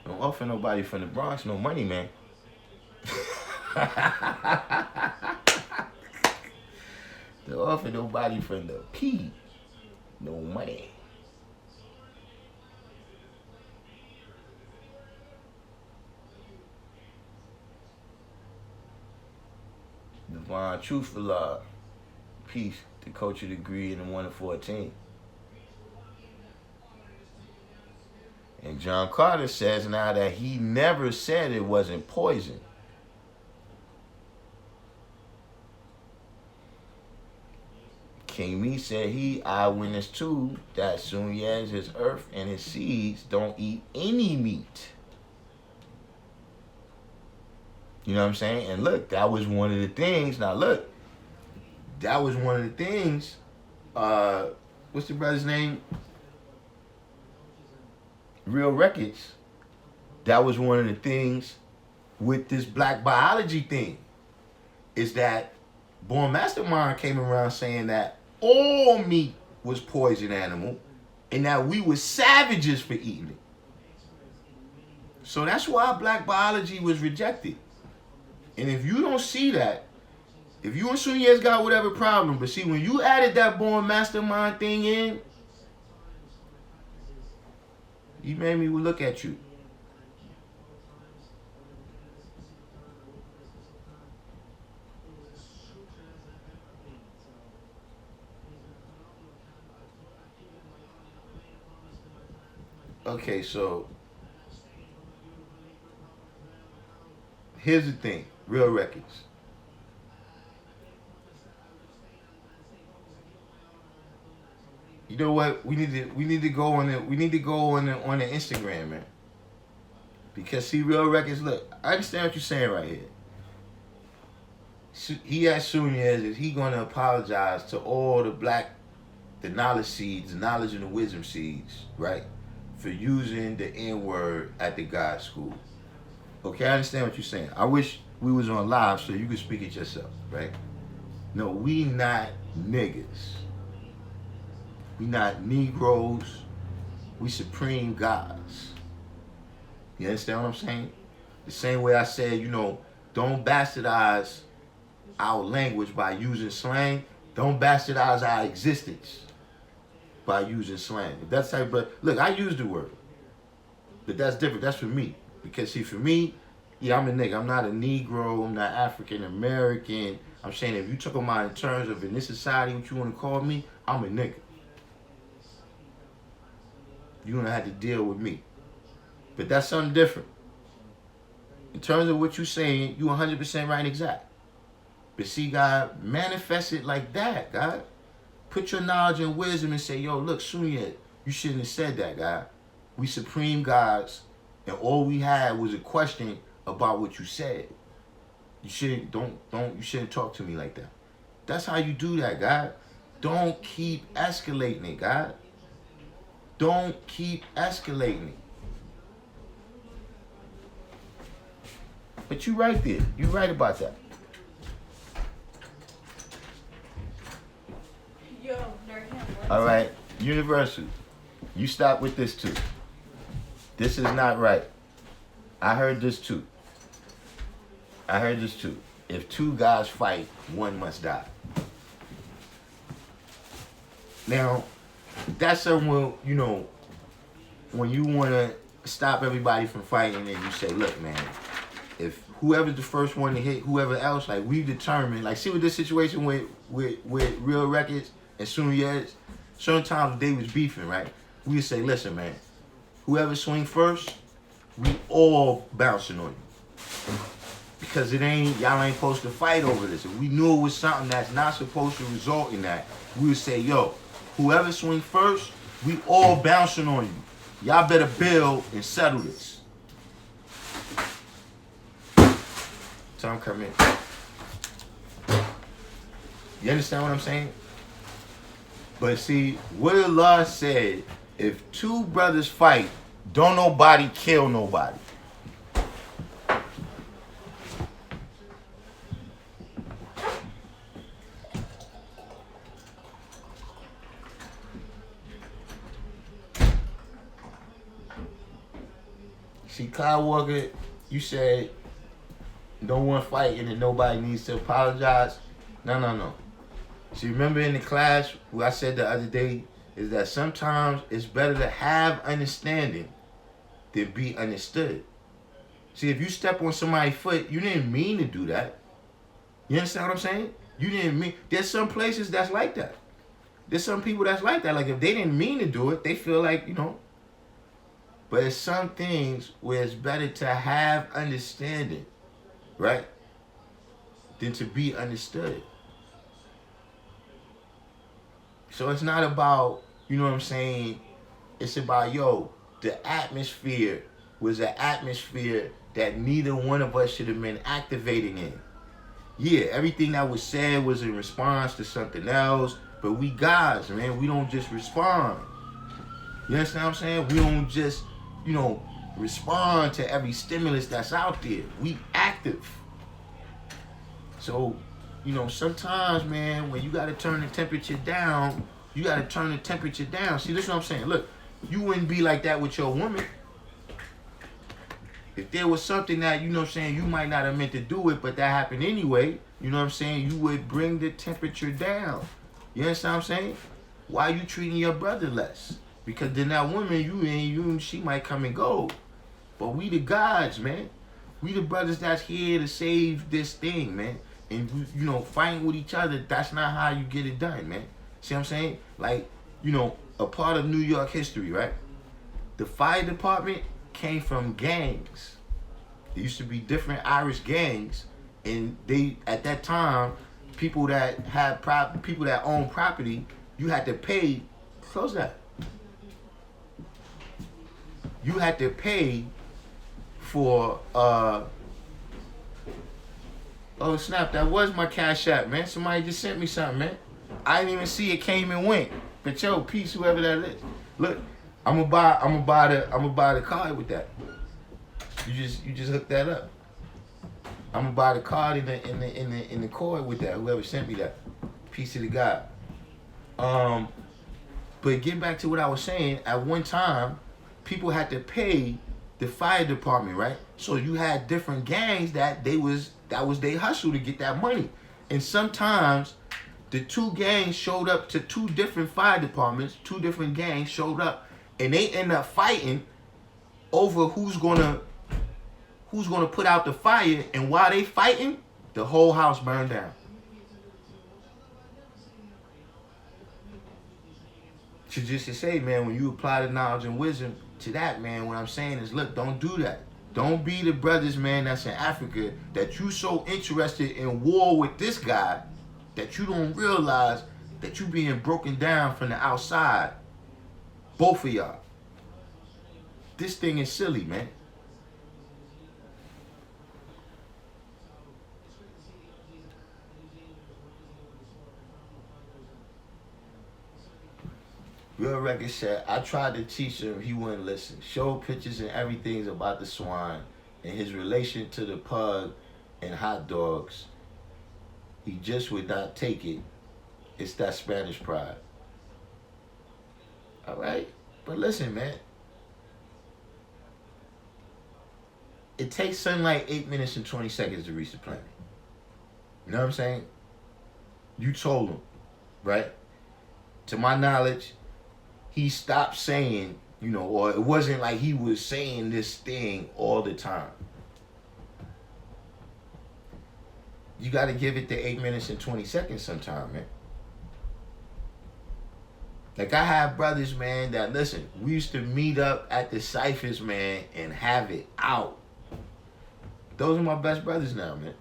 Don't offer nobody from the Bronx no money, man. Don't offer nobody from the P no money. Divine Truthful Law. Peace, the culture degree in the 1 to 14. And John Carter says now that he never said it wasn't poison. King Me said he eyewitness too that soon as his earth and his seeds don't eat any meat. You know what I'm saying? And look, that was one of the things. Now look, that was one of the things. What's the brother's name? Real Records. That was one of the things with this black biology thing. Is that Born Mastermind came around saying that all meat was poison animal and that we were savages for eating it. So that's why black biology was rejected. And if you don't see that, if you and Sunya's got whatever problem, but see, when you added that Born Mastermind thing in, you made me look at you. Okay, so here's the thing, Real Records. You know what? We need to go on the Instagram, man. Because see, Real Records, look, I understand what you're saying right here. He asked Sunyaz, is he gonna apologize to all the knowledge seeds, the knowledge and the wisdom seeds, right? For using the N-word at the God school. Okay, I understand what you're saying. I wish we was on live so you could speak it yourself, right? No, we not niggas. We not Negroes. We supreme gods. You understand what I'm saying? The same way I said, don't bastardize our language by using slang. Don't bastardize our existence by using slang. If that's type, but look, I use the word. But that's different. That's for me. Because see, for me, yeah, I'm a nigga. I'm not a Negro. I'm not African American. I'm saying if you talk about in terms of in this society, what you want to call me, I'm a nigga. You're going to have to deal with me. But that's something different. In terms of what you're saying, you 100% right and exact. But see, God, manifest it like that, God. Put your knowledge and wisdom and say, yo, look, Sunya, you shouldn't have said that, God. We supreme gods, and all we had was a question about what you said. You shouldn't talk to me like that. That's how you do that, God. Don't keep escalating it, God. Don't keep escalating it. But you right there. You right about that. Yo, Darkim, All right, Universal. You stop with this too. This is not right. I heard this too. If two guys fight, one must die. Now, that's something, you know, when you want to stop everybody from fighting and you say, look, man, if whoever's the first one to hit whoever else, like we determined, like see with this situation with Real Records and Suniyaz, sometimes they was beefing, right? We would say, listen, man, whoever swing first, we all bouncing on you. Because y'all ain't supposed to fight over this. If we knew it was something that's not supposed to result in that, we would say, yo, whoever swing first, we all bouncing on you. Y'all better build and settle this. Time come in. You understand what I'm saying? But see, what Allah said, if two brothers fight, don't nobody kill nobody. See, Kyle Walker, you said don't want to fight and then nobody needs to apologize. No. See, remember in the class what I said the other day is that sometimes it's better to have understanding than be understood. See, if you step on somebody's foot, you didn't mean to do that. You understand what I'm saying? You didn't mean. There's some places that's like that. There's some people that's like that. Like if they didn't mean to do it, they feel like, you know. But it's some things where it's better to have understanding, right, than to be understood. So it's not about, you know what I'm saying, it's about, yo, the atmosphere was an atmosphere that neither one of us should have been activating in. Yeah, everything that was said was in response to something else, but we guys, man, we don't just respond. You understand what I'm saying? We don't just, you know, respond to every stimulus that's out there. We active. So, you know, sometimes, man, when you got to turn the temperature down, you got to turn the temperature down. See, this is what I'm saying. Look, you wouldn't be like that with your woman. If there was something that, you know what I'm saying, you might not have meant to do it, but that happened anyway, you know what I'm saying, you would bring the temperature down. You understand what I'm saying? Why you treating your brother less? Because then that woman, she might come and go. But we the gods, man. We the brothers that's here to save this thing, man. And, you know, fighting with each other, that's not how you get it done, man. See what I'm saying? Like, you know, a part of New York history, right? The fire department came from gangs. There used to be different Irish gangs. And they, at that time, people that own property, you had to pay, close that. You had to pay for, oh snap, that was my Cash App, man. Somebody just sent me something, man. I didn't even see it came and went. But yo, peace, whoever that is. Look, I'm gonna buy the card with that. You just hook that up. I'm gonna buy the card in the cord with that. Whoever sent me that. Peace to the God. But get back to what I was saying. At one time, people had to pay the fire department, right? So you had different gangs that was their hustle to get that money. And sometimes the two gangs showed up to two different fire departments, two different gangs showed up, and they end up fighting over who's gonna put out the fire, and while they fighting, the whole house burned down. So just to say, man, when you apply the knowledge and wisdom to that, man, what I'm saying is, look, don't do that. Don't be the brothers, man, that's in Africa, that you so interested in war with this guy that you don't realize that you being broken down from the outside. Both of y'all. This thing is silly, man. Real Record said, I tried to teach him, he wouldn't listen. Show pictures and everything's about the swine. in his relation to the pug and hot dogs, he just would not take it. It's that Spanish pride. All right? But listen, man. It takes sunlight 8 minutes and 20 seconds to reach the planet. You know what I'm saying? You told him, right? To my knowledge, he stopped saying, you know, or it wasn't like he was saying this thing all the time. You got to give it the 8 minutes and 20 seconds sometime, man. Like, I have brothers, man, that, listen, we used to meet up at the ciphers, man, and have it out. Those are my best brothers now, man.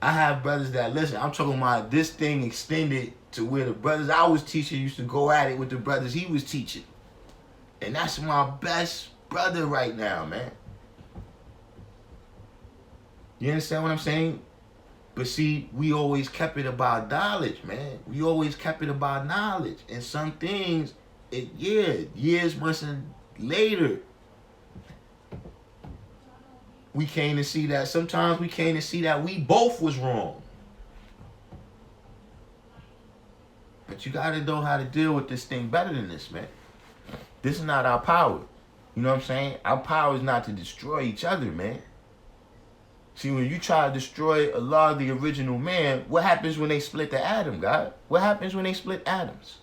I have brothers that, listen, I'm talking about this thing extended to where the brothers I was teaching used to go at it with the brothers he was teaching. And that's my best brother right now, man. You understand what I'm saying? But see, we always kept it about knowledge, man. We always kept it about knowledge. And some things, years, months later, we came to see that. Sometimes we came to see that we both was wrong. But you got to know how to deal with this thing better than this, man. This is not our power. You know what I'm saying? Our power is not to destroy each other, man. See, when you try to destroy Allah, the original man, what happens when they split the atom, God? What happens when they split atoms?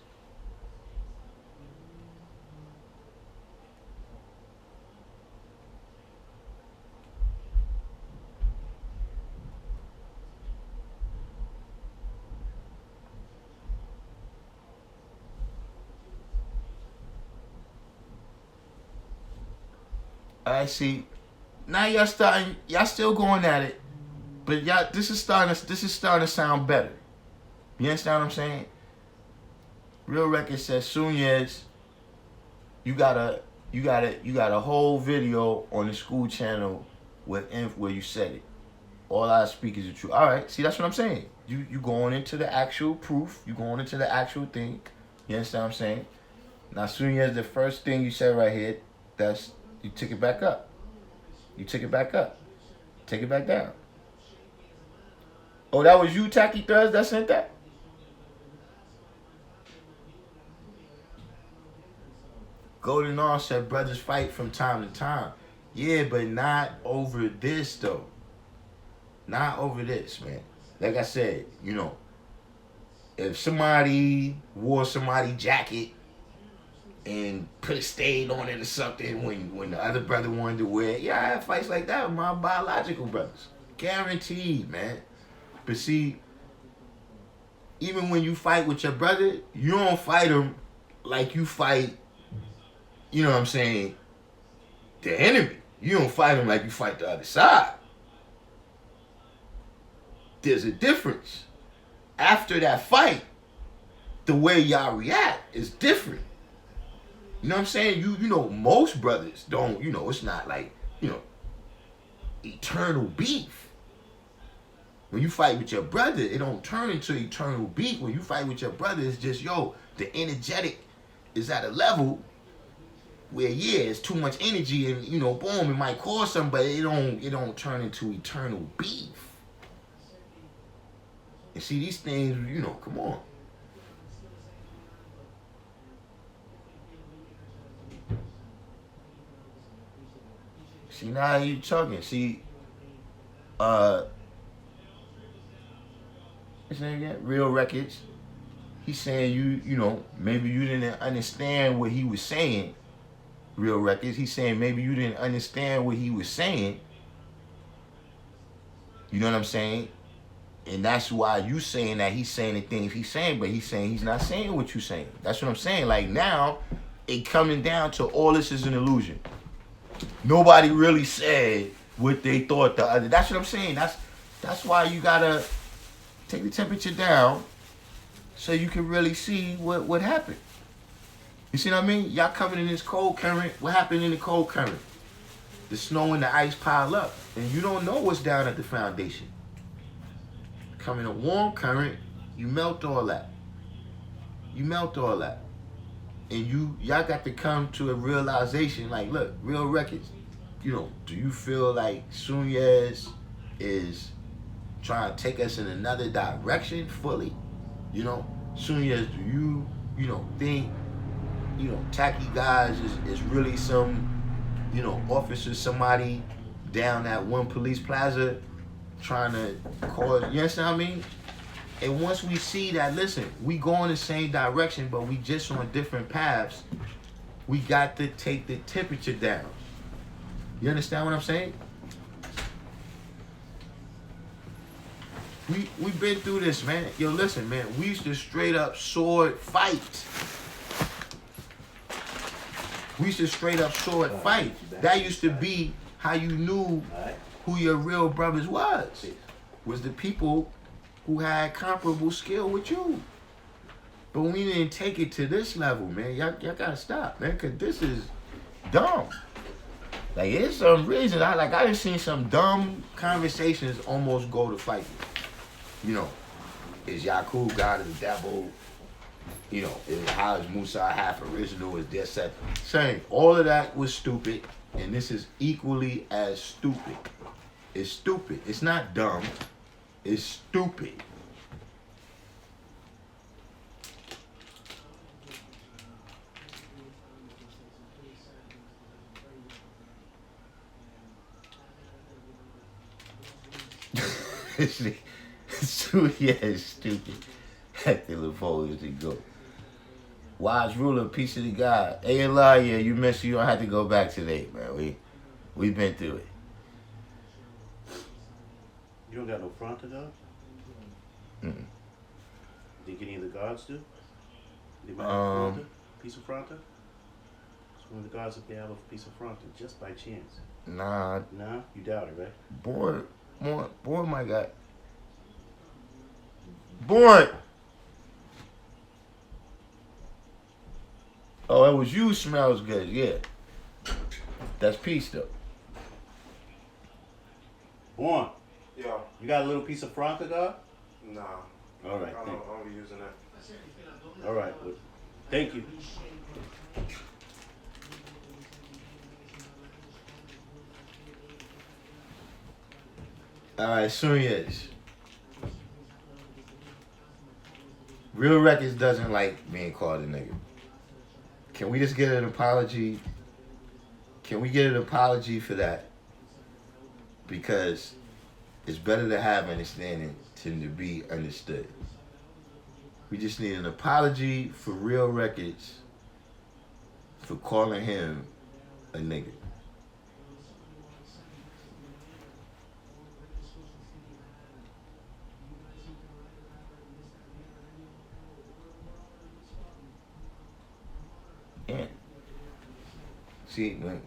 I see. Now y'all still going at it, but this is starting to sound better. You understand what I'm saying? Real Record says, soon as you got a whole video on the school channel where you said it. All our speakers are true. All right, see, that's what I'm saying. You going into the actual proof. You going into the actual thing. You understand what I'm saying? Now, soon as the first thing you said right here, you took it back up. You took it back up. Take it back down. Oh, that was you, Tacky Thursday, that sent that? Golden Arm said brothers fight from time to time. Yeah, but not over this, though. Not over this, man. Like I said, you know, if somebody wore somebody's jacket and put a stain on it or something when the other brother wanted to wear it. Yeah, I have fights like that with my biological brothers. Guaranteed, man. But see, even when you fight with your brother, you don't fight him like you fight, you know what I'm saying, the enemy. You don't fight him like you fight the other side. There's a difference. After that fight, the way y'all react is different. You know what I'm saying? You know, most brothers don't, you know, it's not like, you know, eternal beef. When you fight with your brother, it don't turn into eternal beef. When you fight with your brother, it's just, the energetic is at a level where, it's too much energy and, you know, boom, it might cause something, but it don't turn into eternal beef. And see, these things, you know, come on. See, now you talking. See, what's his name again? Real Records. He's saying you know, maybe you didn't understand what he was saying. Real Records. He's saying maybe you didn't understand what he was saying. You know what I'm saying? And that's why you saying that he's saying the things he's saying, but he's saying he's not saying what you're saying. That's what I'm saying. Like now, it coming down to all this is an illusion. Nobody really said what they thought the other. That's what I'm saying. That's why you gotta take the temperature down so you can really see what happened. You see what I mean? Y'all coming in this cold current. What happened in the cold current? The snow and the ice pile up, and you don't know what's down at the foundation. Coming a warm current, you melt all that. You melt all that. And y'all got to come to a realization, like, look, Real Records, do you feel like Sunyez is trying to take us in another direction fully? Sunyez, do you think, Tacky Guys is really some, officer, somebody down at one police plaza trying to cause, you understand what I mean? And once we see that, listen, we go in the same direction, but we just on different paths, we got to take the temperature down. You understand what I'm saying? We've been through this, man. Yo, listen, man, we used to straight up sword fight. That used to be how you knew who your real brothers was the people who had comparable skill with you. But we didn't take it to this level, man. Y'all gotta stop, man, because this is dumb. Like, there's some reason I done seen some dumb conversations almost go to fighting. Is Yakub God of the devil? How is Musa half original? Is this set? Saying all of that was stupid, and this is equally as stupid. It's stupid. It's not dumb. It's stupid. Yeah, it's stupid. Hector LaFoe is the GOAT. Wise ruler, peace to the God. Hey, Allah, yeah, you missed. You don't have to go back today, man. We've been through it. You don't got no fronter, though? Mm-mm. Think any of the guards do? They might have a fronter? Piece of fronter? So one of the guards, if they have a piece of fronter, just by chance. Nah. Nah? You doubt it, right? Boy, my God. Boy. Oh, it was you. Smells good. Yeah. That's peace, though. Born. Yeah. You got a little piece of fronter, God? Nah. All right. I don't be using that. All right. Well, thank you. All right, Sunyez. Real Records doesn't like being called a nigga. Can we just get an apology? Can we get an apology for that? Because it's better to have understanding than to be understood. We just need an apology for Real Records for calling him a nigga. Yeah. See, when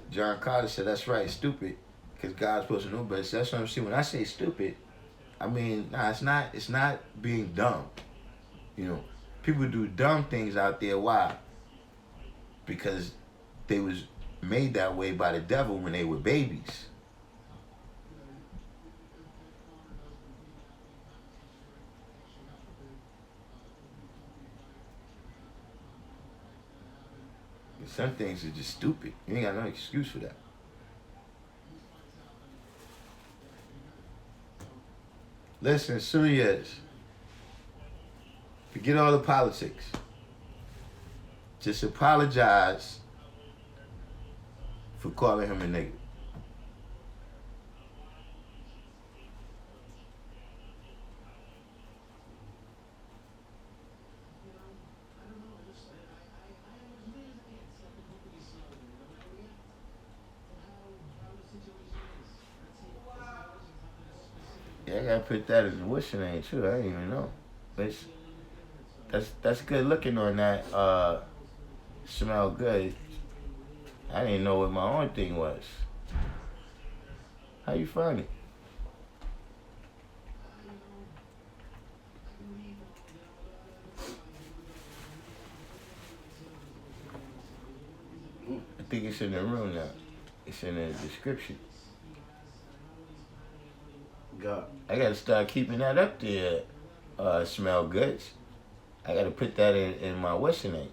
John Carter said, that's right, stupid, because God's supposed to know better. So that's what I'm saying. When I say stupid, I mean, it's not being dumb. People do dumb things out there. Why? Because they was made that way by the devil when they were babies. Some things are just stupid. You ain't got no excuse for that. Listen, Sunyez, forget all the politics. Just apologize for calling him a nigga. Yeah, I gotta put that as a wishing name too. I didn't even know. That's good looking on that. Smell good. I didn't know what my own thing was. How you find it? I think it's in the room now. It's in the description. God. I gotta start keeping that up there. Smell good. I gotta put that in my wishing name.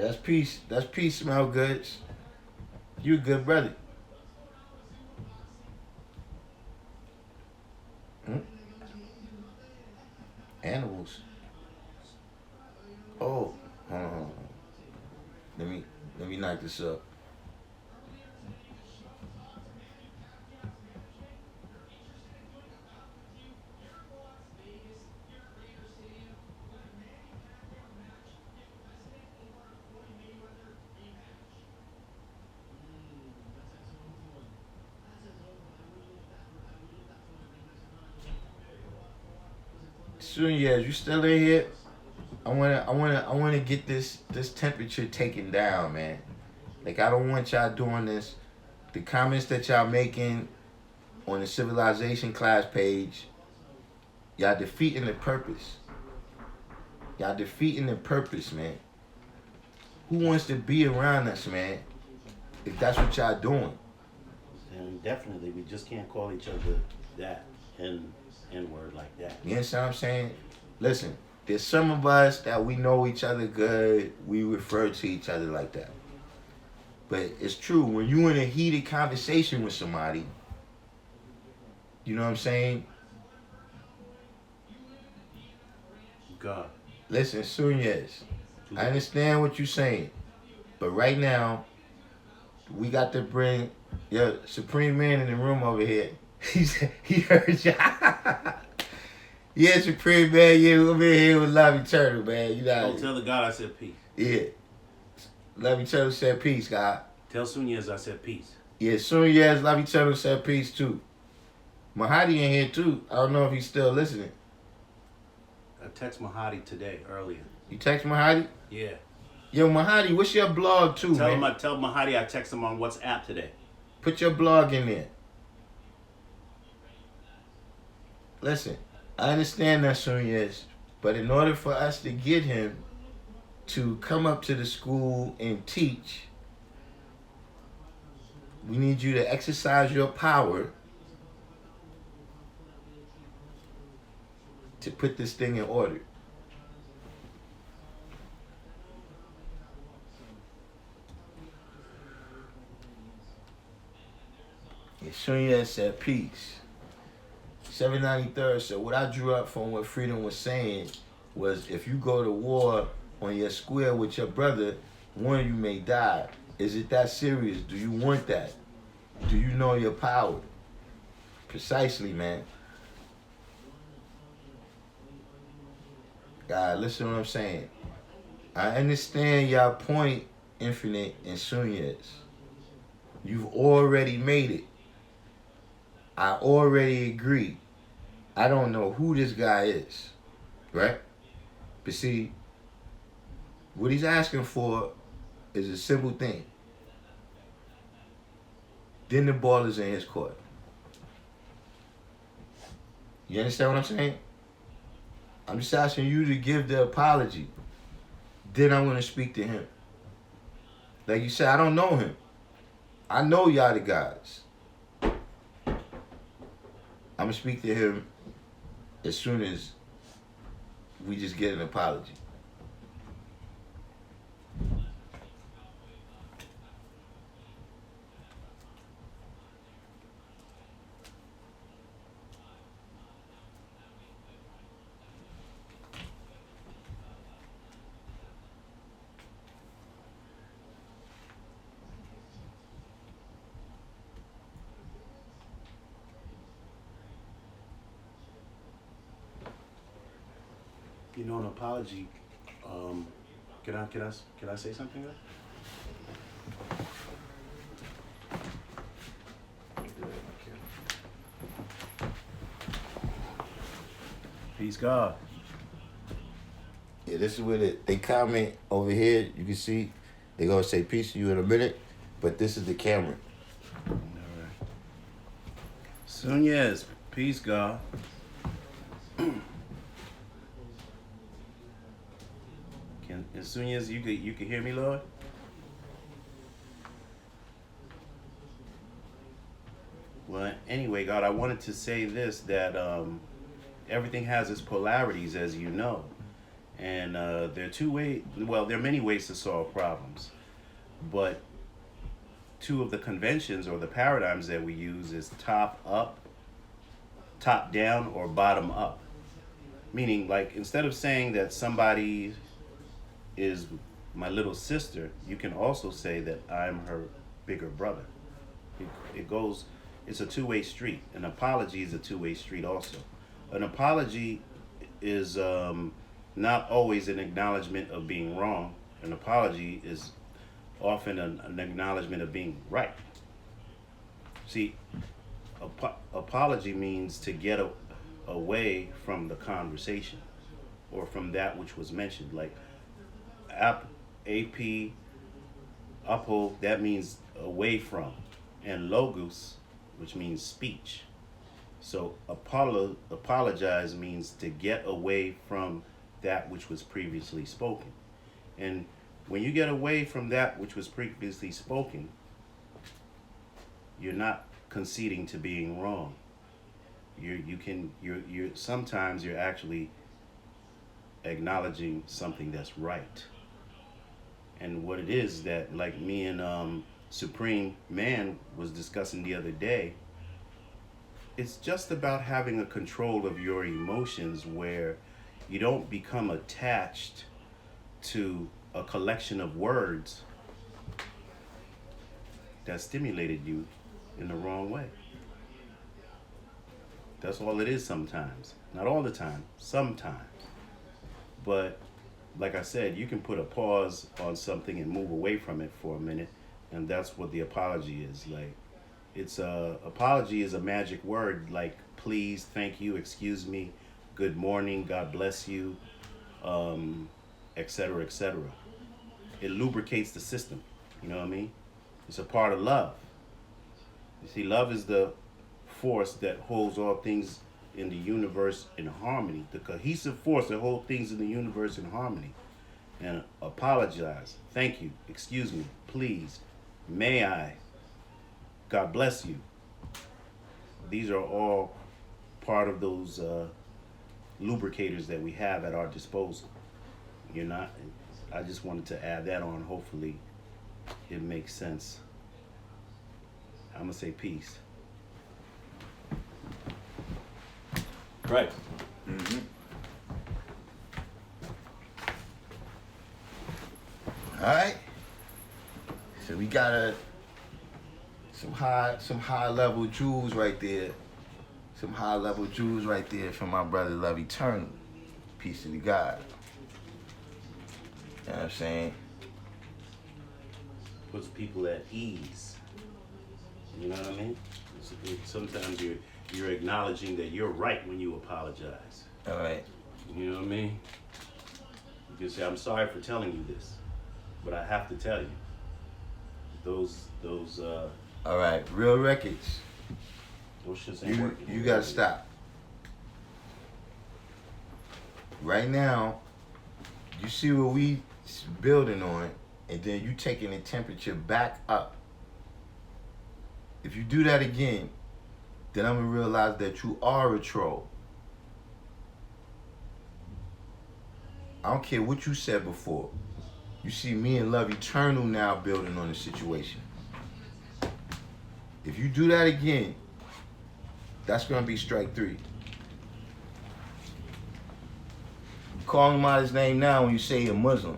That's peace. That's peace, smell goods. You a good brother. Hmm? Animals. Oh, hold on. Let me knock this up. Soon, yes, you still in here? I wanna get this temperature taken down, man. Like I don't want y'all doing this. The comments that y'all making on the civilization class page, y'all defeating the purpose. Y'all defeating the purpose, man. Who wants to be around us, man? If that's what y'all doing. And definitely, we just can't call each other that N-word like that. You understand what I'm saying? Listen, there's some of us that we know each other good. We refer to each other like that. But it's true, when you in a heated conversation with somebody, you know what I'm saying? God. Listen, soon yes. I understand what you're saying. But right now, we got to bring your Supreme Man in the room over here. He heard ya. Yeah, Supreme Man, yeah, we're here with Love Eternal, man. You know. Oh, tell the God I said peace. Yeah. Love Eternal said peace, God. Tell Sunyas I said peace. Yeah, soon yes, Love Eternal said peace too. Mahadi in here too. I don't know if he's still listening. I text Mahadi today, earlier. You text Mahadi? Yeah. Yo, Mahadi, what's your blog too, man? Tell Mahadi I text him on WhatsApp today. Put your blog in there. Listen, I understand that soon, yes, but in order for us to get him to come up to the school and teach, we need you to exercise your power to put this thing in order. Yeah, Shunya said peace. 793rd said, what I drew up from what Freedom was saying was if you go to war on your square with your brother, one of you may die. Is it that serious? Do you want that? Do you know your power? Precisely, man. God, listen to what I'm saying. I understand y'all point, Infinite and Sunyas. You've already made it. I already agree. I don't know who this guy is, right? But see, what he's asking for is a simple thing. Then the ball is in his court. You understand what I'm saying? I'm just asking you to give the apology. Then I'm going to speak to him. Like you said, I don't know him. I know y'all the guys. I'm going to speak to him as soon as we just get an apology. You know, an apology. Can I say something? Peace, God. Yeah, this is where they comment over here. You can see they're going to say peace to you in a minute, but this is the camera. All right. Soon, yes. Peace, God. As soon as you can hear me, Lord. Well, anyway, God, I wanted to say this, that everything has its polarities, as you know. And there are two ways. Well, there are many ways to solve problems, but two of the conventions or the paradigms that we use is top up, top down, or bottom up. Meaning, like, instead of saying that somebody is my little sister, you can also say that I'm her bigger brother. It goes, it's a two-way street. An apology is a two-way street also. An apology is not always an acknowledgement of being wrong. An apology is often an acknowledgement of being right. See, apology means to get away from the conversation or from that which was mentioned. Like AP, apo, that means away from, and logos, which means speech. So apologize means to get away from that which was previously spoken. And when you get away from that which was previously spoken, you're not conceding to being wrong. You're sometimes you're actually acknowledging something that's right. And what it is that, like me and Supreme Man was discussing the other day, it's just about having a control of your emotions where you don't become attached to a collection of words that stimulated you in the wrong way. That's all it is sometimes. Not all the time, sometimes. But like I said, you can put a pause on something and move away from it for a minute, and that's what the apology is. Like, it's apology is a magic word like please, thank you, excuse me, good morning, God bless you, etc., etc. It lubricates the system. You know what I mean? It's a part of love. You see, love is the force that holds all things in the universe in harmony, the cohesive force that holds things in the universe in harmony. And apologize, thank you, excuse me, please, may I, God bless you. These are all part of those lubricators that we have at our disposal. You're not, I just wanted to add that on. Hopefully it makes sense. I'm gonna say peace. Right. All right. So we got some high level jewels right there. Some high level jewels right there from my brother Love Eternal. Peace to the God. You know what I'm saying? Puts people at ease. You know what I mean? Sometimes you're acknowledging that you're right when you apologize. All right. You know what I mean? You can say, I'm sorry for telling you this, but I have to tell you. Those All right. Real records. those shits ain't working. You gotta stop. Right now, you see what we building on, and then you taking the temperature back up. If you do that again, then I'm gonna realize that you are a troll. I don't care what you said before. You see me and Love Eternal now building on the situation. If you do that again, that's gonna be strike 3. You call him out his name now when you say you're Muslim.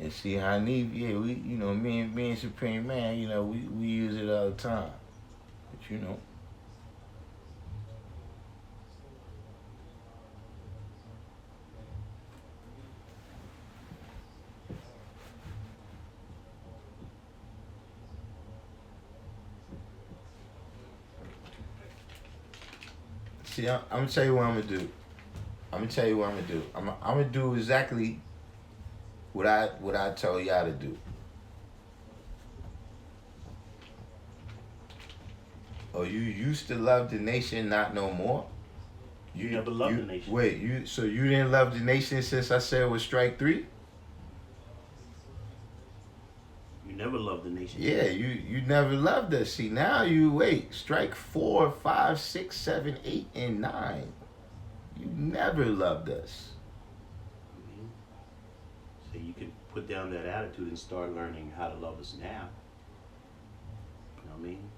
And see how neat, yeah, we, you know, me and Supreme Man, you know, we use it all the time. But you know. See, I'm gonna tell you what I'm gonna do. I'm gonna tell you what I'm gonna do. I'm gonna do exactly what I tell y'all to do. Oh, you used to love the nation, not no more? You never loved the nation. Wait, so you didn't love the nation since I said it was strike 3? You never loved the nation. Yeah, you never loved us. See, now you strike 4, 5, 6, 7, 8, and 9. You never loved us. Mhm. So you can put down that attitude and start learning how to love us now. You know what I mean?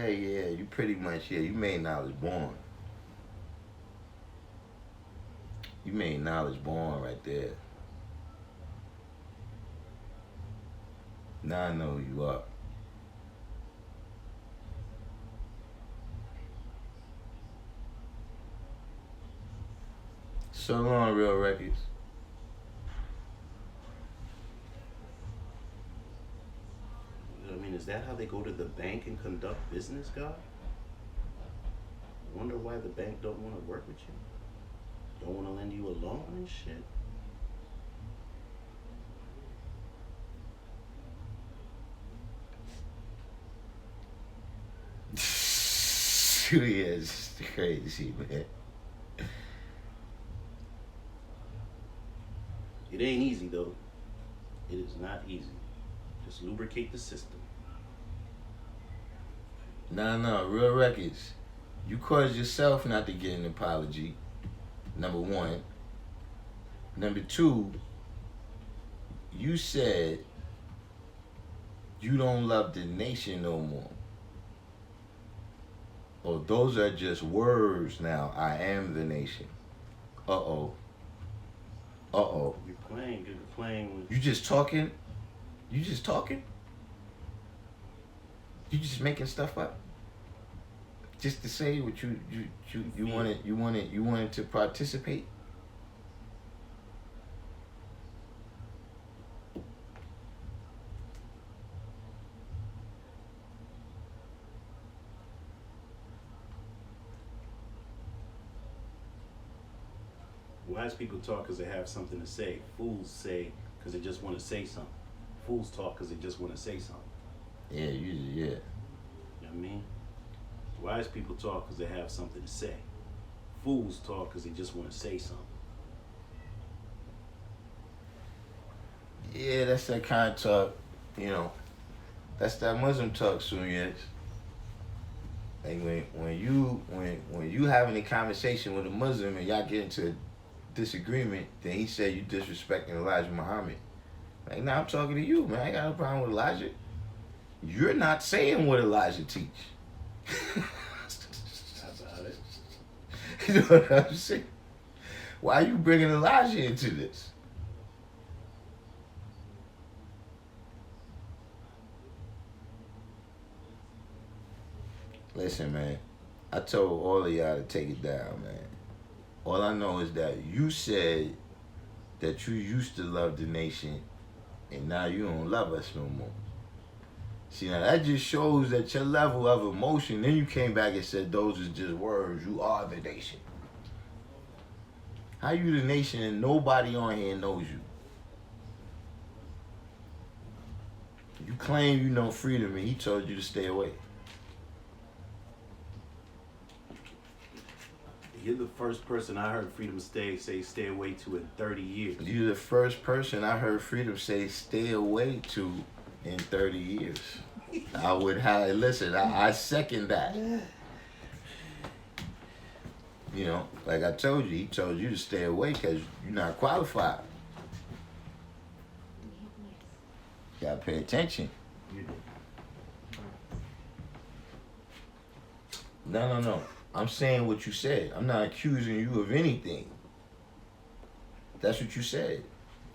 Yeah, you pretty much, you made knowledge born. You made knowledge born right there. Now I know who you are. So long, Real Records. I mean, is that how they go to the bank and conduct business, God? I wonder why the bank don't want to work with you. Don't want to lend you a loan and shit. Yeah, it's crazy, man. It ain't easy, though. It is not easy. Just lubricate the system. No, Real Records. You caused yourself not to get an apology, number 1. Number 2, you said you don't love the nation no more. Oh, those are just words now. I am the nation. Uh-oh. You're playing with... You just talking? You just making stuff up? Just to say what you wanted to participate? Wise people talk because they have something to say. Fools say because they just want to say something. Fools talk because they just want to say something. Yeah, You know what I mean? Wise people talk because they have something to say. Fools talk because they just want to say something. Yeah, that's that kind of talk, That's that Muslim talk, soon, yes. Like when you having a conversation with a Muslim and y'all get into a disagreement, then he said you disrespecting Elijah Muhammad. Like, nah, I'm talking to you, man. I ain't got no problem with Elijah. You're not saying what Elijah teach. That's about it. You know what I'm saying? Why are you bringing Elijah into this? Listen, man. I told all of y'all to take it down, man. All I know is that you said that you used to love the nation and now you don't love us no more. See, now that just shows that your level of emotion, then you came back and said those are just words. You are the nation. How you the nation and nobody on here knows you? You claim you know freedom and he told you to stay away. You're the first person I heard Freedom say stay away to in 30 years. You're the first person I heard freedom say stay away to in 30 years. I would have, listen, I second that. Like I told you, he told you to stay away because you're not qualified. You gotta pay attention. No. I'm saying what you said. I'm not accusing you of anything. That's what you said.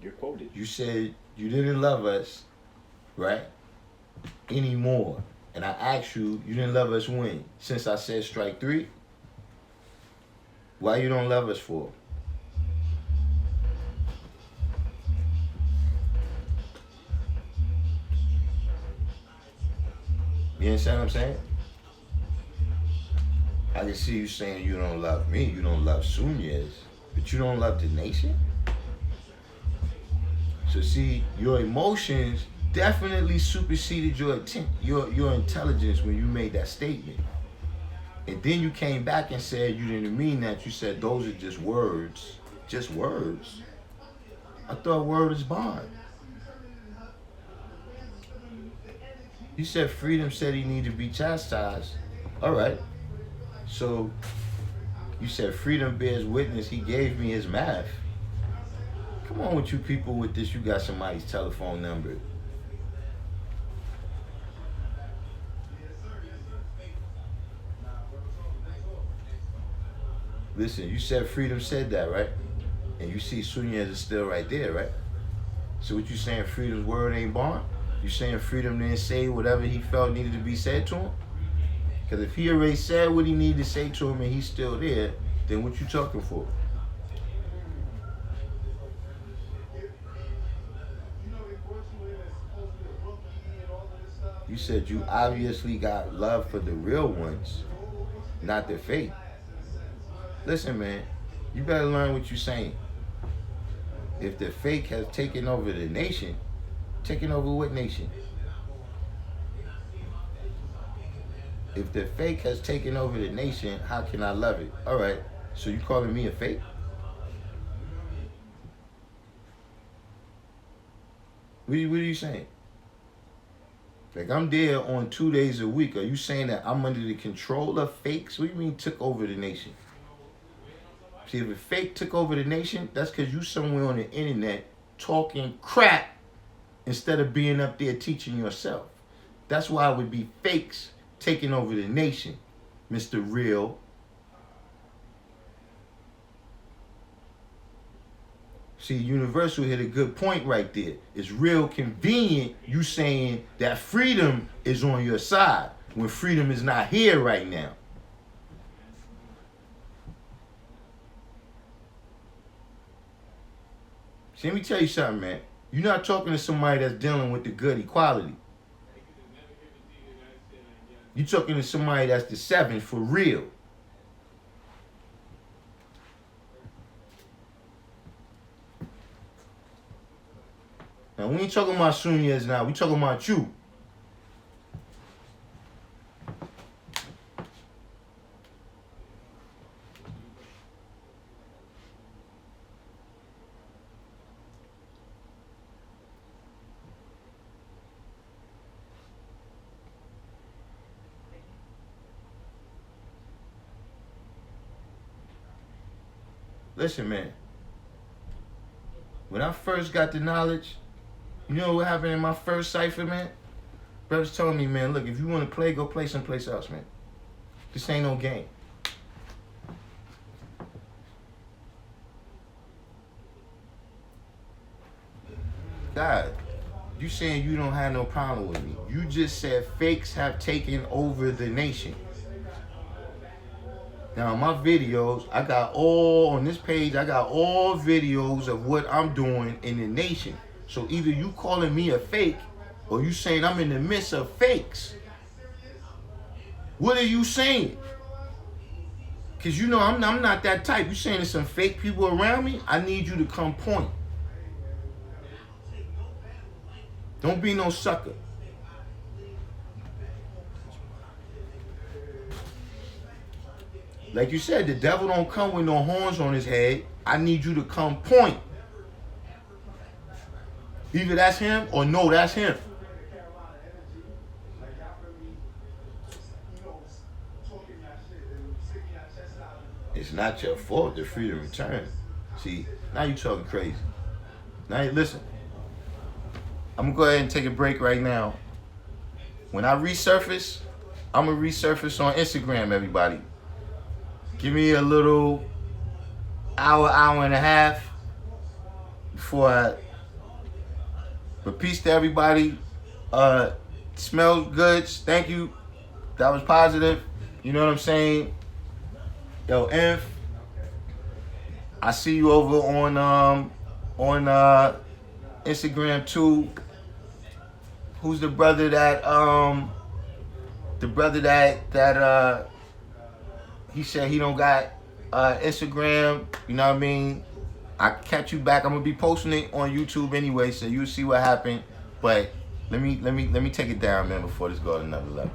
You're quoted. You said you didn't love us, right? Anymore. And I asked you, you didn't love us when? Since I said strike 3? Why you don't love us for? You understand what I'm saying? I can see you saying you don't love me, you don't love Sunyas, but you don't love the nation? So see, your emotions definitely superseded your intelligence when you made that statement. And then you came back and said you didn't mean that. You said those are just words. Just words. I thought word is bond. You said Freedom said he needed to be chastised. All right. So you said Freedom bears witness. He gave me his math. Come on with you people with this. You got somebody's telephone number. Listen, you said Freedom said that, right? And you see Sunyas is still right there, right? So what you saying, Freedom's word ain't bond? You saying Freedom didn't say whatever he felt needed to be said to him? Because if he already said what he needed to say to him and he's still there, then what you talking for? You said you obviously got love for the real ones, not the fake. Listen, man, you better learn what you're saying. If the fake has taken over the nation, taken over what nation? If the fake has taken over the nation, how can I love it? All right, so you calling me a fake? What are you saying? Like, I'm there on 2 days a week. Are you saying that I'm under the control of fakes? What do you mean took over the nation? See, if a fake took over the nation, that's because you somewhere on the internet talking crap instead of being up there teaching yourself. That's why it would be fakes taking over the nation, Mr. Real. See, Universal hit a good point right there. It's real convenient you saying that Freedom is on your side when Freedom is not here right now. See, let me tell you something, man. You're not talking to somebody that's dealing with the good equality. You're talking to somebody that's the 7 for real. Now, we ain't talking about Sunyas now. We talking about you. Listen, man. When I first got the knowledge, you know what happened in my first cipher, man? Brothers told me, man, look, if you want to play, go play someplace else, man. This ain't no game. God, you saying you don't have no problem with me. You just said fakes have taken over the nation. Now, my videos, I got all, on this page, I got all videos of what I'm doing in the nation. So either you calling me a fake or you saying I'm in the midst of fakes. What are you saying? Because you know I'm not that type. You saying there's some fake people around me? I need you to come point. Don't be no sucker. Like you said, the devil don't come with no horns on his head. I need you to come point. Either that's him or no, that's him. It's not your fault that Freedom returned. See, now you talking crazy. Now listen. I'm gonna go ahead and take a break right now. When I resurface, I'm gonna resurface on Instagram, everybody. Give me a little hour and a half before I. But peace to everybody. Smells goods. Thank you. That was positive. You know what I'm saying? Yo, Inf. I see you over on Instagram too. Who's the brother that the brother that he said he don't got Instagram, you know what I mean? I catch you back. I'm gonna be posting it on YouTube anyway, so you'll see what happened. But let me take it down, man, before this goes to another level.